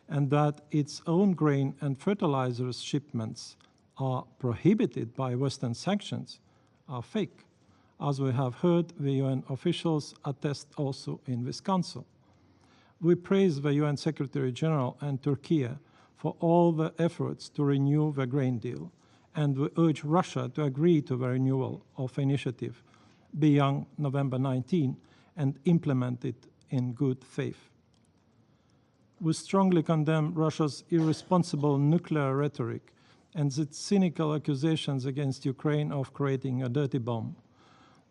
and that its own grain and fertilizers shipments are prohibited by Western sanctions are fake, as we have heard the UN officials attest also in this council. We praise the UN Secretary General and Turkey for all the efforts to renew the grain deal, and we urge Russia to agree to the renewal of the initiative beyond November 19 and implement it in good faith. We strongly condemn Russia's irresponsible nuclear rhetoric and its cynical accusations against Ukraine of creating a dirty bomb.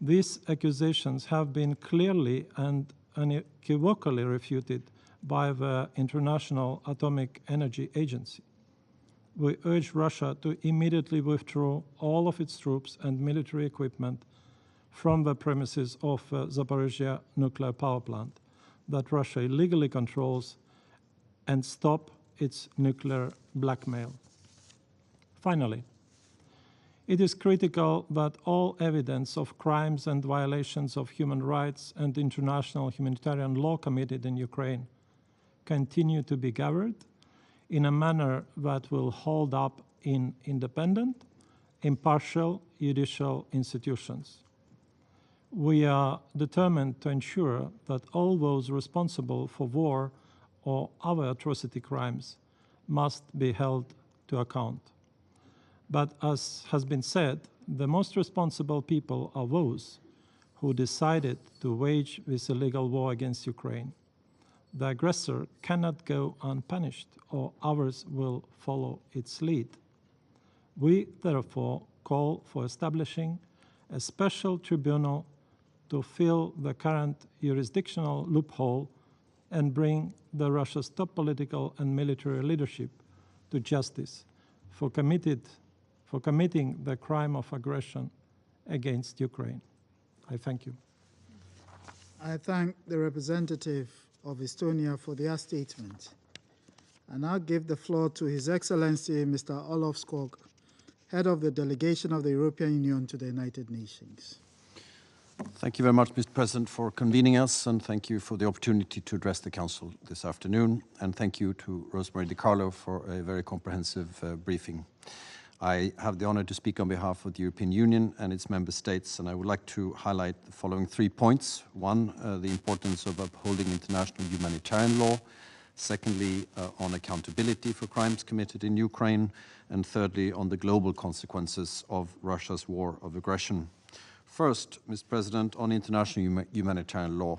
These accusations have been clearly and unequivocally refuted by the International Atomic Energy Agency. We urge Russia to immediately withdraw all of its troops and military equipment from the premises of the Zaporizhzhia nuclear power plant that Russia illegally controls and stop its nuclear blackmail. Finally, it is critical that all evidence of crimes and violations of human rights and international humanitarian law committed in Ukraine continue to be gathered in a manner that will hold up in independent, impartial judicial institutions. We are determined to ensure that all those responsible for war or other atrocity crimes must be held to account. But as has been said, the most responsible people are those who decided to wage this illegal war against Ukraine. The aggressor cannot go unpunished, or others will follow its lead. We therefore call for establishing a special tribunal to fill the current jurisdictional loophole and bring the Russia's top political and military leadership to justice for committing the crime of aggression against Ukraine. I thank you. I thank the representative of Estonia for their statement. I now give the floor to His Excellency Mr. Olof Skog, head of the delegation of the European Union to the United Nations. Thank you very much, Mr. President, for convening us, and thank you for the opportunity to address the Council this afternoon. And thank you to Rosemary DiCarlo for a very comprehensive briefing. I have the honor to speak on behalf of the European Union and its member states, and I would like to highlight the following 3 points. One, the importance of upholding international humanitarian law. Secondly, on accountability for crimes committed in Ukraine. And thirdly, on the global consequences of Russia's war of aggression. First, Mr. President, on international humanitarian law.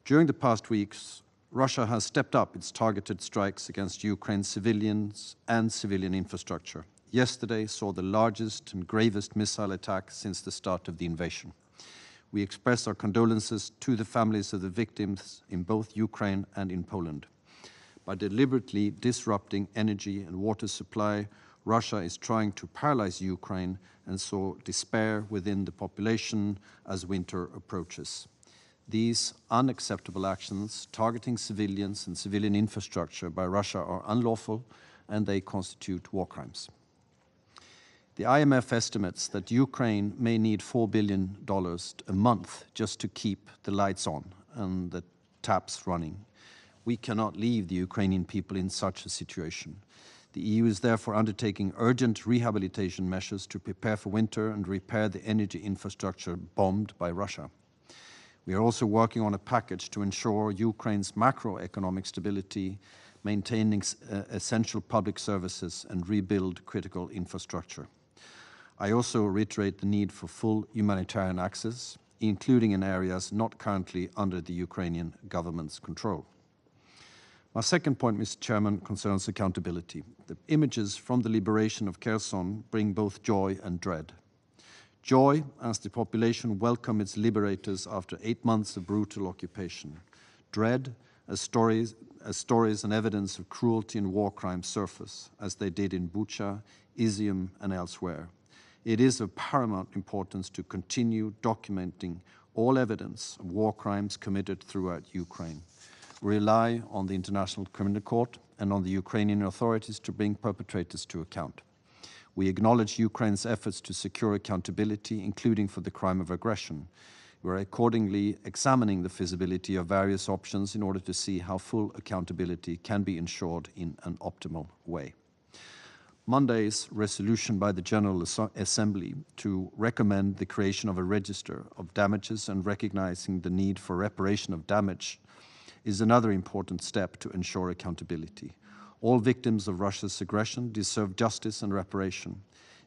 During the past weeks, Russia has stepped up its targeted strikes against Ukraine's civilians and civilian infrastructure. Yesterday saw the largest and gravest missile attack since the start of the invasion. We express our condolences to the families of the victims in both Ukraine and in Poland. By deliberately disrupting energy and water supply, Russia is trying to paralyze Ukraine and sow despair within the population as winter approaches. These unacceptable actions targeting civilians and civilian infrastructure by Russia are unlawful and they constitute war crimes. The IMF estimates that Ukraine may need $4 billion a month just to keep the lights on and the taps running. We cannot leave the Ukrainian people in such a situation. The EU is therefore undertaking urgent rehabilitation measures to prepare for winter and repair the energy infrastructure bombed by Russia. We are also working on a package to ensure Ukraine's macroeconomic stability, maintaining essential public services and rebuild critical infrastructure. I also reiterate the need for full humanitarian access, including in areas not currently under the Ukrainian government's control. My second point, Mr. Chairman, concerns accountability. The images from the liberation of Kherson bring both joy and dread. Joy, as the population welcomed its liberators after 8 months of brutal occupation. Dread, as stories and evidence of cruelty and war crimes surface, as they did in Bucha, Izium, and elsewhere. It is of paramount importance to continue documenting all evidence of war crimes committed throughout Ukraine. We rely on the International Criminal Court and on the Ukrainian authorities to bring perpetrators to account. We acknowledge Ukraine's efforts to secure accountability, including for the crime of aggression. We are accordingly examining the feasibility of various options in order to see how full accountability can be ensured in an optimal way. Monday's resolution by the General Assembly to recommend the creation of a register of damages and recognizing the need for reparation of damage is another important step to ensure accountability. All victims of Russia's aggression deserve justice and reparation.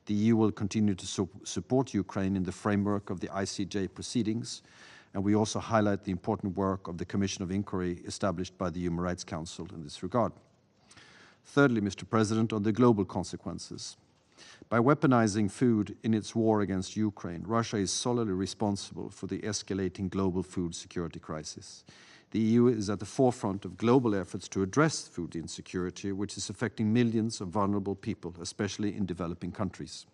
The EU will continue to support Ukraine in the framework of the ICJ proceedings, and we also highlight the important work of the Commission of Inquiry established by the Human Rights Council in this regard. Thirdly, Mr. President, on the global consequences. By weaponizing food in its war against Ukraine, Russia is solely responsible for the escalating global food security crisis. The EU is at the forefront of global efforts to address food insecurity, which is affecting millions of vulnerable people, especially in developing countries.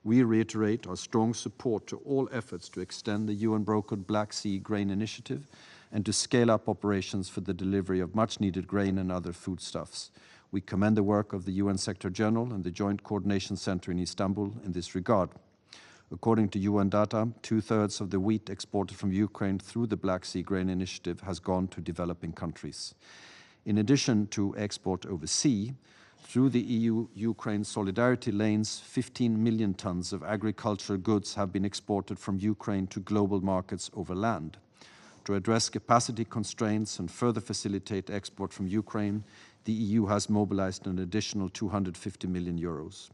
We reiterate our strong support to all efforts to extend the UN-brokered Black Sea Grain Initiative and to scale up operations for the delivery of much-needed grain and other foodstuffs. We commend the work of the UN Secretary General and the Joint Coordination Center in Istanbul in this regard. According to UN data, 2/3 of the wheat exported from Ukraine through the Black Sea Grain Initiative has gone to developing countries. In addition to export overseas, through the EU-Ukraine Solidarity Lanes, 15 million tons of agricultural goods have been exported from Ukraine to global markets over land. To address capacity constraints and further facilitate export from Ukraine, the EU has mobilized an additional 250 million euros.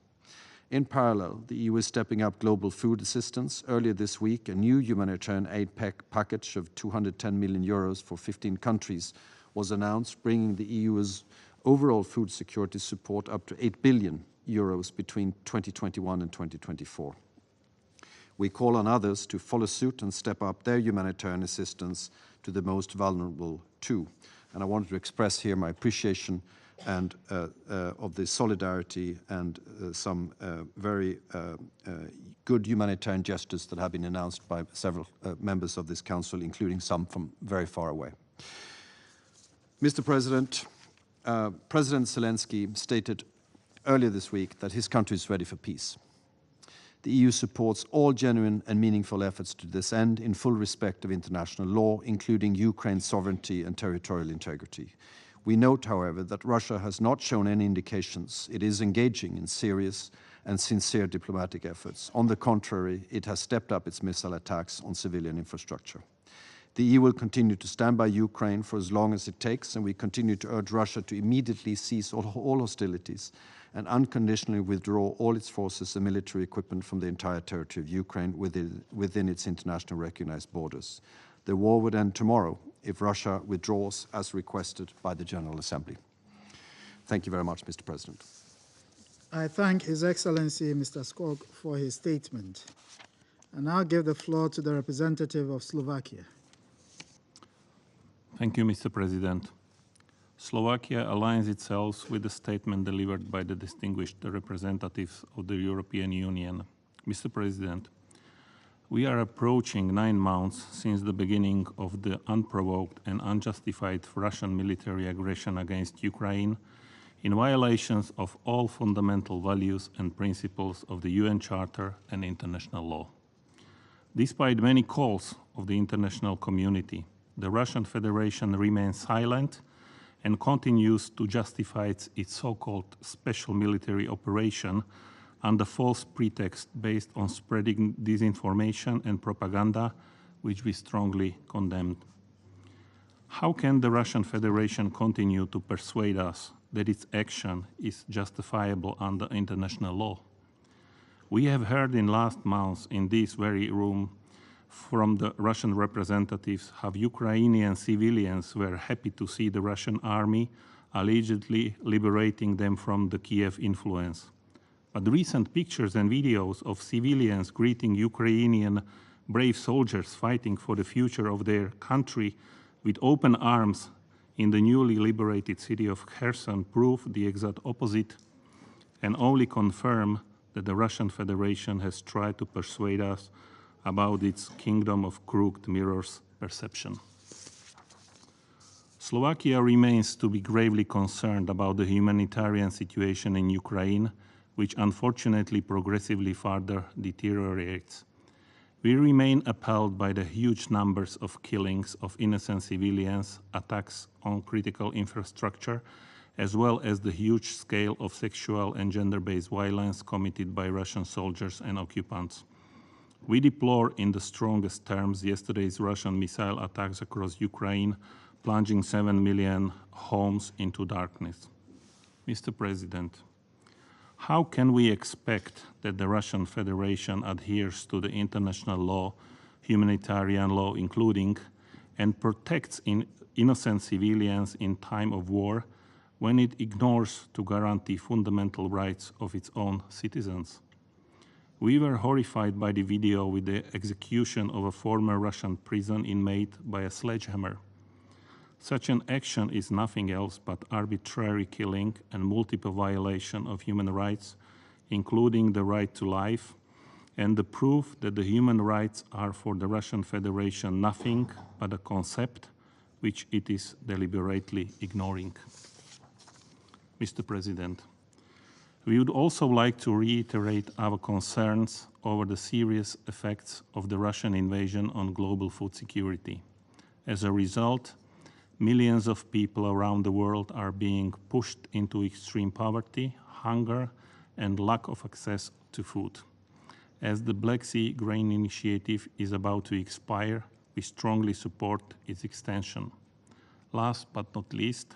In parallel, the EU is stepping up global food assistance. Earlier this week, a new humanitarian aid package of 210 million euros for 15 countries was announced, bringing the EU's overall food security support up to 8 billion euros between 2021 and 2024. We call on others to follow suit and step up their humanitarian assistance to the most vulnerable too. And I wanted to express here my appreciation and of the solidarity and some very good humanitarian gestures that have been announced by several members of this council, including some from very far away. Mr. President, President Zelensky stated earlier this week that his country is ready for peace. The EU supports all genuine and meaningful efforts to this end in full respect of international law, including Ukraine's sovereignty and territorial integrity. We note, however, that Russia has not shown any indications it is engaging in serious and sincere diplomatic efforts. On the contrary, it has stepped up its missile attacks on civilian infrastructure. The EU will continue to stand by Ukraine for as long as it takes, and we continue to urge Russia to immediately cease all hostilities and unconditionally withdraw all its forces and military equipment from the entire territory of Ukraine within its internationally recognized borders. The war would end tomorrow if Russia withdraws as requested by the General Assembly. Thank you very much, Mr. President. I thank His Excellency Mr. Skok for his statement. And now give the floor to the representative of Slovakia. Thank you, Mr. President. Slovakia aligns itself with the statement delivered by the distinguished representatives of the European Union. Mr. President, we are approaching 9 months since the beginning of the unprovoked and unjustified Russian military aggression against Ukraine in violations of all fundamental values and principles of the UN Charter and international law. Despite many calls of the international community, the Russian Federation remains silent and continues to justify its so-called special military operation under false pretext based on spreading disinformation and propaganda, which we strongly condemn. How can the Russian Federation continue to persuade us that its action is justifiable under international law? We have heard in last months in this very room from the Russian representatives how Ukrainian civilians were happy to see the Russian army allegedly liberating them from the Kiev influence. But recent pictures and videos of civilians greeting Ukrainian brave soldiers fighting for the future of their country with open arms in the newly liberated city of Kherson prove the exact opposite and only confirm that the Russian Federation has tried to persuade us about its kingdom of crooked mirrors perception. Slovakia remains to be gravely concerned about the humanitarian situation in Ukraine, which unfortunately progressively further deteriorates. We remain appalled by the huge numbers of killings of innocent civilians, attacks on critical infrastructure, as well as the huge scale of sexual and gender-based violence committed by Russian soldiers and occupants. We deplore in the strongest terms yesterday's Russian missile attacks across Ukraine, plunging 7 million homes into darkness. Mr. President, how can we expect that the Russian Federation adheres to the international law, humanitarian law including, and protects innocent civilians in time of war when it ignores to guarantee fundamental rights of its own citizens? We were horrified by the video with the execution of a former Russian prison inmate by a sledgehammer. Such an action is nothing else but arbitrary killing and multiple violation of human rights, including the right to life, and the proof that the human rights are for the Russian Federation nothing but a concept which it is deliberately ignoring. Mr. President, we would also like to reiterate our concerns over the serious effects of the Russian invasion on global food security. As a result, millions of people around the world are being pushed into extreme poverty, hunger, and lack of access to food. As the Black Sea Grain Initiative is about to expire, we strongly support its extension. Last but not least,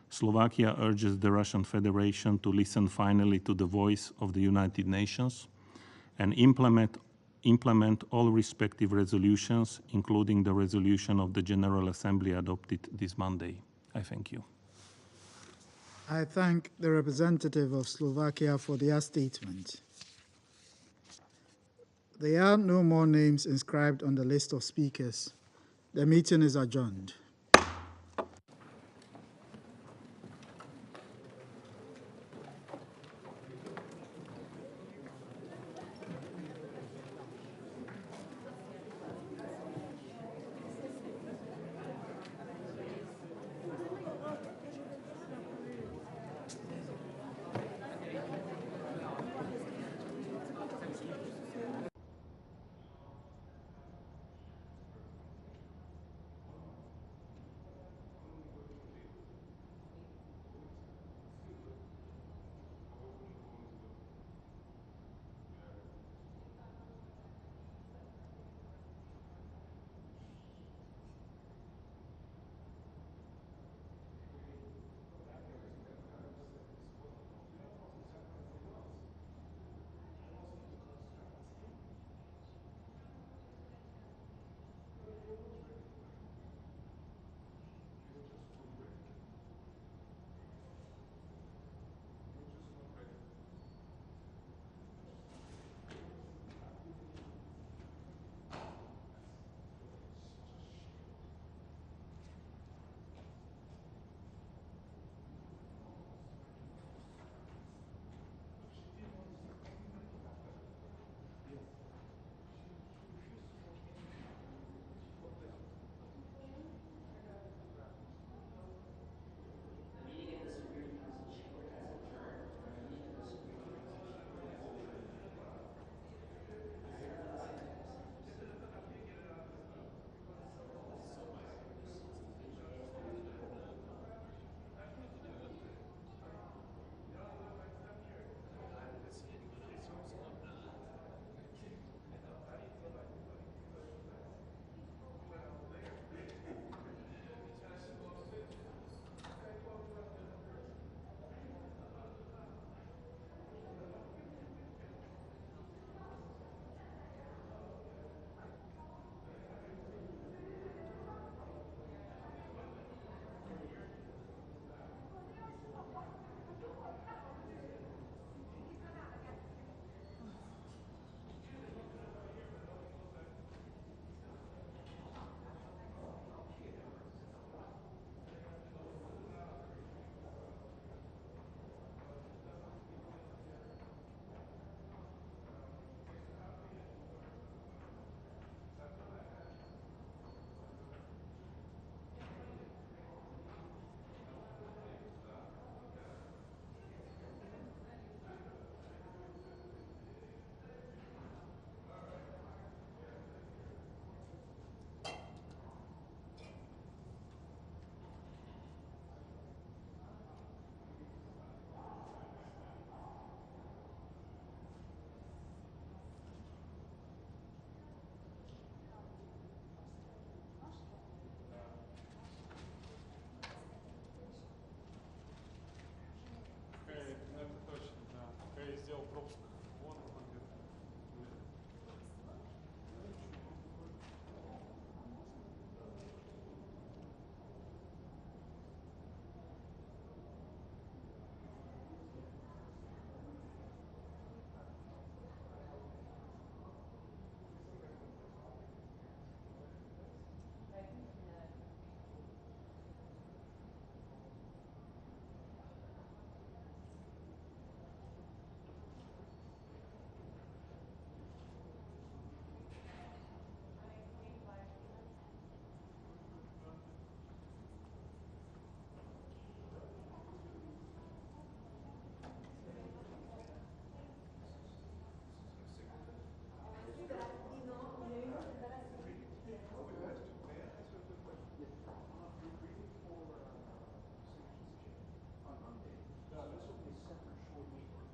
Slovakia urges the Russian Federation to listen finally to the voice of the United Nations and implement all respective resolutions, including the resolution of the General Assembly adopted this Monday. I thank you. I thank the representative of Slovakia for their statement. There are no more names inscribed on the list of speakers. The meeting is adjourned.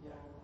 Yeah.